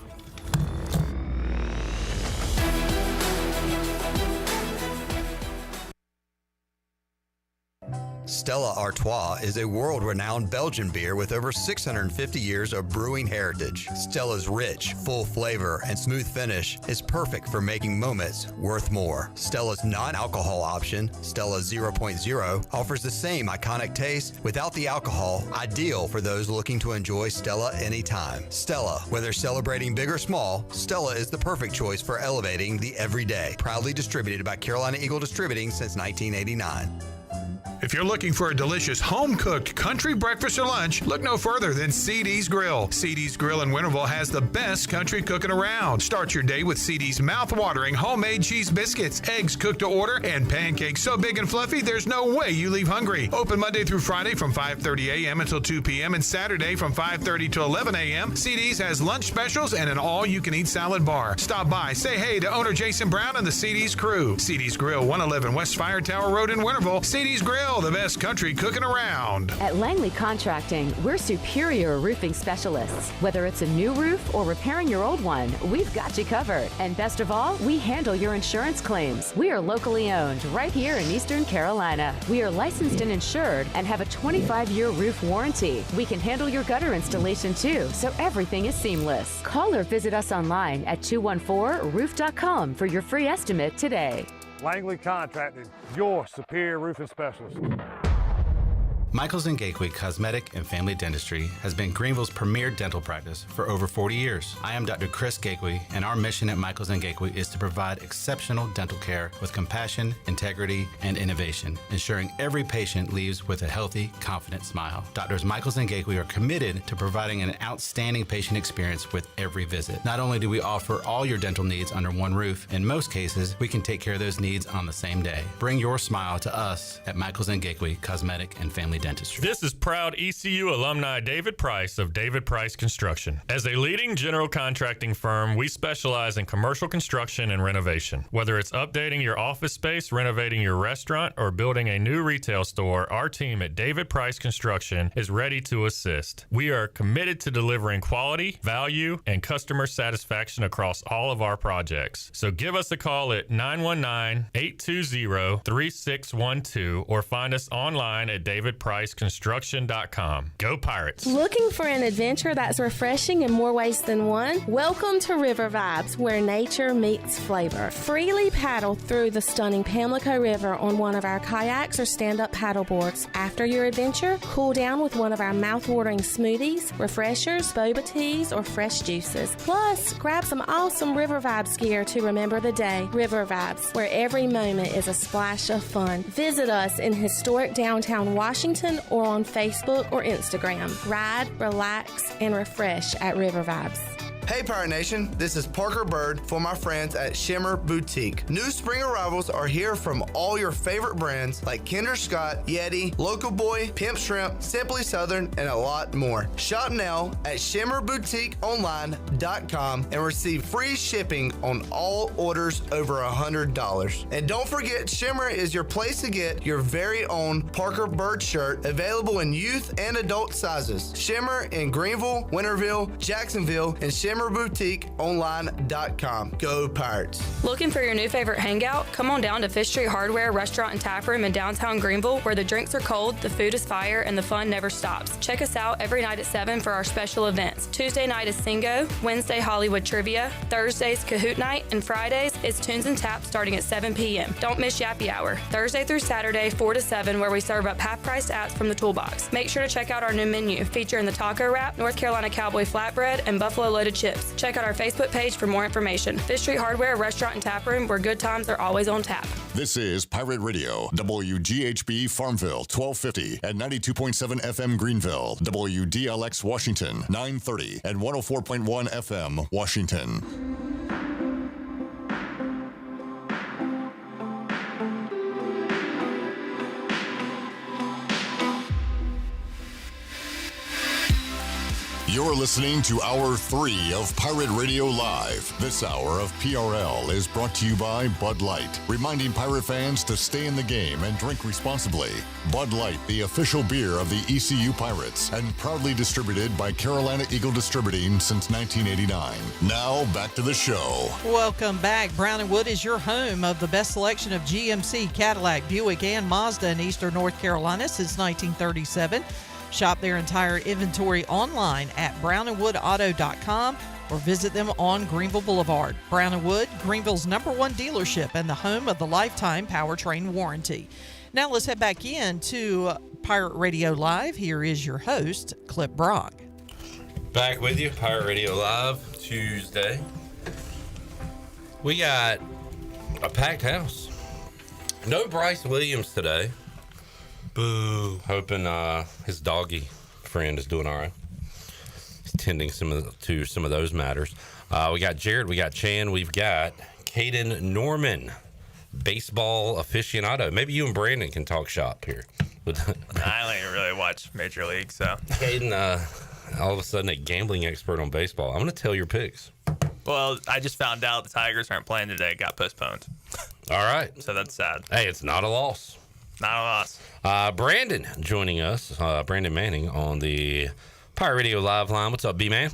Stella Artois is a world-renowned Belgian beer with over 650 years of brewing heritage. Stella's rich, full flavor and smooth finish is perfect for making moments worth more. Stella's non-alcohol option, Stella 0.0, offers the same iconic taste without the alcohol, ideal for those looking to enjoy Stella anytime. Stella, whether celebrating big or small, Stella is the perfect choice for elevating the everyday. Proudly distributed by Carolina Eagle Distributing since 1989. If you're looking for a delicious home-cooked country breakfast or lunch, look no further than CD's Grill. CD's Grill in Winterville has the best country cooking around. Start your day with CD's mouth-watering homemade cheese biscuits, eggs cooked to order, and pancakes so big and fluffy there's no way you leave hungry. Open Monday through Friday from 5:30 a.m. until 2 p.m. and Saturday from 5:30 to 11 a.m. CD's has lunch specials and an all-you-can-eat salad bar. Stop by, say hey to owner Jason Brown and the CD's crew. CD's Grill, 111 West Fire Tower Road in Winterville. CD's Grill, the best country cooking around. At Langley Contracting, we're superior roofing specialists. Whether it's a new roof or repairing your old one, we've got you covered. And best of all, we handle your insurance claims. We are locally owned right here in Eastern Carolina. We are licensed and insured and have a 25-year roof warranty. We can handle your gutter installation too, so everything is seamless. Call or visit us online at 214roof.com for your free estimate today. Langley Contracting, your superior roofing specialist. Michaels & Gateway Cosmetic and Family Dentistry has been Greenville's premier dental practice for over 40 years. I am Dr. Chris Gateway, and our mission at Michaels & Gateway is to provide exceptional dental care with compassion, integrity, and innovation, ensuring every patient leaves with a healthy, confident smile. Doctors Michaels & Gateway are committed to providing an outstanding patient experience with every visit. Not only do we offer all your dental needs under one roof, in most cases, we can take care of those needs on the same day. Bring your smile to us at Michaels & Gateway Cosmetic and Family Dentistry. This is proud ECU alumni David Price of David Price Construction. As a leading general contracting firm, we specialize in commercial construction and renovation. Whether it's updating your office space, renovating your restaurant, or building a new retail store, our team at David Price Construction is ready to assist. We are committed to delivering quality, value, and customer satisfaction across all of our projects. So give us a call at 919-820-3612 or find us online at davidpriceconstruction.com. Go Pirates! Looking for an adventure that's refreshing in more ways than one? Welcome to River Vibes, where nature meets flavor. Freely paddle through the stunning Pamlico River on one of our kayaks or stand-up paddle boards. After your adventure, cool down with one of our mouth-watering smoothies, refreshers, boba teas, or fresh juices. Plus, grab some awesome River Vibes gear to remember the day. River Vibes, where every moment is a splash of fun. Visit us in historic downtown Washington or on Facebook or Instagram. Ride, relax, and refresh at River Vibes. Hey Pirate Nation, this is Parker Bird for my friends at Shimmer Boutique. New spring arrivals are here from all your favorite brands like Kinder Scott, Yeti, Local Boy, Pimp Shrimp, Simply Southern, and a lot more. Shop now at shimmerboutiqueonline.com and receive free shipping on all orders over $100. And don't forget, Shimmer is your place to get your very own Parker Bird shirt, available in youth and adult sizes. Shimmer in Greenville, Winterville, Jacksonville, and shimmerboutiqueonline.com. Go Pirates. Looking for your new favorite hangout? Come on down to Fish Street Hardware Restaurant and Tap Room in downtown Greenville, where the drinks are cold, the food is fire, and the fun never stops. Check us out every night at 7 for our special events. Tuesday night is Singo, Wednesday Hollywood Trivia, Thursdays Kahoot Night, and Fridays is Tunes and Taps starting at 7 p.m. Don't miss Yappy Hour, Thursday through Saturday 4 to 7, where we serve up half-price apps from the toolbox. Make sure to check out our new menu, featuring the Taco Wrap, North Carolina Cowboy Flatbread, and Buffalo Loaded Chips. Check out our Facebook page for more information. Fish Street Hardware Restaurant and Tap Room, where good times are always on tap. This is Pirate Radio, WGHB Farmville, 1250 and 92.7 FM Greenville, WDLX Washington, 930 and 104.1 FM Washington. You're listening to Hour 3 of Pirate Radio Live. This hour of PRL is brought to you by Bud Light, reminding pirate fans to stay in the game and drink responsibly. Bud Light, the official beer of the ECU Pirates, and proudly distributed by Carolina Eagle Distributing since 1989. Now, back to the show. Welcome back. Brown & Wood is your home of the best selection of GMC, Cadillac, Buick, and Mazda in Eastern North Carolina since 1937. Shop their entire inventory online at brownandwoodauto.com or visit them on Greenville Boulevard. Brown & Wood, Greenville's #1 dealership and the home of the lifetime powertrain warranty. Now let's head back in to Pirate Radio Live. Here is your host, Clip Brock. Back with you, Pirate Radio Live, Tuesday. We got a packed house. No Bryce Williams today. Boo. Hoping his doggy friend is doing all right. He's tending to some of those matters. We got Jared, we got Chan, we've got Caden Norman, baseball aficionado. Maybe you and Brandon can talk shop here. I only really watch Major League, so. Caden, all of a sudden a gambling expert on baseball. I'm going to tell your picks. Well, I just found out the Tigers aren't playing today. It got postponed. All right. So that's sad. Hey, it's not a loss. Not a loss. Brandon joining us, Brandon Manning on the Pirate Radio Live line. What's up, B-Man?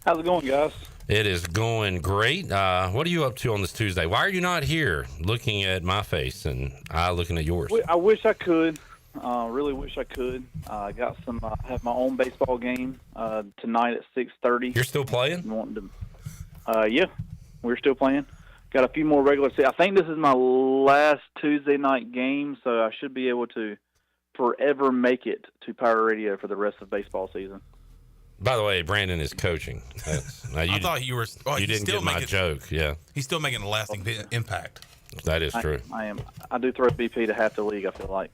How's it going, guys? It is going great. What are you up to on this Tuesday? Why are you not here looking at my face and I looking at yours? I wish I could. Really wish I could. I got some. I have my own baseball game tonight at 6:30. You're still playing? Yeah, we're still playing. Got a few more regular season. I think this is my last Tuesday night game, so I should be able to forever make it to Pirate Radio for the rest of baseball season. By the way, Brandon is coaching. I thought you were. Oh, you didn't get my joke. Yeah, he's still making a lasting impact. That is true. I am. I do throw BP to half the league, I feel like.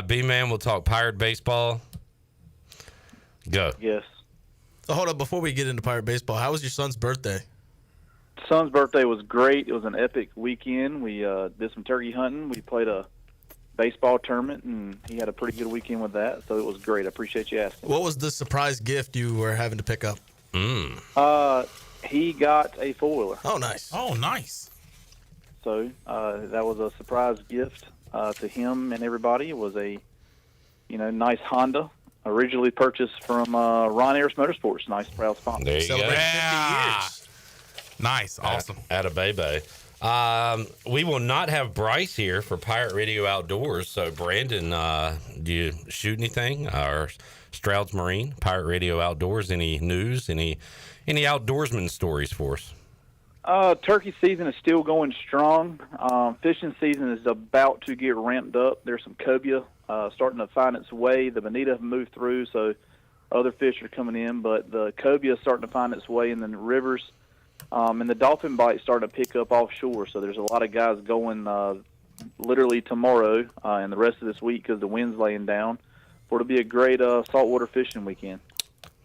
B-Man, we'll talk Pirate baseball. Go. Yes. So hold up, before we get into Pirate baseball, how was your son's birthday? Son's birthday was great. It was an epic weekend. We did some turkey hunting. We played a baseball tournament, and he had a pretty good weekend with that, so it was great. I appreciate you asking. What was the surprise gift you were having to pick up? He got a four-wheeler. Oh, nice. Oh, nice. So that was a surprise gift to him and everybody. It was a, nice Honda, originally purchased from Ron Ayers Motorsports. Nice, proud sponsor. There you go. 50 years. Nice, awesome. At a baby. We will not have Bryce here for Pirate Radio Outdoors. So, Brandon, do you shoot anything? Or Stroud's Marine, Pirate Radio Outdoors, any news, any outdoorsman stories for us? Turkey season is still going strong. Fishing season is about to get ramped up. There's some cobia starting to find its way. The bonita have moved through, so other fish are coming in. But the cobia is starting to find its way in the rivers. And the dolphin bite starting to pick up offshore. So there's a lot of guys going literally tomorrow and the rest of this week because the wind's laying down. It'll be a great saltwater fishing weekend.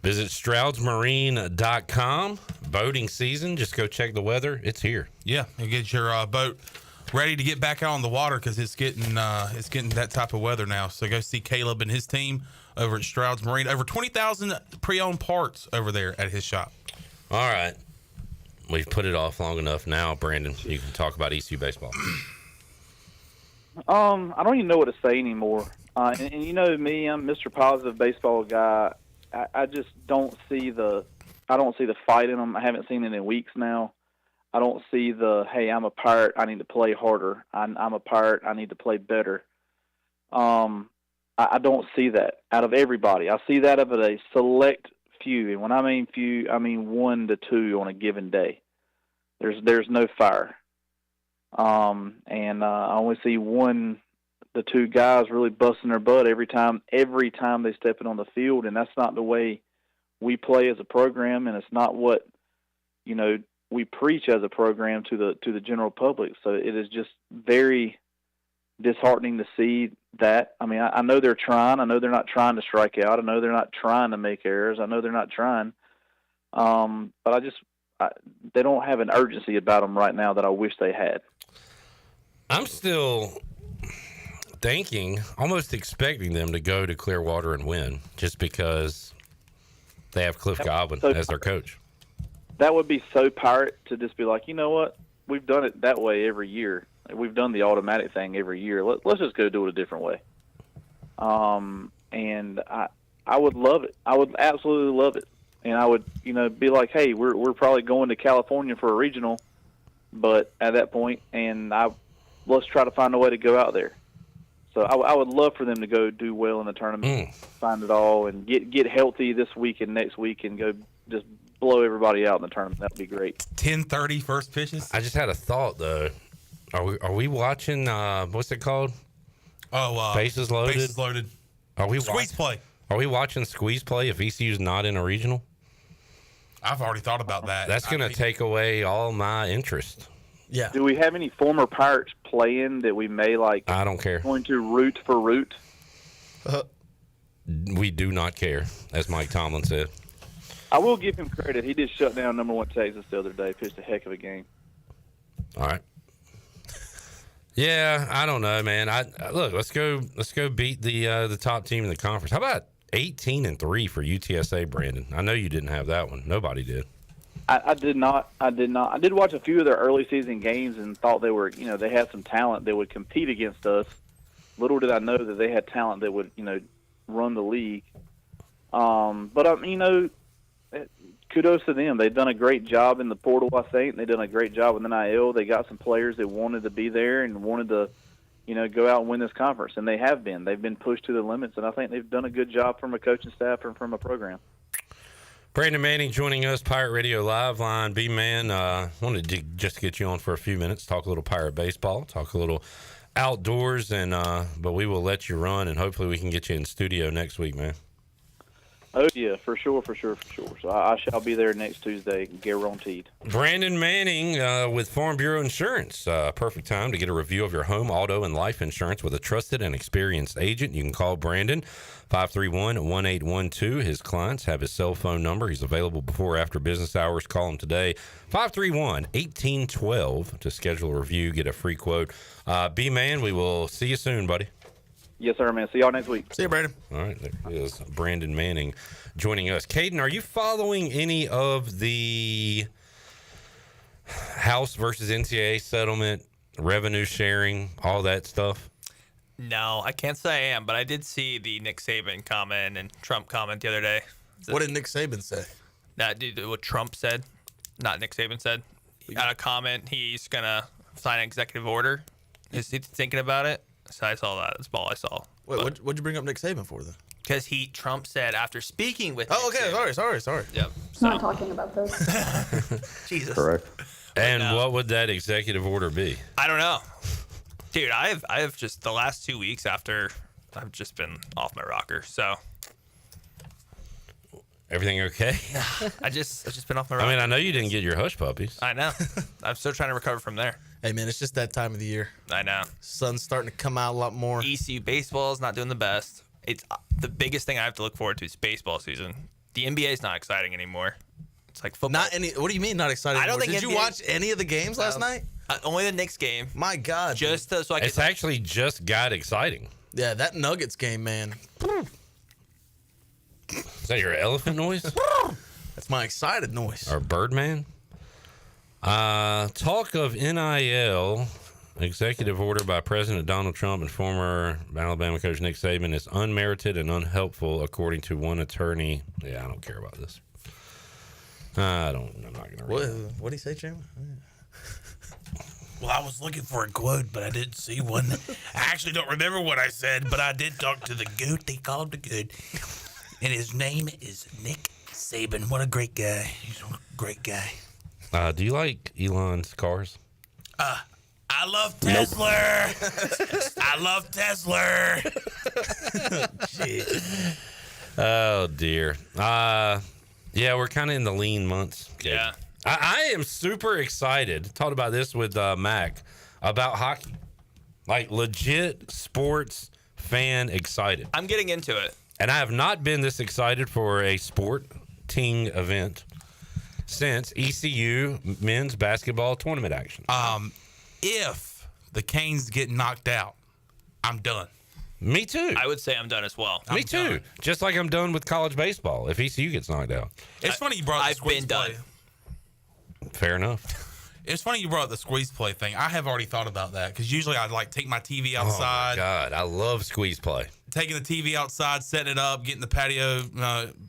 Visit StroudsMarine.com. Boating season. Just go check the weather. It's here. Yeah, and get your boat ready to get back out on the water because it's getting that type of weather now. So go see Caleb and his team over at Stroud's Marine. Over 20,000 pre-owned parts over there at his shop. All right. We've put it off long enough. Now, Brandon, you can talk about ECU baseball. I don't even know what to say anymore. And you know me, I'm Mr. Positive baseball guy. I just don't see the fight in them. I haven't seen it in weeks now. I don't see hey, I'm a Pirate, I need to play harder. I'm a Pirate, I need to play better. I don't see that out of everybody. I see that out of a select few, and when I mean few, I mean 1 to 2 on a given day. There's no fire. And I only see 1 to 2 guys really busting their butt every time they step in on the field, and that's not the way we play as a program, and it's not what we preach as a program to the general public. So it is just very disheartening to see that. I mean, I know they're trying. I know they're not trying to strike out. I know they're not trying to make errors. I know they're not trying. But they don't have an urgency about them right now that I wish they had. I'm still thinking, almost expecting them to go to Clearwater and win just because they have Cliff Godwin as their coach. That would be so Pirate to just be like, you know what? We've done it that way every year. We've done the automatic thing every year. Let's just go do it a different way. And I would love it. I would absolutely love it. And I would, be like, hey, we're probably going to California for a regional, but at that point, let's try to find a way to go out there. So I would love for them to go do well in the tournament, find it all, and get healthy this week and next week, and go just blow everybody out in the tournament. That'd be great. 10:30 first pitches. I just had a thought though. Are we watching? What's it called? Bases Loaded. Bases Loaded. Are we Squeeze Play? Are we watching Squeeze Play if ECU's not in a regional? I've already thought about that. That's going to take away all my interest. Yeah. Do we have any former Pirates playing that we may like? I don't care. Going to root for root? We do not care, as Mike Tomlin said. I will give him credit. He did shut down number 1 Texas the other day. Pitched a heck of a game. All right. Yeah, I don't know, man. Look, let's go beat the top team in the conference. How about 18-3 for UTSA, Brandon? I know you didn't have that one. Nobody did. I did not. I did watch a few of their early season games and thought they were, they had some talent that would compete against us. Little did I know that they had talent that would, run the league. But kudos to them. They've done a great job in the portal, I think. They've done a great job with NIL. They got some players that wanted to be there and wanted to, go out and win this conference, and they have been. They've been pushed to the limits, and I think they've done a good job from a coaching staff and from a program. Brandon Manning joining us, Pirate Radio Live Line. B-Man, wanted to just get you on for a few minutes, talk a little Pirate baseball, talk a little outdoors, and but we will let you run, and hopefully we can get you in studio next week, man. Oh, yeah, for sure. So I shall be there next Tuesday, guaranteed. Brandon Manning with Farm Bureau Insurance. Perfect time to get a review of your home, auto, and life insurance with a trusted and experienced agent. You can call Brandon, 531-1812. His clients have his cell phone number. He's available before or after business hours. Call him today, 531-1812, to schedule a review, get a free quote. B-Man, we will see you soon, buddy. Yes, sir, man. See y'all next week. See you, Brandon. All right, there is Brandon Manning joining us. Caden, are you following any of the House versus NCAA settlement, revenue sharing, all that stuff? No, I can't say I am, but I did see the Nick Saban comment and Trump comment the other day. What did Nick Saban say? That dude, what Trump said, not Nick Saban said. He got a comment. He's gonna sign an executive order. Is he thinking about it? So I saw that. That's all I saw. Wait, what'd you bring up Nick Saban for then? Because Trump said after speaking with. Oh, okay. Sorry. Yep. Not talking about this. Jesus. Correct. And what would that executive order be? I don't know, dude. I've just the last 2 weeks after I've just been off my rocker. So everything okay? I've just been off my rocker. I mean, I know you didn't get your hush puppies. I know. I'm still trying to recover from there. Hey, man, it's just that time of the year. I know. Sun's starting to come out a lot more. ECU baseball is not doing the best. It's the biggest thing I have to look forward to is baseball season. The NBA is not exciting anymore. It's like football. Not any. What do you mean not exciting? I don't anymore? think Did you watch any of the games last night? Only the Knicks game. My God. Just so I could. It's actually just got exciting. Yeah, that Nuggets game, man. Is that your elephant noise? That's my excited noise. Or Birdman? Talk of NIL, executive order by President Donald Trump and former Alabama coach Nick Saban is unmerited and unhelpful, according to one attorney. Yeah, I don't care about this. I'm not going to read it. What did he say, Jim? Well, I was looking for a quote, but I didn't see one. I actually don't remember what I said, but I did talk to the goat. They call him the goat. And his name is Nick Saban. What a great guy. He's a great guy. Do you like Elon's cars? I love Tesla. I love Tesla. Jeez. Oh, dear. Yeah, we're kind of in the lean months. Yeah. I am super excited. Talked about this with Mack about hockey. Like legit sports fan excited. I'm getting into it. And I have not been this excited for a sporting event since ECU men's basketball tournament action. If the Canes get knocked out, I'm done. Me too. I would say I'm done as well. Me too. Just like I'm done with college baseball if ECU gets knocked out. It's funny you brought up the I've squeeze been play. done. Fair enough. It's funny you brought up the squeeze play thing. I have already thought about that because usually I'd like take my TV outside. Oh my God, I love squeeze play. Taking the TV outside, setting it up, getting the patio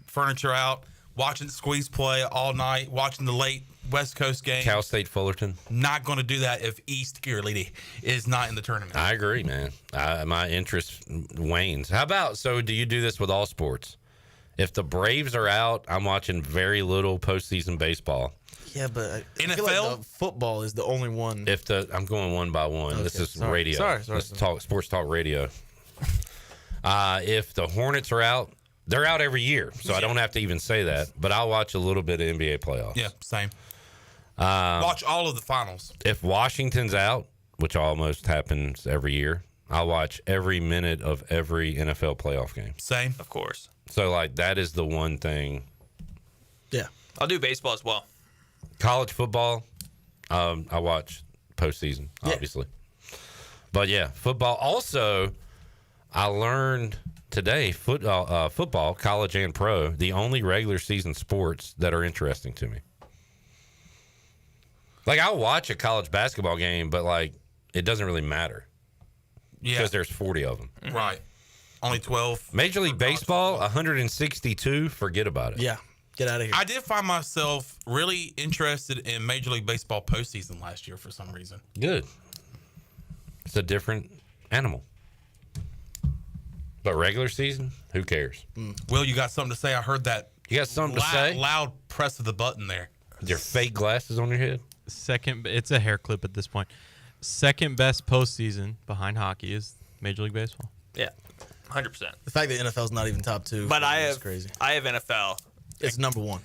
furniture out, watching the squeeze play all night, watching the late West Coast game. Cal State Fullerton. Not going to do that if East Early is not in the tournament. I agree, man. My interest wanes. How about, so do you do this with all sports? If the Braves are out, I'm watching very little postseason baseball. Yeah, but I NFL? feel like the football is the only one. I'm going one by one. Okay, This is sorry. radio. Sorry. Let's talk sports talk radio. If the Hornets are out, they're out every year, so I don't have to even say that. But I'll watch a little bit of NBA playoffs. Yeah, same. Watch all of the finals. If Washington's out, which almost happens every year, I'll watch every minute of every NFL playoff game. Same. Of course. So, like, that is the one thing. Yeah. I'll do baseball as well. College football, I watch postseason, obviously. But, yeah, football. Also, I learned today, football, college and pro, the only regular season sports that are interesting to me. Like, I'll watch a college basketball game, but, like, it doesn't really matter. Yeah. Because there's 40 of them. Right. Only 12. Major League Baseball, 162. Forget about it. Yeah. Get out of here. I did find myself really interested in Major League Baseball postseason last year for some reason. Good. It's a different animal. But regular season, who cares? Will, you got something to say? I heard that. You got something to say? Loud press of the button there. Your fake glasses on your head? Second, it's a hair clip at this point. second best postseason behind hockey is Major League Baseball. Yeah, 100%. The fact that NFL's not even top 2 But is crazy. I have NFL. It's number 1.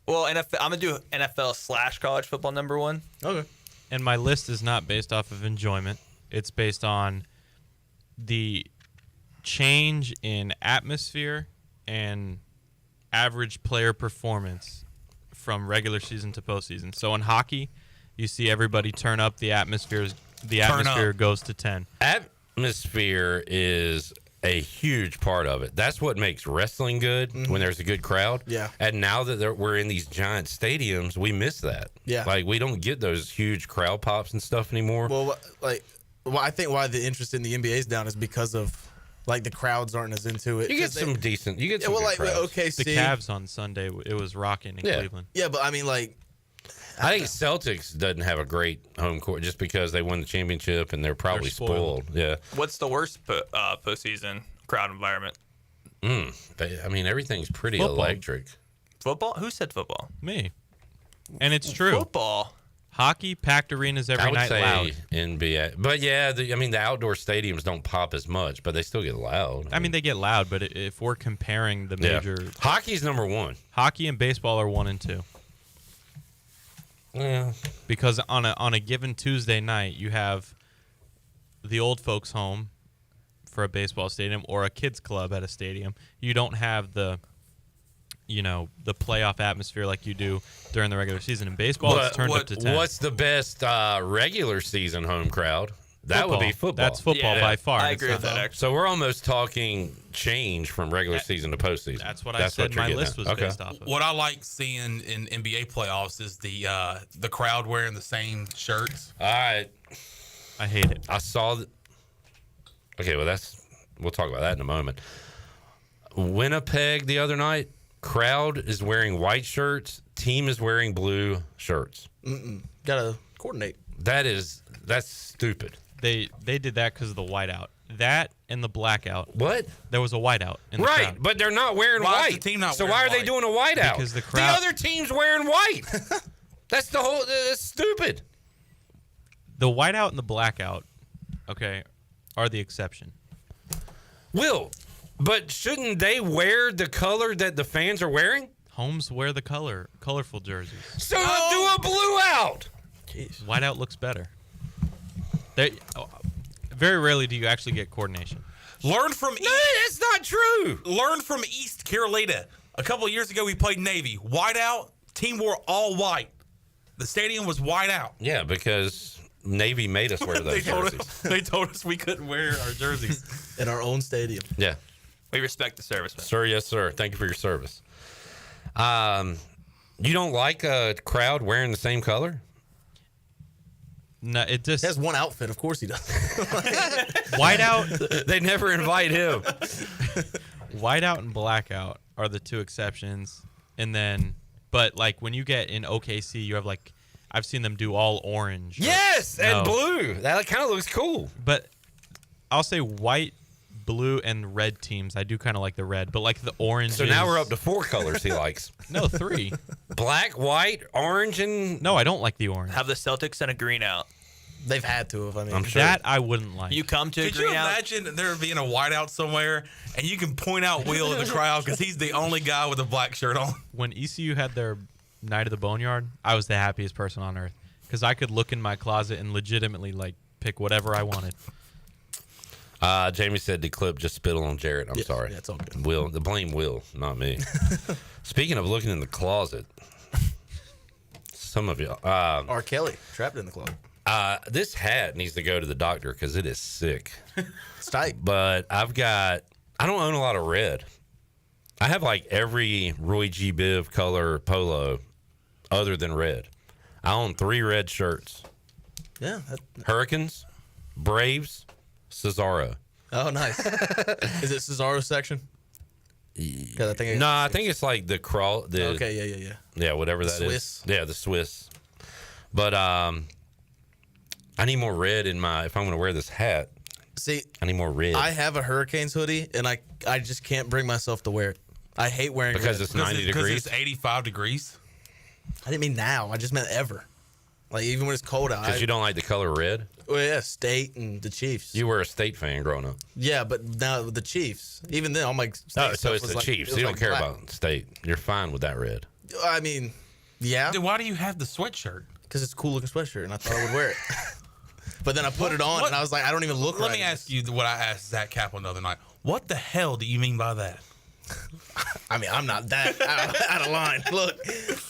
Well, NFL. I'm gonna do NFL / college football number 1. Okay. And my list is not based off of enjoyment. It's based on the change in atmosphere and average player performance from regular season to postseason. So in hockey, you see everybody turn up the atmosphere. The atmosphere goes to 10. Atmosphere is a huge part of it. That's what makes wrestling good when there's a good crowd. Yeah. And now that we're in these giant stadiums, we miss that. Yeah. Like, we don't get those huge crowd pops and stuff anymore. Well, I think why the interest in the NBA is down is because of the crowds aren't as into it. You get some decent. You get some good crowds. OKC, the Cavs on Sunday, it was rocking in Cleveland. Yeah, but I mean, I think Celtics doesn't have a great home court just because they won the championship and they're probably spoiled. Yeah. What's the worst postseason crowd environment? I mean, everything's pretty Football. electric. Football? Who said football? Me. And it's true. Football. Hockey, packed arenas every I would night, say loud. NBA. But yeah, the outdoor stadiums don't pop as much, but they still get loud. I mean, they get loud, but if we're comparing the major... Hockey's number 1. Hockey and baseball are 1 and 2. Yeah. Because on a given Tuesday night, you have the old folks' home for a baseball stadium or a kids club at a stadium. You don't have the playoff atmosphere like you do during the regular season. In baseball, it's turned up to 10. What's the best regular season home crowd? That would be football. That's football by far. I agree with that, actually. So we're almost talking change from regular season to postseason. That's what I said my list was based off of. What I like seeing in NBA playoffs is the crowd wearing the same shirts. All right. I hate it. I saw that. Okay, well, we'll talk about that in a moment. Winnipeg the other night, crowd is wearing white shirts, team is wearing blue shirts. Gotta coordinate. That's stupid. They did that because of the whiteout. That and the blackout. What? There was a whiteout in the Right, crowd. but they're not wearing Why is white. the team not so wearing why are they white? doing a whiteout? Because the crowd- other team's wearing white. That's stupid. The whiteout and the blackout, okay, are the exception. But shouldn't they wear the color that the fans are wearing? Homes wear the colorful jerseys. So do a blue out. Jeez. Whiteout looks better. Very rarely do you actually get coordination. Learn from that's not true. Learn from East Carolina. A couple of years ago, we played Navy. Whiteout, team wore all white. The stadium was white out. Yeah, because Navy made us wear those jerseys. They told us we couldn't wear our jerseys. In our own stadium. Yeah. We respect the servicemen. Sir, yes, sir. Thank you for your service. You don't like a crowd wearing the same color? No, it just He has one outfit. Of course he does. whiteout. They never invite him. Whiteout and blackout are the two exceptions, and then, but like when you get in OKC, you have I've seen them do all orange. Yes, and blue. That kind of looks cool. But I'll say white, blue, and red teams. I do kind of like the red, but like the orange. So now we're up to 4 colors he likes. No, 3. Black, white, orange, and... No, I don't like the orange. Have the Celtics and a green out. They've had to have. I mean, I'm sure. That I wouldn't like. You come to a Could you green out. imagine there being a whiteout somewhere and you can point out Will in the crowd because he's the only guy with a black shirt on? When ECU had their night of the Boneyard, I was the happiest person on earth because I could look in my closet and legitimately pick whatever I wanted. Jamie said the clip just spittle on Jarrett. I'm sorry. Yeah, it's all good. Will, the blame Will, not me. Speaking of looking in the closet, some of you. R. Kelly trapped in the club. This hat needs to go to the doctor because it is sick. It's tight. But I don't own a lot of red. I have every Roy G. Biv color polo other than red. I own 3 red shirts. Yeah. Hurricanes, Braves, Cesaro. Oh, nice. Is it Cesaro's section? I think it's like the crawl. Okay, yeah. Yeah, whatever that is. Swiss. Yeah, the Swiss. But I need more red in my. If I'm going to wear this hat, see, I need more red. I have a Hurricanes hoodie, and I just can't bring myself to wear it. I hate wearing because red. it's 90 degrees. Because it's 85 degrees. I didn't mean now. I just meant ever. Like, even when it's cold out. Because you don't like the color red? Well, yeah, State and the Chiefs. You were a State fan growing up. Yeah, but now with the Chiefs, even then, all my State Oh, so stuff it's was the like, Chiefs. it was You don't like care black. about State. You're fine with that red. I mean, yeah. Then why do you have the sweatshirt? Because it's a cool looking sweatshirt, and I thought I would wear it. But then I put it on, and I was like, I don't even look right. Let me ask you what I asked Zach Kaplan the other night. What the hell do you mean by that? I mean, I'm not that out of line. Look,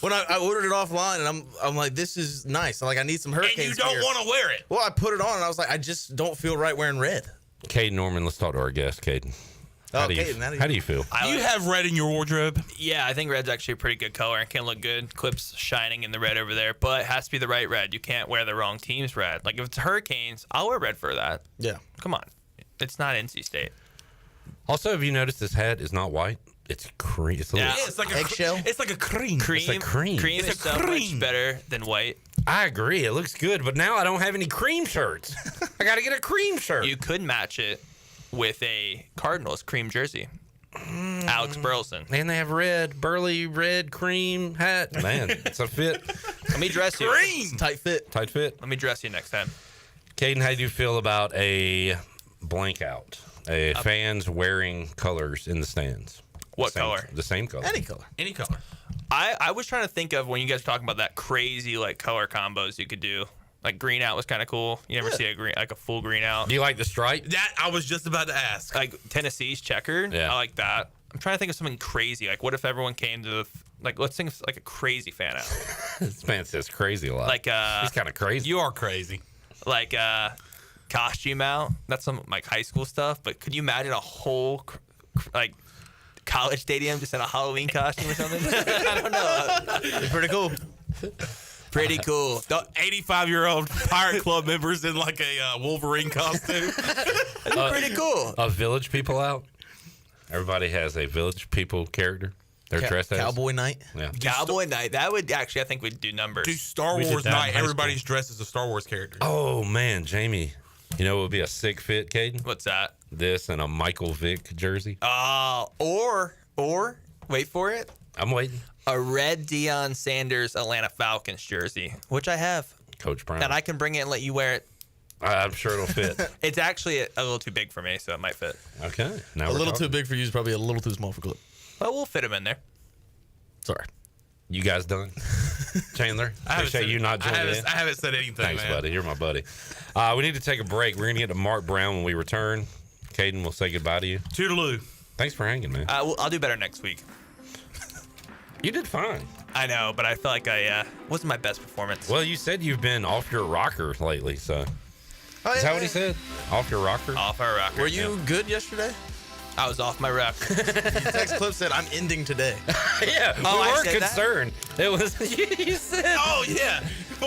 when I ordered it offline, and I'm like, this is nice. Like, I need some Hurricanes And you don't gear. want to wear it. Well, I put it on, and I was like, I just don't feel right wearing red. Caden Norman, let's talk to our guest, Caden. How do you feel? Do you have red in your wardrobe? Yeah, I think red's actually a pretty good color and can look good. Clips shining in the red over there, but it has to be the right red. You can't wear the wrong team's red. Like, if it's Hurricanes, I'll wear red for that. Yeah. Come on. It's not NC State. Also, have you noticed this hat is not white? It's cream. It's a little Yeah, it's like eggshell. It's like a cream. It's a cream. Cream It's is a so cream. much better than white. I agree. It looks good, but now I don't have any cream shirts. I got to get a cream shirt. You could match it with a Cardinals cream jersey. Alex Burleson. And they have burly red cream hat. Man, it's a fit. Let me dress you. Cream. Tight fit. Tight fit. Let me dress you next time. Caden, how do you feel about a blank out? Fans wearing colors in the stands. What color? The same color. Any color. Any color. I was trying to think of when you guys were talking about that crazy like color combos you could do. Like green out was kind of cool. You never see a full green out. Do you like the stripe? That I was just about to ask. Like Tennessee's checkered. Yeah. I like that. I'm trying to think of something crazy. Like what if everyone came to the let's think of like a crazy fan out. This man says crazy a lot. Like he's kind of crazy. You are crazy. Like costume out. That's some like high school stuff. But could you imagine a whole like college stadium just in a Halloween costume or something? I don't know. It's pretty cool. Pretty cool. The 85-year-old Pirate Club members in like a Wolverine costume. That's pretty cool. A Village People out. Everybody has a Village People character. They're dressed as Cowboy night. Yeah. Cowboy night. That would actually, I think, we'd do numbers. Do Star We did Wars that in night. high Everybody's school. dressed as a Star Wars character. Oh man, Jamie. You know what would be a sick fit, Caden? What's that? This and a Michael Vick jersey. Or wait for it. I'm waiting. A red Deion Sanders Atlanta Falcons jersey, which I have, Coach Brown. and I can bring it and let you wear it. I'm sure it'll fit. It's actually a little too big for me, so it might fit. Okay. Now A we're little talking. too big for you is probably a little too small for Clip. But we'll fit them in there. Sorry. You guys done? Chandler? I haven't Appreciate said- you not joining in. I haven't said anything, Thanks, man. buddy. You're my buddy. We need to take a break. We're going to get to Mark Brown when we return. Caden, we'll say goodbye to you. Toodaloo. Thanks for hanging, man. I'll do better next week. You did fine. I know, but I felt like I wasn't my best performance. Well, you said you've been off your rocker lately, so. Oh, Is that what he said? Off your rocker? Off our rocker. Were you good yesterday? I was off my rocker. Text Clip said, I'm ending today. Yeah, Oh, we I were said that? concerned. It was, you said. Oh, yeah.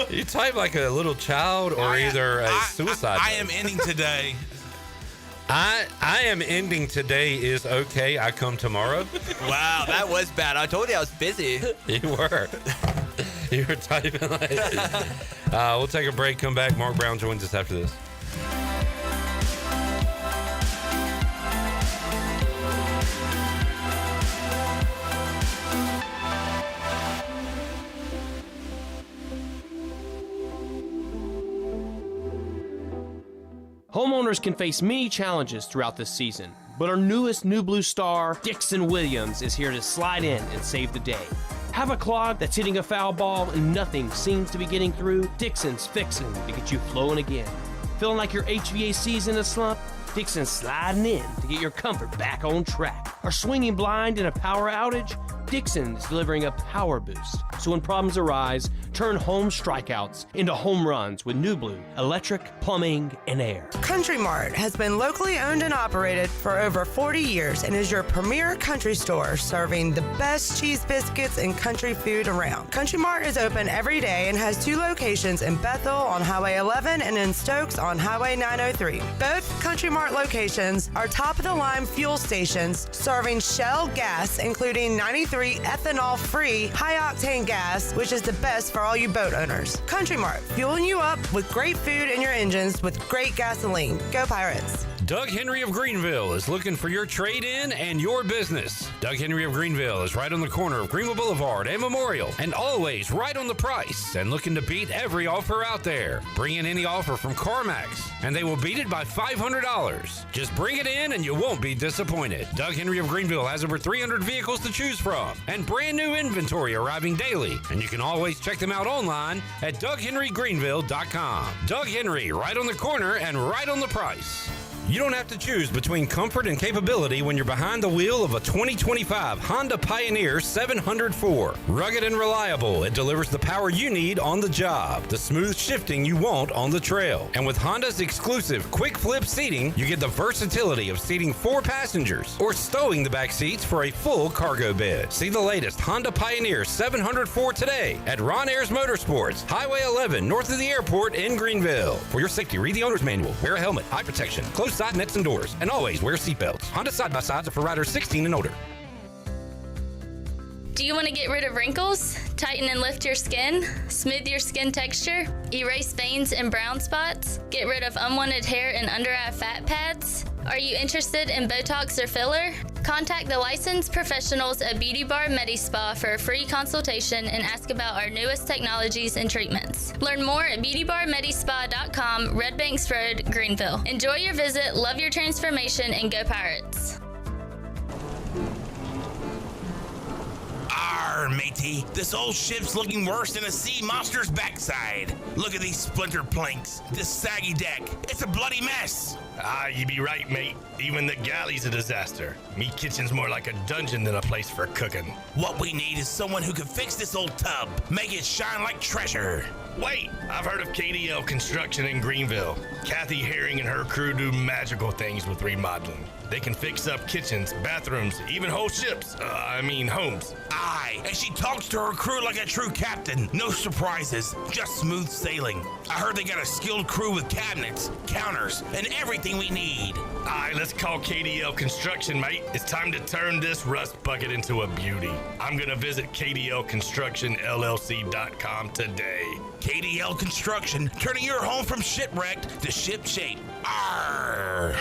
You type like a little child or either a suicide. I note. am ending today. I am ending today is okay. I come tomorrow. Wow, that was bad. I told you I was busy. You were. You were typing like. We'll take a break. Come back. Mark Brown joins us after this. Homeowners can face many challenges throughout this season, but our newest New Blue star, Dixon Williams, is here to slide in and save the day. Have a clog that's hitting a foul ball and nothing seems to be getting through? Dixon's fixing to get you flowing again. Feeling like your HVAC's in a slump? Dixon's sliding in to get your comfort back on track. Are swinging blind in a power outage? Dixon is delivering a power boost. So when problems arise, turn home strikeouts into home runs with New Blue, electric, plumbing, and air. Country Mart has been locally owned and operated for over 40 years and is your premier country store serving the best cheese biscuits and country food around. Country Mart is open every day and has 2 locations in Bethel on Highway 11 and in Stokes on Highway 903. Both Country Mart locations are top-of-the-line fuel stations serving Shell gas, including 93 ethanol-free high-octane gas, which is the best for all you boat owners. Country Mart, fueling you up with great food in your engines with great gasoline. Go Pirates! Doug Henry of Greenville is looking for your trade-in and your business. Doug Henry of Greenville is right on the corner of Greenville Boulevard and Memorial, and always right on the price and looking to beat every offer out there. Bring in any offer from CarMax, and they will beat it by $500. Just bring it in and you won't be disappointed. Doug Henry of Greenville has over 300 vehicles to choose from and brand new inventory arriving daily, and you can always check them out online at DougHenryGreenville.com. Doug Henry, right on the corner and right on the price. You don't have to choose between comfort and capability when you're behind the wheel of a 2025 Honda Pioneer 704. Rugged and reliable, it delivers the power you need on the job, the smooth shifting you want on the trail. And with Honda's exclusive quick flip seating, you get the versatility of seating 4 passengers or stowing the back seats for a full cargo bed. See the latest Honda Pioneer 704 today at Ron Ayers Motorsports, Highway 11, north of the airport in Greenville. For your safety, read the owner's manual, wear a helmet, eye protection, close side nets and doors, and always wear seatbelts. Honda side-by-sides are for riders 16 and older. Do you want to get rid of wrinkles, tighten and lift your skin, smooth your skin texture, erase veins and brown spots, get rid of unwanted hair and under-eye fat pads? Are you interested in Botox or filler? Contact the licensed professionals at Beauty Bar MediSpa for a free consultation and ask about our newest technologies and treatments. Learn more at beautybarmedispa.com, Red Banks Road, Greenville. Enjoy your visit, love your transformation, and go Pirates. Arr, matey, this old ship's looking worse than a sea monster's backside. Look at these splinter planks, this saggy deck. It's a bloody mess. Ah, you be right, mate. Even the galley's a disaster. Me kitchen's more like a dungeon than a place for cooking. What we need is someone who can fix this old tub, make it shine like treasure. Wait, I've heard of KDL Construction in Greenville. Kathy Herring and her crew do magical things with remodeling. They can fix up kitchens, bathrooms, even whole ships. Homes. Aye, and she talks to her crew like a true captain. No surprises, just smooth sailing. I heard they got a skilled crew with cabinets, counters, and everything we need. Aye, let's call KDL Construction, mate. It's time to turn this rust bucket into a beauty. I'm gonna visit KDLConstructionLLC.com today. KDL Construction, turning your home from shipwrecked to ship shape. Arr!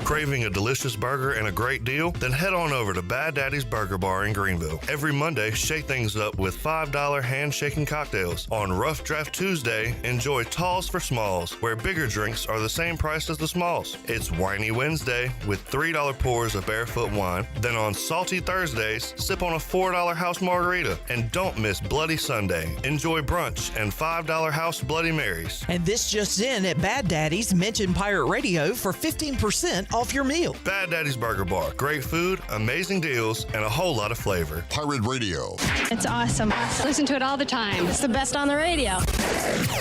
Craving a delicious burger and a great deal? Then head on over to Bad Daddy's Burger Bar in Greenville. Every Monday, shake things up with $5 handshaking cocktails. On Rough Draft Tuesday, enjoy Talls for Smalls, where bigger drinks are the same price as the smalls. It's Whiny Wednesday with $3 pours of barefoot wine. Then on Salty Thursdays, sip on a $4 house margarita. And don't miss Bloody Sunday. Enjoy brunch and $5 house Bloody Marys. And this just in at Bad Daddy's, mention Pirate Radio for 15% off your meal. Bad Daddy's Burger Bar. Great food, amazing deals, and a whole lot of flavor. Pirate Radio. It's awesome. Listen to it all the time. It's the best on the radio.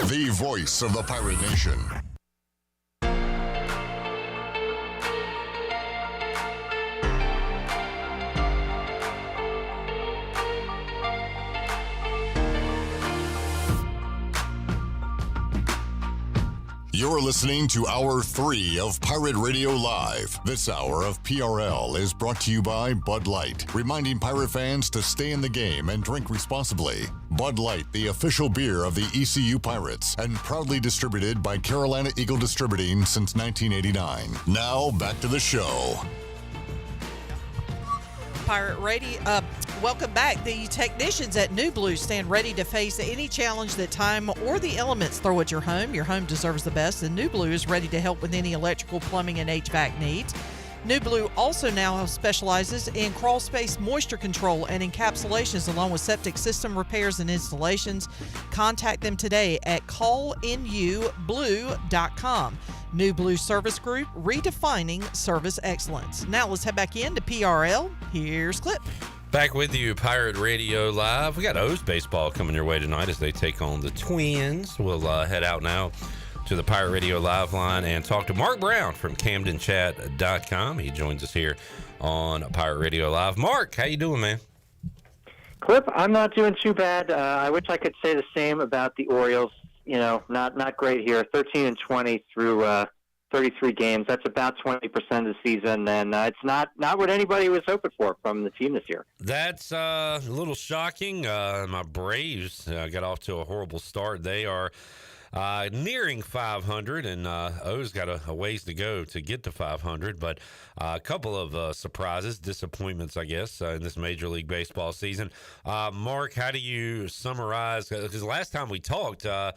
The voice of the Pirate Nation. You're listening to Hour 3 of Pirate Radio Live. This hour of PRL is brought to you by Bud Light, reminding Pirate fans to stay in the game and drink responsibly. Bud Light, the official beer of the ECU Pirates, and proudly distributed by Carolina Eagle Distributing since 1989. Now, back to the show. Pirate Radio, welcome back. The technicians at New Blue stand ready to face any challenge that time or the elements throw at your home. Your home deserves the best, and New Blue is ready to help with any electrical, plumbing, and HVAC needs. New Blue also now specializes in crawl space moisture control and encapsulations, along with septic system repairs and installations. Contact them today at callinublu.com. New Blue Service Group, redefining service excellence. Now let's head back into PRL. Here's Clip. Back with you, Pirate Radio Live. We got O's baseball coming your way tonight as they take on the Twins. We'll head out now to the Pirate Radio Live line and talk to Mark Brown from CamdenChat.com. He joins us here on Pirate Radio Live. Mark, how you doing, man? Clip, I'm not doing too bad. I wish I could say the same about the Orioles. You know, not great here. 13-20 through 33 games. That's about 20% of the season, and it's not what anybody was hoping for from the team this year. That's a little shocking. My Braves got off to a horrible start. They are nearing 500, and O's got a ways to go to get to 500. But a couple of surprises, disappointments, I guess, in this Major League Baseball season. Mark, how do you summarize? Because last time we talked, I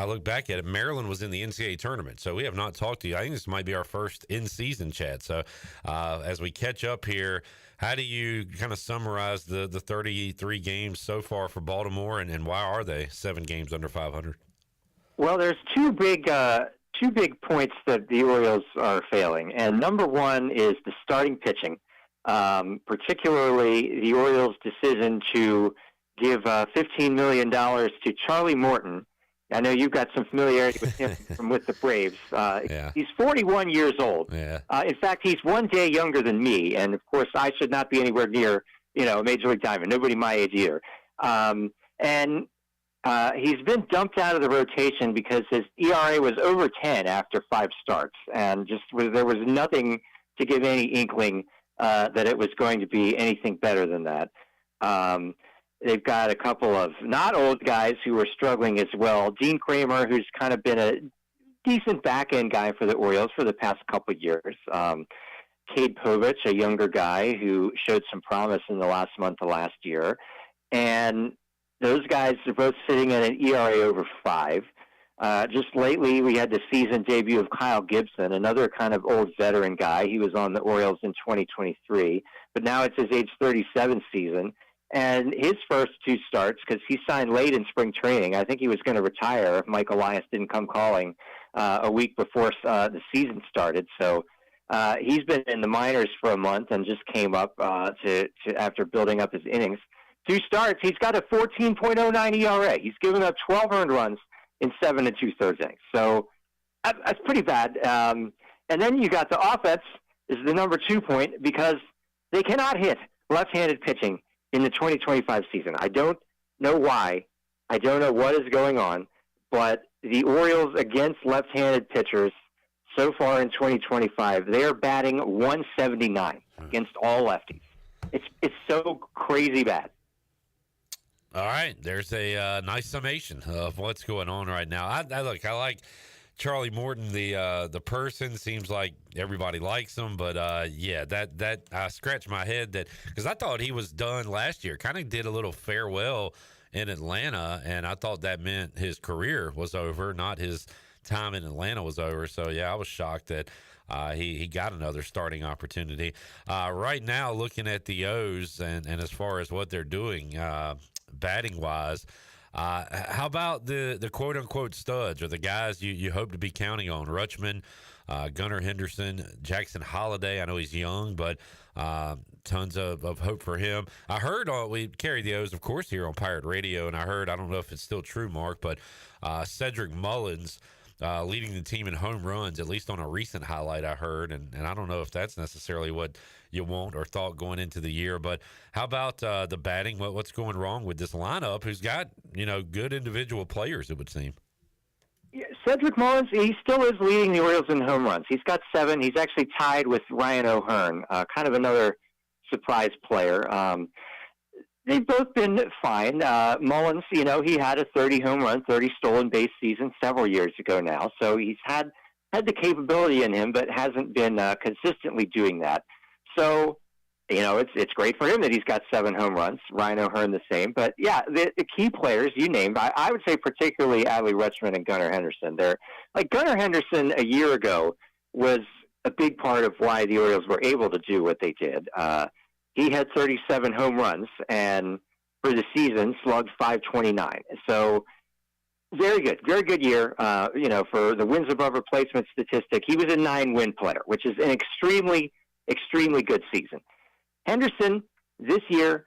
look back at it, Maryland was in the NCAA tournament, so we have not talked to you. I think this might be our first in-season chat. So as we catch up here, how do you kind of summarize the 33 games so far for Baltimore, and why are they 7 games under 500? Well, there's two big points that the Orioles are failing, and number one is the starting pitching, particularly the Orioles' decision to give $15 million to Charlie Morton. I know you've got some familiarity with him from with the Braves. He's 41 years old. In fact, he's one day younger than me, and of course, I should not be anywhere near, a Major League Diamond. Nobody my age either. He's been dumped out of the rotation because his ERA was over 10 after 5 starts, and there was nothing to give any inkling that it was going to be anything better than that. They've got a couple of not old guys who are struggling as well. Dean Kramer, who's kind of been a decent back-end guy for the Orioles for the past couple of years. Cade Povich, a younger guy who showed some promise in the last month of last year. And those guys are both sitting at an ERA over 5. Just lately, we had the season debut of Kyle Gibson, another kind of old veteran guy. He was on the Orioles in 2023, but now it's his age 37 season. And his first 2 starts, because he signed late in spring training, I think he was going to retire if Mike Elias didn't come calling a week before the season started. So he's been in the minors for a month and just came up to after building up his innings. 2 starts, he's got a 14.09 ERA. He's given up 12 earned runs in 7 2/3 innings. So that's pretty bad. And then you got the offense is the number 2 point, because they cannot hit left-handed pitching in the 2025 season. I don't know why. I don't know what is going on, but the Orioles against left-handed pitchers so far in 2025, they are batting 179 against all lefties. It's so crazy bad. All right, there's a nice summation of what's going on right now. I like Charlie Morton, the person. Seems like everybody likes him, but that I scratched my head that, because I thought he was done last year. Kind of did a little farewell in Atlanta, and I thought that meant his career was over, not his time in Atlanta was over. So I was shocked that he got another starting opportunity. Right now, looking at the O's and as far as what they're doing batting wise. How about the quote-unquote studs, or the guys you hope to be counting on? Rutschman, Gunnar Henderson, Jackson Holliday. I know he's young, but tons of hope for him. I heard we carry the O's, of course, here on Pirate Radio, and I heard, I don't know if it's still true, Mark, but Cedric Mullins leading the team in home runs, at least on a recent highlight I heard, and I don't know if that's necessarily what you want or thought going into the year. But how about the batting? What's going wrong with this lineup, who's got good individual players, it would seem? Yeah, Cedric Mullins, he still is leading the Orioles in home runs. He's got 7. He's actually tied with Ryan O'Hearn, kind of another surprise player. They've both been fine. Mullins, he had a 30 home run, 30 stolen base season several years ago now. So he's had the capability in him, but hasn't been consistently doing that. So, it's great for him that he's got 7 home runs. Ryan O'Hearn the same. But, the key players you named, I would say particularly Adley Rutschman and Gunnar Henderson. They're like Gunnar Henderson a year ago was a big part of why the Orioles were able to do what they did. He had 37 home runs, and for the season, slugged .529. So, very good year. For the wins above replacement statistic, he was a 9-win player, which is an extremely, extremely good season. Henderson, this year,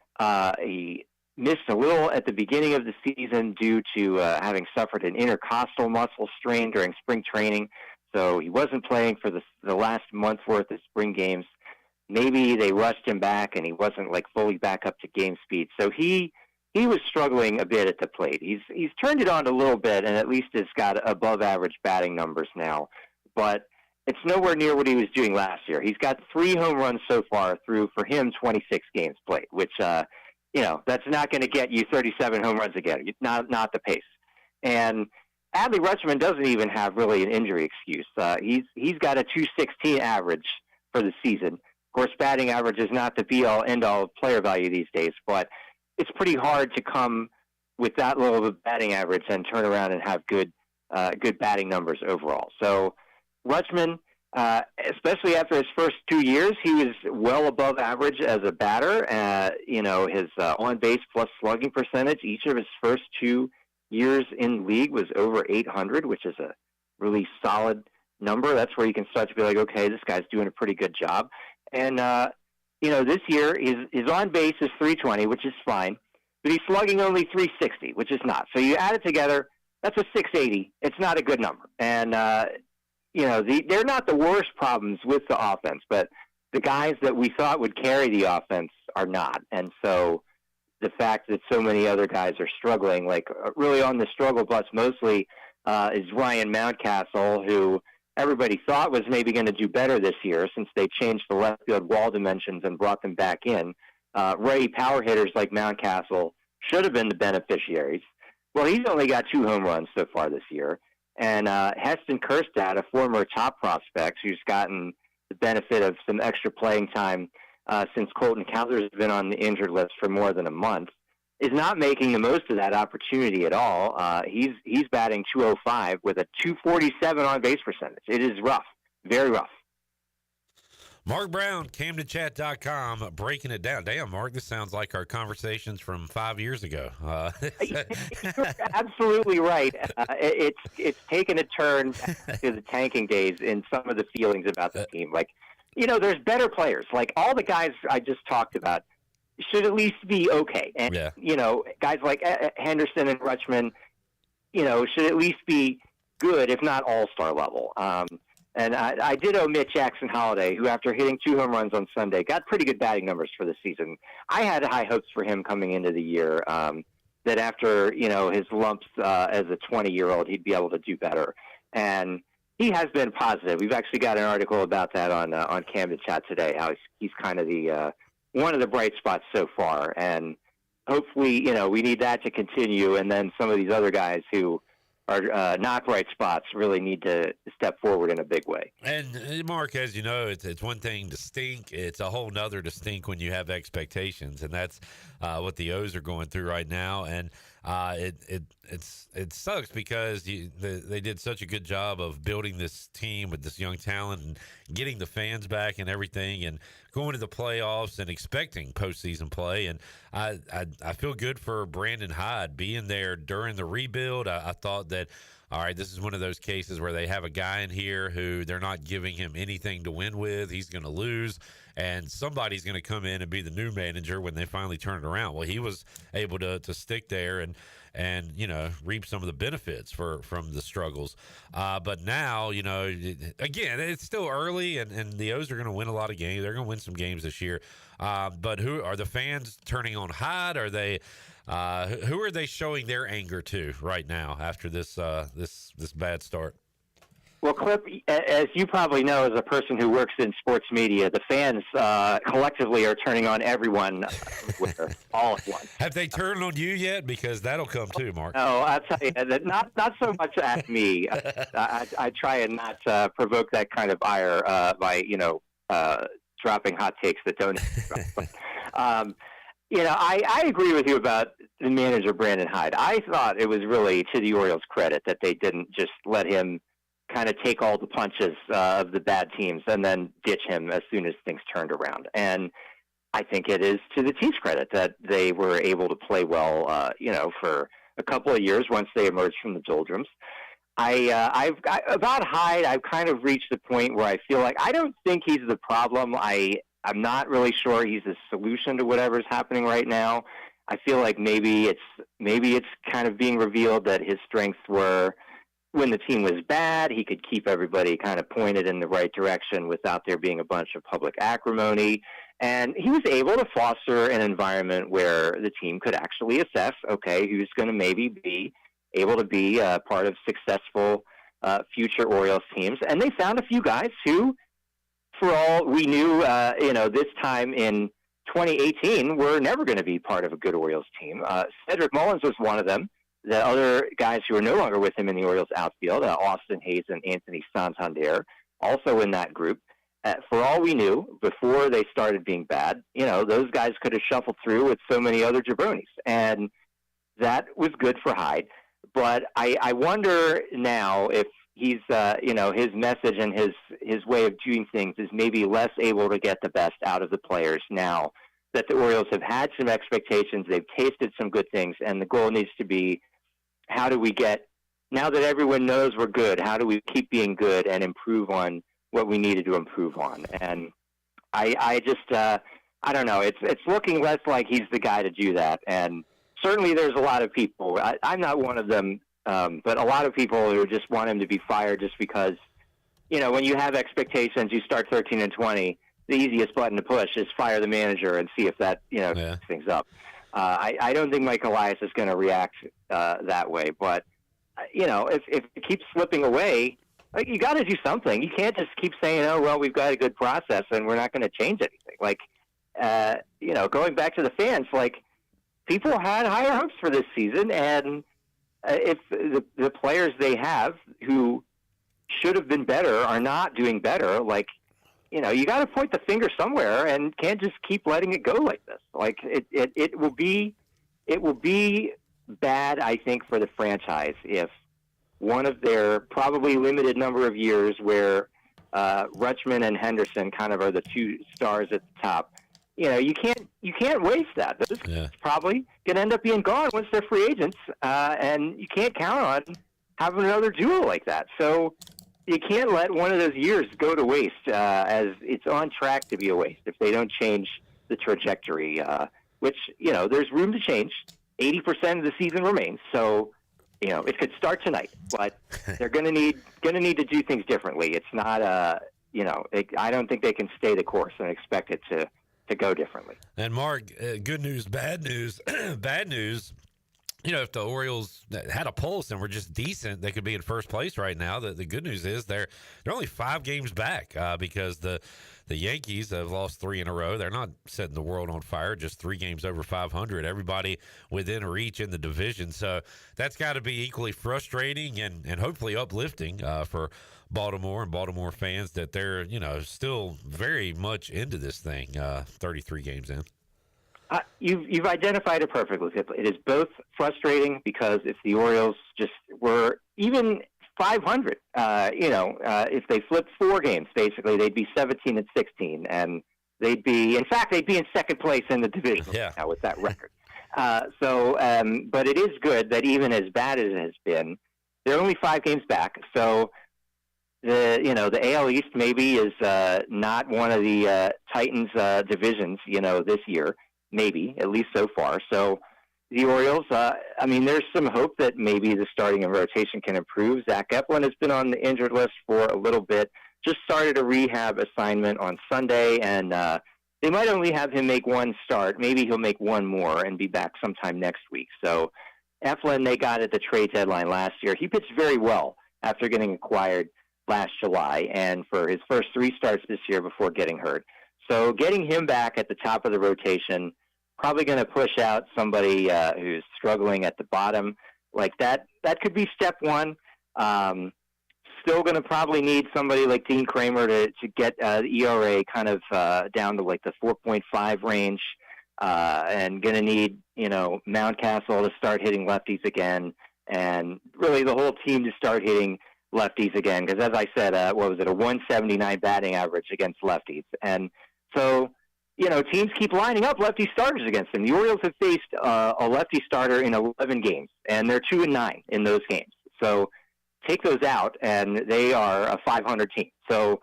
he missed a little at the beginning of the season due to having suffered an intercostal muscle strain during spring training. So he wasn't playing for the last month's worth of spring games. Maybe they rushed him back and he wasn't fully back up to game speed. So he was struggling a bit at the plate. He's turned it on a little bit, and at least has got above average batting numbers now. But it's nowhere near what he was doing last year. He's got 3 home runs so far through, for him, 26 games played, which, that's not going to get you 37 home runs again. Not the pace. And Adley Rutschman doesn't even have really an injury excuse. He's got a 216 average for the season. Of course, batting average is not the be-all, end-all of player value these days, but it's pretty hard to come with that low of a batting average and turn around and have good batting numbers overall. So Rutschman, especially after his first 2 years, he was well above average as a batter. His on-base plus slugging percentage each of his first 2 years in league was over 800, which is a really solid number. That's where you can start to be like, okay, this guy's doing a pretty good job. And, this year his on-base is 320, which is fine, but he's slugging only 360, which is not. So you add it together, that's a 680. It's not a good number. And, they're not the worst problems with the offense, but the guys that we thought would carry the offense are not. And so the fact that so many other guys are struggling, like really on the struggle bus mostly, is Ryan Mountcastle, who everybody thought was maybe going to do better this year since they changed the left field wall dimensions and brought them back in. Ready power hitters like Mountcastle should have been the beneficiaries. Well, he's only got 2 home runs so far this year. And Heston Kjerstad, a former top prospect who's gotten the benefit of some extra playing time since Colton Cowser's has been on the injured list for more than a month, is not making the most of that opportunity at all. He's batting .205 with a .247 on-base percentage. It is rough, very rough. Mark Brown, CamdenChat.com, breaking it down. Damn, Mark, this sounds like our conversations from 5 years ago. You're absolutely right. It's taken a turn back to the tanking days in some of the feelings about the team. Like, there's better players. Like, all the guys I just talked about should at least be okay. And, guys like Henderson and Rutschman, should at least be good, if not all-star level. And I did omit Jackson Holliday, who, after hitting 2 home runs on Sunday, got pretty good batting numbers for the season. I had high hopes for him coming into the year, that after, his lumps as a 20-year-old, he'd be able to do better. And he has been positive. We've actually got an article about that on Camden Chat today, how he's kind of the one of the bright spots so far. And hopefully, we need that to continue, and then some of these other guys who are not bright spots really need to step forward in a big way. And Mark, as you know, it's one thing to stink. It's a whole nother to stink when you have expectations, and that's what the O's are going through right now. And it sucks because they did such a good job of building this team with this young talent and getting the fans back and everything, and going to the playoffs and expecting postseason play. And I feel good for Brandon Hyde being there during the rebuild. I thought that, all right, this is one of those cases where they have a guy in here who they're not giving him anything to win with. He's going to lose, and somebody's going to come in and be the new manager when they finally turn it around. Well, he was able to stick there and reap some of the benefits from the struggles. But now, again, it's still early, and the O's are going to win a lot of games. They're going to win some games this year. But who are the fans turning on Hyde? Are they? Who are they showing their anger to right now after this bad start? Well, Clip, as you probably know, as a person who works in sports media, the fans collectively are turning on everyone all at once. Have they turned on you yet? Because that'll come too, Mark. No, I'll tell you, that not so much at me. I try and not provoke that kind of ire by dropping hot takes that don't. I agree with you about the manager, Brandon Hyde. I thought it was really to the Orioles' credit that they didn't just let him kind of take all the punches of the bad teams and then ditch him as soon as things turned around. And I think it is to the team's credit that they were able to play well, for a couple of years once they emerged from the doldrums. About Hyde, I've kind of reached the point where I feel like I don't think he's the problem. I'm not really sure he's a solution to whatever's happening right now. I feel like maybe it's kind of being revealed that his strengths were when the team was bad, he could keep everybody kind of pointed in the right direction without there being a bunch of public acrimony. And he was able to foster an environment where the team could actually assess, okay, who's going to maybe be able to be part of successful future Orioles teams. And they found a few guys who, for all we knew, this time in 2018, were never going to be part of a good Orioles team. Cedric Mullins was one of them. the other guys who are no longer with him in the Orioles outfield, Austin Hayes and Anthony Santander, also in that group. For all we knew, before they started being bad, those guys could have shuffled through with so many other jabronis. And that was good for Hyde. But I wonder now if he's, his message and his way of doing things is maybe less able to get the best out of the players now that the Orioles have had some expectations, they've tasted some good things, and the goal needs to be, how do we get, now that everyone knows we're good, how do we keep being good and improve on what we needed to improve on? And I just, I don't know, it's looking less like he's the guy to do that. And certainly there's a lot of people, I'm not one of them, but a lot of people who just want him to be fired just because, when you have expectations, you start 13-20, the easiest button to push is fire the manager and see if that, picks things up. I don't think Mike Elias is going to react that way. But, if it keeps slipping away, you got to do something. You can't just keep saying, oh, well, we've got a good process and we're not going to change anything. Going back to the fans, people had higher hopes for this season. And if the players they have who should have been better are not doing better, you got to point the finger somewhere and can't just keep letting it go like this. It will be bad, I think, for the franchise if one of their probably limited number of years where Rutschman and Henderson kind of are the two stars at the top. You can't waste that. Those guys probably going to end up being gone once they're free agents, and you can't count on having another duo like that. So you can't let one of those years go to waste, as it's on track to be a waste if they don't change the trajectory, which, there's room to change. 80% of the season remains, so, it could start tonight, but they're going to need to do things differently. It's not, I don't think they can stay the course and expect it to go differently. And Mark, good news, bad news. Bad news, if the Orioles had a pulse and were just decent, they could be in first place right now. The good news is they're only 5 games back because the Yankees have lost 3 in a row. They're not setting the world on fire, just 3 games over 500. Everybody within reach in the division. So that's got to be equally frustrating and hopefully uplifting for Baltimore and Baltimore fans that they're, still very much into this thing 33 games in. You've identified it perfectly. It is both frustrating because if the Orioles just were even 500, if they flipped 4 games, basically they'd be 17-16, and they'd be in second place in the division now with that record. But it is good that even as bad as it has been, they're only 5 games back. So the AL East maybe is not one of the Titans' divisions, this year. Maybe, at least so far. So the Orioles, there's some hope that maybe the starting and rotation can improve. Zach Eflin has been on the injured list for a little bit, just started a rehab assignment on Sunday, and they might only have him make 1 start. Maybe he'll make 1 more and be back sometime next week. So Eflin, they got at the trade deadline last year. He pitched very well after getting acquired last July, and for his first 3 starts this year before getting hurt. So getting him back at the top of the rotation, probably going to push out somebody who's struggling at the bottom. That could be step 1. Still going to probably need somebody like Dean Kramer to get the ERA kind of down to the 4.5 range, and going to need, Mountcastle to start hitting lefties again, and really the whole team to start hitting lefties again. Because as I said, a 179 batting average against lefties. And so, teams keep lining up lefty starters against them. The Orioles have faced a lefty starter in 11 games, and they're 2-9 in those games. So take those out, and they are a 500 team. So,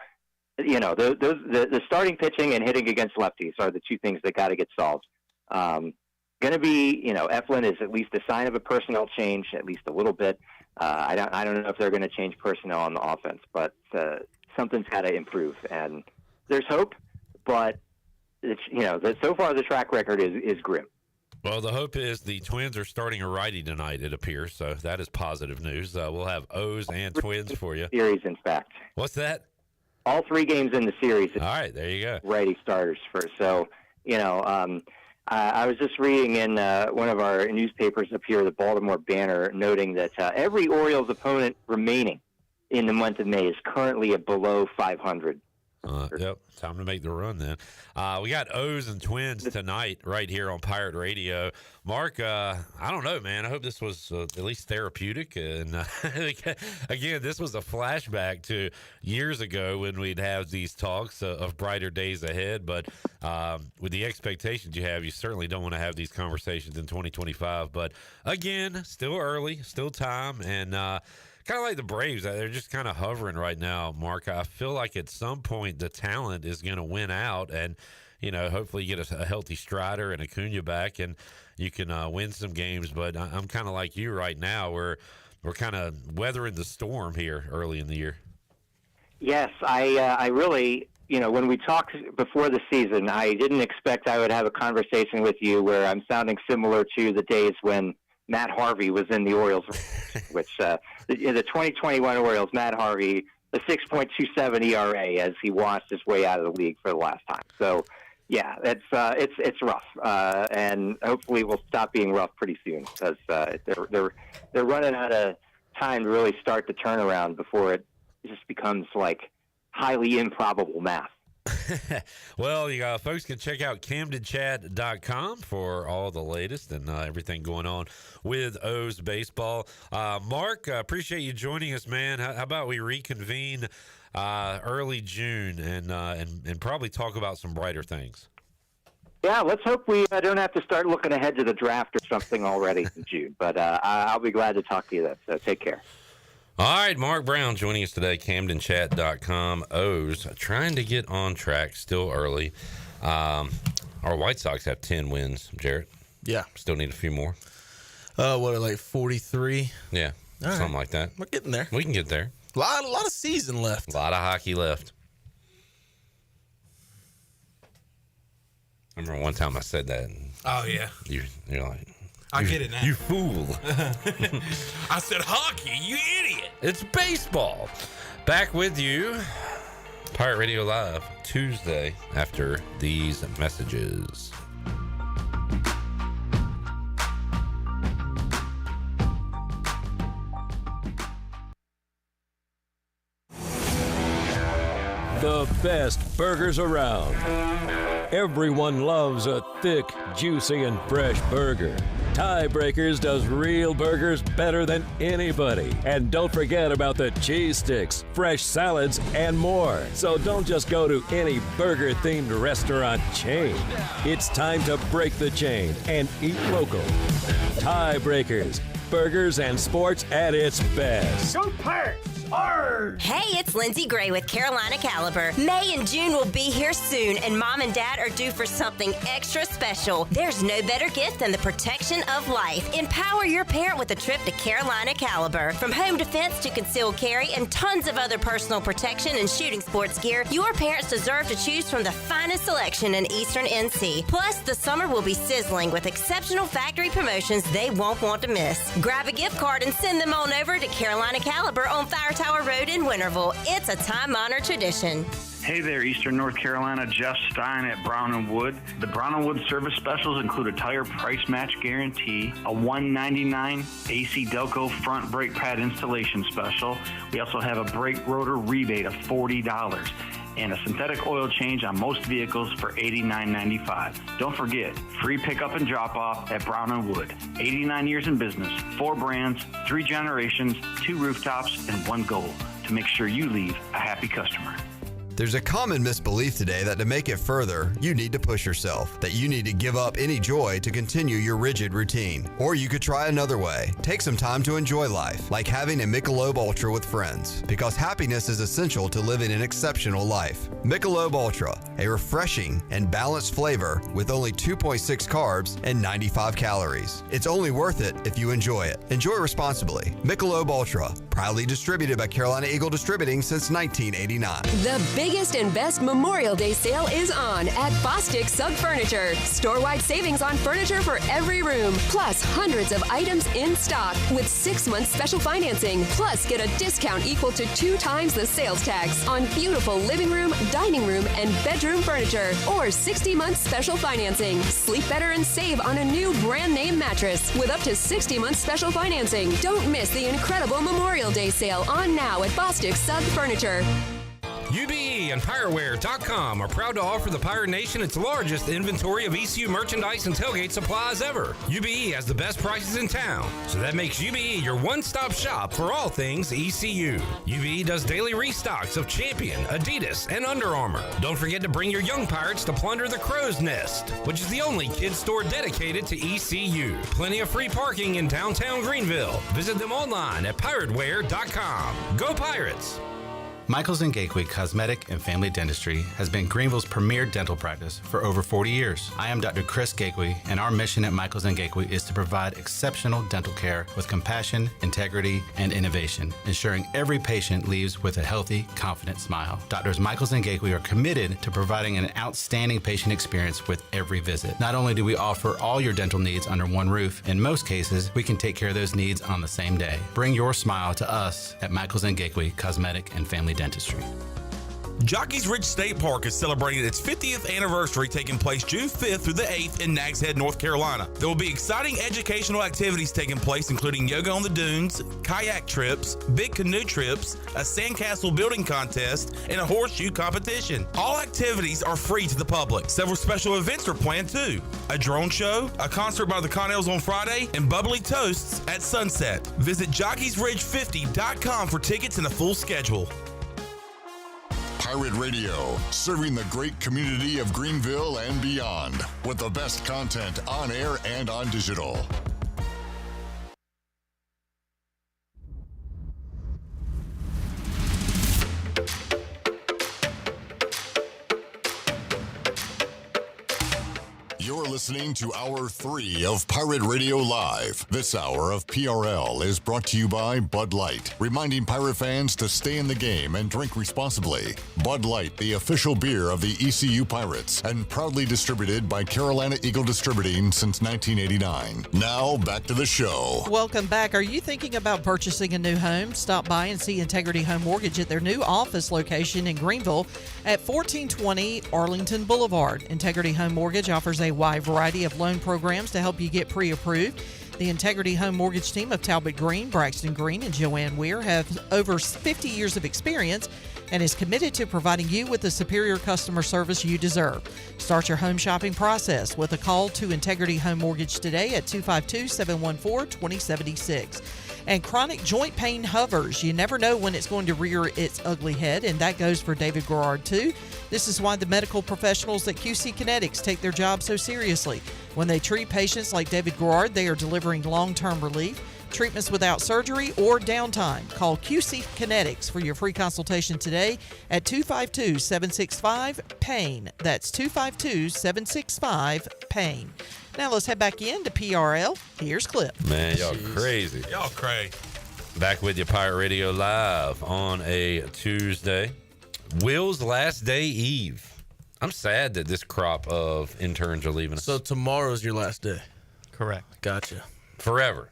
the starting pitching and hitting against lefties are the 2 things that got to get solved. Going to be, Eflin is at least a sign of a personnel change, at least a little bit. I don't know if they're going to change personnel on the offense, but something's got to improve, and there's hope. But so far the track record is grim. Well, the hope is the Twins are starting a righty tonight, it appears. So that is positive news. We'll have O's and Twins for you. Series, in fact. What's that? All 3 games in the series. All right, there you go. Righty starters first. So, I was just reading in one of our newspapers up here, the Baltimore Banner, noting that every Orioles opponent remaining in the month of May is currently at below 500. Yep, time to make the run then. We got O's and Twins tonight right here on Pirate Radio. Mark, I don't know, man. I hope this was at least therapeutic. And again, this was a flashback to years ago when we'd have these talks of brighter days ahead. But with the expectations you have, you certainly don't want to have these conversations in 2025. But again, still early, still time, and kind of like the Braves, they're just kind of hovering right now, Mark. I feel like at some point the talent is going to win out, and hopefully you get a healthy Strider and Acuna back, and you can win some games. But I'm kind of like you right now, where we're kind of weathering the storm here early in the year. Yes, I really, when we talked before the season, I didn't expect I would have a conversation with you where I'm sounding similar to the days when Matt Harvey was in the Orioles, which the 2021 Orioles, Matt Harvey, the 6.27 ERA as he washed his way out of the league for the last time. So, yeah, it's rough, and hopefully we'll stop being rough pretty soon because they're running out of time to really start the turnaround before it just becomes like highly improbable math. Well, folks can check out CamdenChat.com for all the latest and everything going on with O's baseball. Mark, appreciate you joining us, man. How about we reconvene early June and probably talk about some brighter things? Yeah, let's hope we don't have to start looking ahead to the draft or something already in June. But I'll be glad to talk to you then. So take care. All right, Mark Brown joining us today, CamdenChat.com. O's trying to get on track, still early. Our White Sox have 10 wins, Jarrett. Yeah. Still need a few more. Like 43? Yeah, all something right. like that. We're getting there. We can get there. A lot of season left. A lot of hockey left. I remember one time I said that. And oh, yeah. You're like... I get it now. You fool. I said hockey, you idiot. It's baseball. Back with you. Pirate Radio Live, Tuesday, after these messages. The best burgers around. Everyone loves a thick, juicy, and fresh burger. Tiebreakers does real burgers better than anybody. And don't forget about the cheese sticks, fresh salads, and more. So don't just go to any burger-themed restaurant chain. It's time to break the chain and eat local. Tiebreakers, burgers and sports at its best. Go Pirates! Hey, it's Lindsay Gray with Carolina Caliber. May and June will be here soon, and Mom and Dad are due for something extra special. There's no better gift than the protection of life. Empower your parent with a trip to Carolina Caliber. From home defense to concealed carry and tons of other personal protection and shooting sports gear, your parents deserve to choose from the finest selection in Eastern NC. Plus, the summer will be sizzling with exceptional factory promotions they won't want to miss. Grab a gift card and send them on over to Carolina Caliber on Fire Tower Road in Winterville. It's a time-honored tradition. Hey there, Eastern North Carolina. Jeff Stein at Brown & Wood. The Brown & Wood service specials include a tire price match guarantee, a $199 AC Delco front brake pad installation special. We also have a brake rotor rebate of $40 and a synthetic oil change on most vehicles for $89.95. Don't forget, free pickup and drop-off at Brown & Wood. 89 years in business, 4 brands, 3 generations, 2 rooftops, and 1 goal: to make sure you leave a happy customer. There's a common misbelief today that to make it further, you need to push yourself, that you need to give up any joy to continue your rigid routine. Or you could try another way. Take some time to enjoy life, like having a Michelob Ultra with friends, because happiness is essential to living an exceptional life. Michelob Ultra, a refreshing and balanced flavor with only 2.6 carbs and 95 calories. It's only worth it if you enjoy it. Enjoy responsibly. Michelob Ultra, proudly distributed by Carolina Eagle Distributing since 1989. The biggest and best Memorial Day sale is on at Bostic Sub Furniture. Store-wide savings on furniture for every room, plus hundreds of items in stock with 6 months special financing. Plus, get a discount equal to 2 times the sales tax on beautiful living room, dining room, and bedroom furniture, or 60 months special financing. Sleep better and save on a new brand name mattress with up to 60 months special financing. Don't miss the incredible Memorial Day sale on now at Bostic Sub Furniture. UBE and PirateWare.com are proud to offer the Pirate Nation its largest inventory of ECU merchandise and tailgate supplies ever. UBE has the best prices in town, so that makes UBE your one-stop shop for all things ECU. UBE does daily restocks of Champion, Adidas, and Under Armour. Don't forget to bring your young pirates to plunder the Crow's Nest, which is the only kids store dedicated to ECU. Plenty of free parking in downtown Greenville. Visit them online at PirateWare.com. Go Pirates! Michaels & Gateway Cosmetic and Family Dentistry has been Greenville's premier dental practice for over 40 years. I am Dr. Chris Gateway, and our mission at Michaels & Gateway is to provide exceptional dental care with compassion, integrity, and innovation, ensuring every patient leaves with a healthy, confident smile. Doctors Michaels & Gateway are committed to providing an outstanding patient experience with every visit. Not only do we offer all your dental needs under one roof, in most cases, we can take care of those needs on the same day. Bring your smile to us at Michaels & Gateway Cosmetic and Family Dentistry. Jockey's Ridge State Park is celebrating its 50th anniversary, taking place June 5th through the 8th in Nags Head, North Carolina. There will be exciting educational activities taking place, including yoga on the dunes, kayak trips, big canoe trips, a sandcastle building contest, and a horseshoe competition. All activities are free to the public. Several special events are planned too. A drone show, a concert by the Connells on Friday, and bubbly toasts at sunset. Visit jockeysridge50.com for tickets and a full schedule. Pirate Radio, serving the great community of Greenville and beyond with the best content on air and on digital. You're listening to Hour 3 of Pirate Radio Live. This hour of PRL is brought to you by Bud Light, reminding Pirate fans to stay in the game and drink responsibly. Bud Light, the official beer of the ECU Pirates, and proudly distributed by Carolina Eagle Distributing since 1989. Now, back to the show. Welcome back. Are you thinking about purchasing a new home? Stop by and see Integrity Home Mortgage at their new office location in Greenville at 1420 Arlington Boulevard. Integrity Home Mortgage offers a wide variety of loan programs to help you get pre-approved. The Integrity Home Mortgage team of Talbot Green, Braxton Green, and Joanne Weir have over 50 years of experience and is committed to providing you with the superior customer service you deserve. Start your home shopping process with a call to Integrity Home Mortgage today at 252-714-2076. And chronic joint pain hovers. You never know when it's going to rear its ugly head, and that goes for David Garrard, too. This is why the medical professionals at QC Kinetics take their job so seriously. When they treat patients like David Garrard, they are delivering long-term relief, treatments without surgery or downtime. Call QC Kinetics for your free consultation today at 252-765-PAIN. That's 252-765-PAIN. Now let's head back into PRL. Here's Clip. Man, y'all crazy. Y'all crazy. Back with you, Pirate Radio Live on a Tuesday. Will's last day eve. I'm sad that this crop of interns are leaving us. So tomorrow's your last day. Correct. Gotcha. Forever.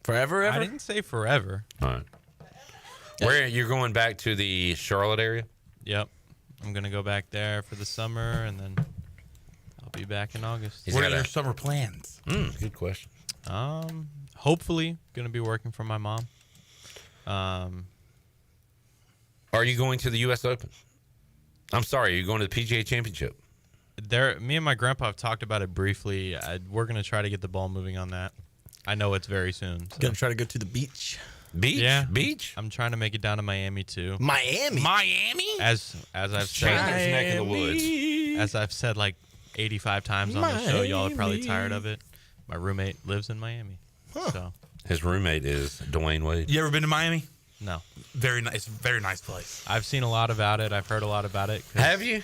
Forever, ever? I didn't say forever. All right. Where you're going back to the Charlotte area? Yep. I'm going to go back there for the summer, and then I'll be back in August. What are your summer plans? Good question. Hopefully going to be working for my mom. Are you going to the U.S. Open? I'm sorry, are you going to the PGA Championship? Me and my grandpa have talked about it briefly. We're going to try to get the ball moving on that. I know it's very soon. So. Going to try to go to the beach? Beach? Yeah. Beach? I'm trying to make it down to Miami, too. Miami? As I've said. Chandler's neck of the woods. As I've said like 85 times on the show, y'all are probably tired of it. My roommate lives in Miami. Huh. So His roommate is Dwayne Wade. You ever been to Miami? No. Very nice. It's a very nice place. I've seen a lot about it. I've heard a lot about it. Have you?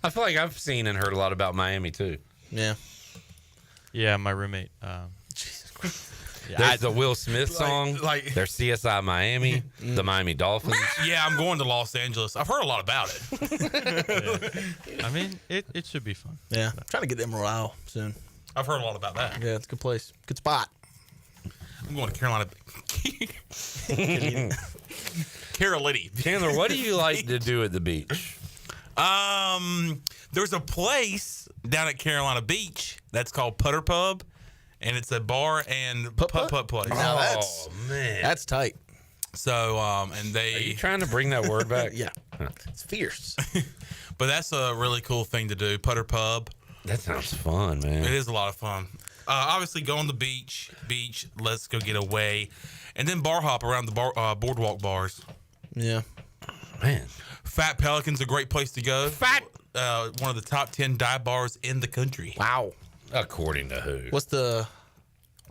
I feel like I've seen and heard a lot about Miami, too. Yeah. Yeah, my roommate. Jesus Christ. There's the Will Smith song. There's CSI Miami, the Miami Dolphins. Yeah, I'm going to Los Angeles. I've heard a lot about it. I mean, it should be fun. Yeah, I'm trying to get to Emerald Isle soon. I've heard a lot about that. Yeah, it's a good place. Good spot. I'm going to Carolina. Carolina. Chandler, what do you like to do at the beach? There's a place down at Carolina Beach that's called Putter Pub, and it's a bar and putt-putt place. Now that's tight. So, and they... Are you trying to bring that word back? Yeah. It's fierce. But that's a really cool thing to do, Putter Pub. That sounds fun, man. It is a lot of fun. Obviously, go on the beach, let's go get away, and then bar hop around the boardwalk bars. Yeah. Man. Fat Pelican's a great place to go. One of the top 10 dive bars in the country. Wow. According to who? What's the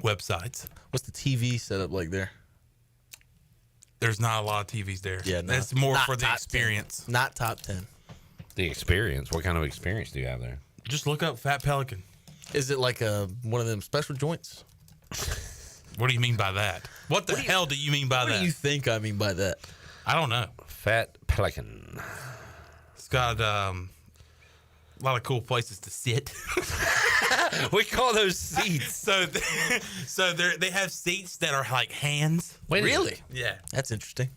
websites? What's the TV setup like there? There's not a lot of TVs there. Yeah, it's more for the experience. 10. Not top 10. The experience? What kind of experience do you have there? Just look up Fat Pelican. Is it like one of them special joints? What do you mean by that? What the hell do you mean by that? What do you think I mean by that? I don't know. Fat Pelican. It's got a lot of cool places to sit. We call those seats. So they have seats that are like hands. Wait, really? Yeah. That's interesting.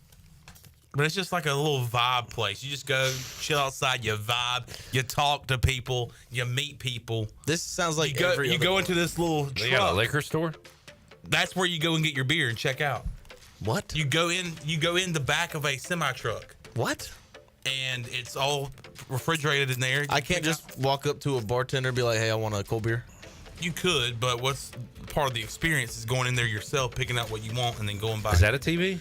But it's just like a little vibe place. You just go chill outside, you vibe, you talk to people, you meet people. This sounds like you go into this little They got a liquor store? That's where you go and get your beer and check out. What? You go in the back of a semi truck. What? And it's all refrigerated in there. I can't just walk up to a bartender and be like, "Hey, I want a cold beer." You could, but what's part of the experience is going in there yourself, picking out what you want, and then going by. Is that a TV?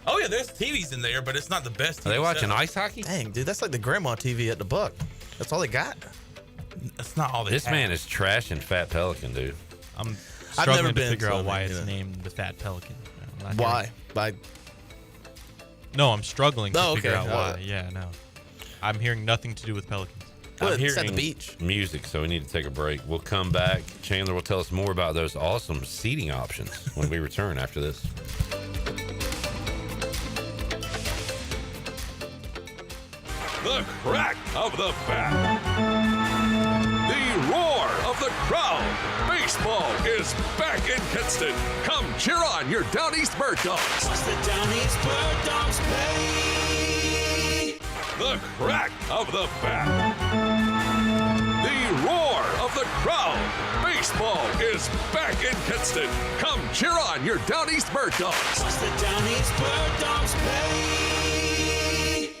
Oh yeah, there's TVs in there, but it's not the best TV. Are they watching setup. ice hockey? Dang, dude, that's like the grandma TV at the Buck. That's all they got. That's not all they This have. man is trashing Fat Pelican, dude. I'm I've struggling never to been, figure so out why I it's mean, named the Fat Pelican. I'm not Why? No, I'm struggling to Oh, figure okay. out why. Yeah, no. I'm hearing nothing to do with pelicans. I'm it's at hearing the beach. music, so we need to take a break. We'll come back. Chandler will tell us more about those awesome seating options when we return after this. The crack of the bat. The roar of the crowd. Baseball is back in Kinston. Come cheer on your Down East Bird Dogs. The Down East Bird Dogs play. The crack of the bat. The roar of the crowd. Baseball is back in Kinston. Come cheer on your Down East Bird Dogs. The Down East Bird Dogs play.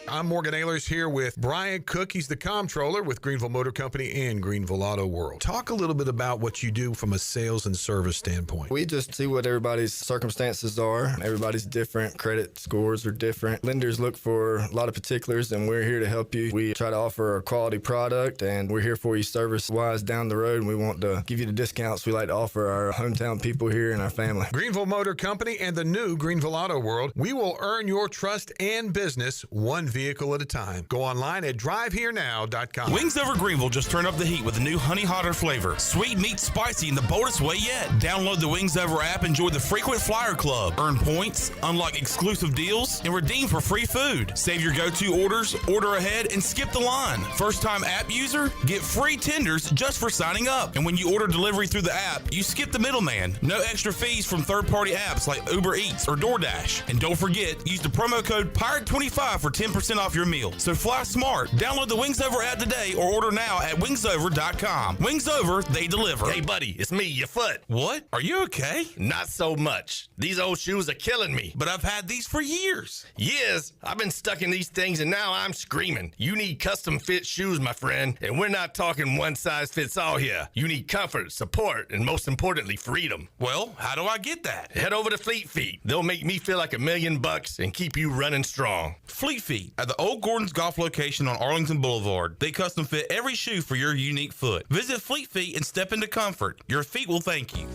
I'm Morgan Ehlers here with Brian Cook. He's the comptroller with Greenville Motor Company and Greenville Auto World. Talk a little bit about what you do from a sales and service standpoint. We just see what everybody's circumstances are. Everybody's different. Credit scores are different. Lenders look for a lot of particulars, and we're here to help you. We try to offer a quality product, and we're here for you service-wise down the road, and we want to give you the discounts we like to offer our hometown people here and our family. Greenville Motor Company and the new Greenville Auto World. We will earn your trust and business one vehicle at a time. Go online at driveherenow.com. Wings Over Greenville just turned up the heat with a new honey hotter flavor. Sweet meat spicy in the boldest way yet. Download the Wings Over app, enjoy the frequent flyer club, earn points, unlock exclusive deals, and redeem for free food. Save your go-to orders, order ahead, and skip the line. First-time app user? Get free tenders just for signing up. And when you order delivery through the app, you skip the middleman. No extra fees from third-party apps like Uber Eats or DoorDash. And don't forget, use the promo code PIRATE25 for 10% off your meal. So fly smart. Download the Wings Over app today or order now at wingsover.com. Wings Over, they deliver. Hey, buddy, it's me, your foot. What? Are you okay? Not so much. These old shoes are killing me. But I've had these for years. Years? I've been stuck in these things and now I'm screaming. You need custom fit shoes, my friend. And we're not talking one size fits all here. You need comfort, support, and most importantly, freedom. Well, how do I get that? Head over to Fleet Feet. They'll make me feel like $1 million and keep you running strong. Fleet Feet at the Old Gordon's Golf location on Arlington Boulevard. They custom fit every shoe for your unique foot. Visit Fleet Feet and step into comfort. Your feet will thank you.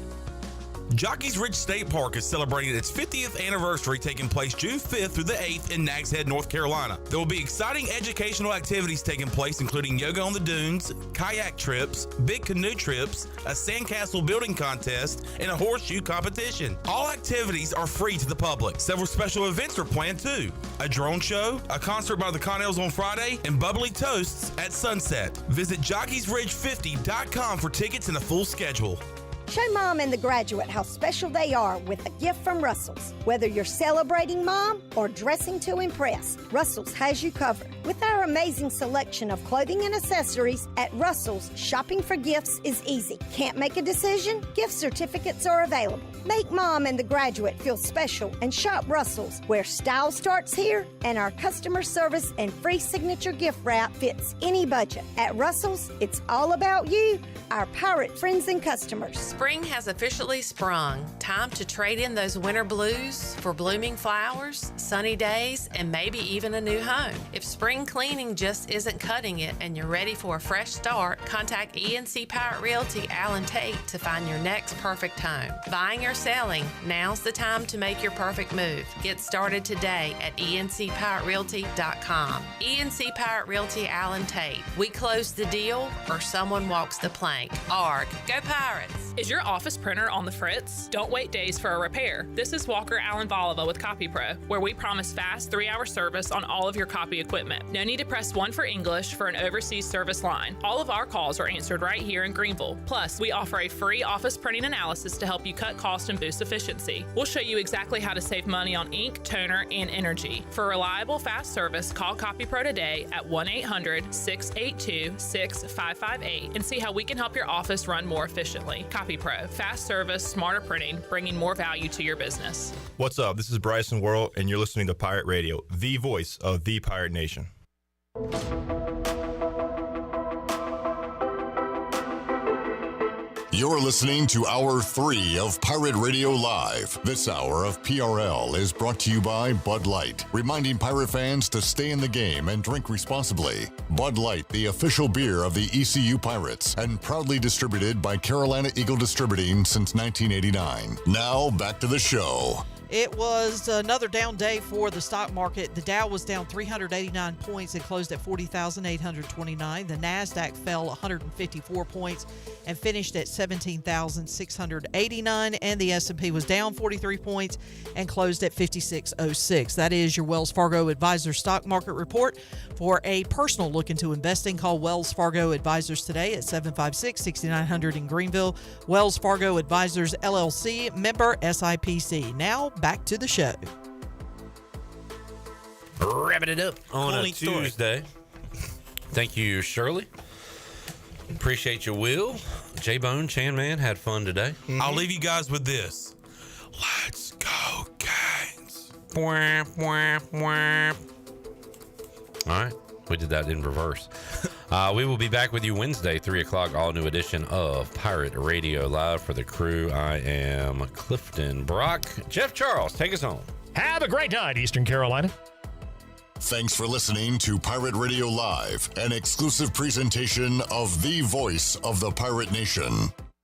Jockey's Ridge State Park is celebrating its 50th anniversary, taking place June 5th through the 8th in Nags Head, North Carolina. There will be exciting educational activities taking place, including yoga on the dunes, kayak trips, big canoe trips, a sandcastle building contest, and a horseshoe competition. All activities are free to the public. Several special events are planned too. A drone show, a concert by the Connells on Friday, and bubbly toasts at sunset. Visit jockeysridge50.com for tickets and a full schedule. Show Mom and the graduate how special they are with a gift from Russell's. Whether you're celebrating Mom or dressing to impress, Russell's has you covered. With our amazing selection of clothing and accessories at Russell's, shopping for gifts is easy. Can't make a decision? Gift certificates are available. Make Mom and the graduate feel special and shop Russell's, where style starts here and our customer service and free signature gift wrap fits any budget. At Russell's, it's all about you, our pirate friends and customers. Spring has officially sprung. Time to trade in those winter blues for blooming flowers, sunny days, and maybe even a new home. If spring cleaning just isn't cutting it and you're ready for a fresh start, contact ENC Pirate Realty Allen Tate to find your next perfect home. Buying or selling, now's the time to make your perfect move. Get started today at encpiraterealty.com. ENC Pirate Realty Allen Tate. We close the deal or someone walks the plank. ARG. Go Pirates! Is your office printer on the fritz? Don't wait days for a repair. This is Walker Allen Volova with CopyPro, where we promise fast 3-hour service on all of your copy equipment. No need to press 1 for English for an overseas service line. All of our calls are answered right here in Greenville. Plus, we offer a free office printing analysis to help you cut cost and boost efficiency. We'll show you exactly how to save money on ink, toner, and energy. For reliable, fast service, call CopyPro today at 1-800-682-6558 and see how we can help your office run more efficiently. CopyPro, fast service, smarter printing, bringing more value to your business. What's up? This is Bryson Worrell, and you're listening to Pirate Radio, the voice of the Pirate Nation. You're listening to Hour 3 of Pirate Radio Live. This hour of PRL is brought to you by Bud Light, reminding pirate fans to stay in the game and drink responsibly. Bud Light, the official beer of the ECU Pirates, and proudly distributed by Carolina Eagle Distributing since 1989. Now, back to the show. It was another down day for the stock market. The Dow was down 389 points and closed at 40,829. The NASDAQ fell 154 points and finished at 17,689. And the S&P was down 43 points and closed at 5606. That is your Wells Fargo Advisors Stock Market Report. For a personal look into investing, call Wells Fargo Advisors today at 756-6900 in Greenville. Wells Fargo Advisors, LLC, member SIPC. Now, back to the show. Wrapping it up on a Tuesday. Thank you, Shirley. Appreciate you, Will. J-Bone, Chan Man, had fun today. I'll leave you guys with this. Let's go, Canes. Wah, wah, wah. All right. We did that in reverse. We will be back with you Wednesday, 3 o'clock, all new edition of Pirate Radio Live. For the crew, I am Clifton Brock. Jeff Charles, take us home. Have a great night, Eastern Carolina. Thanks for listening to Pirate Radio Live, an exclusive presentation of the voice of the Pirate Nation.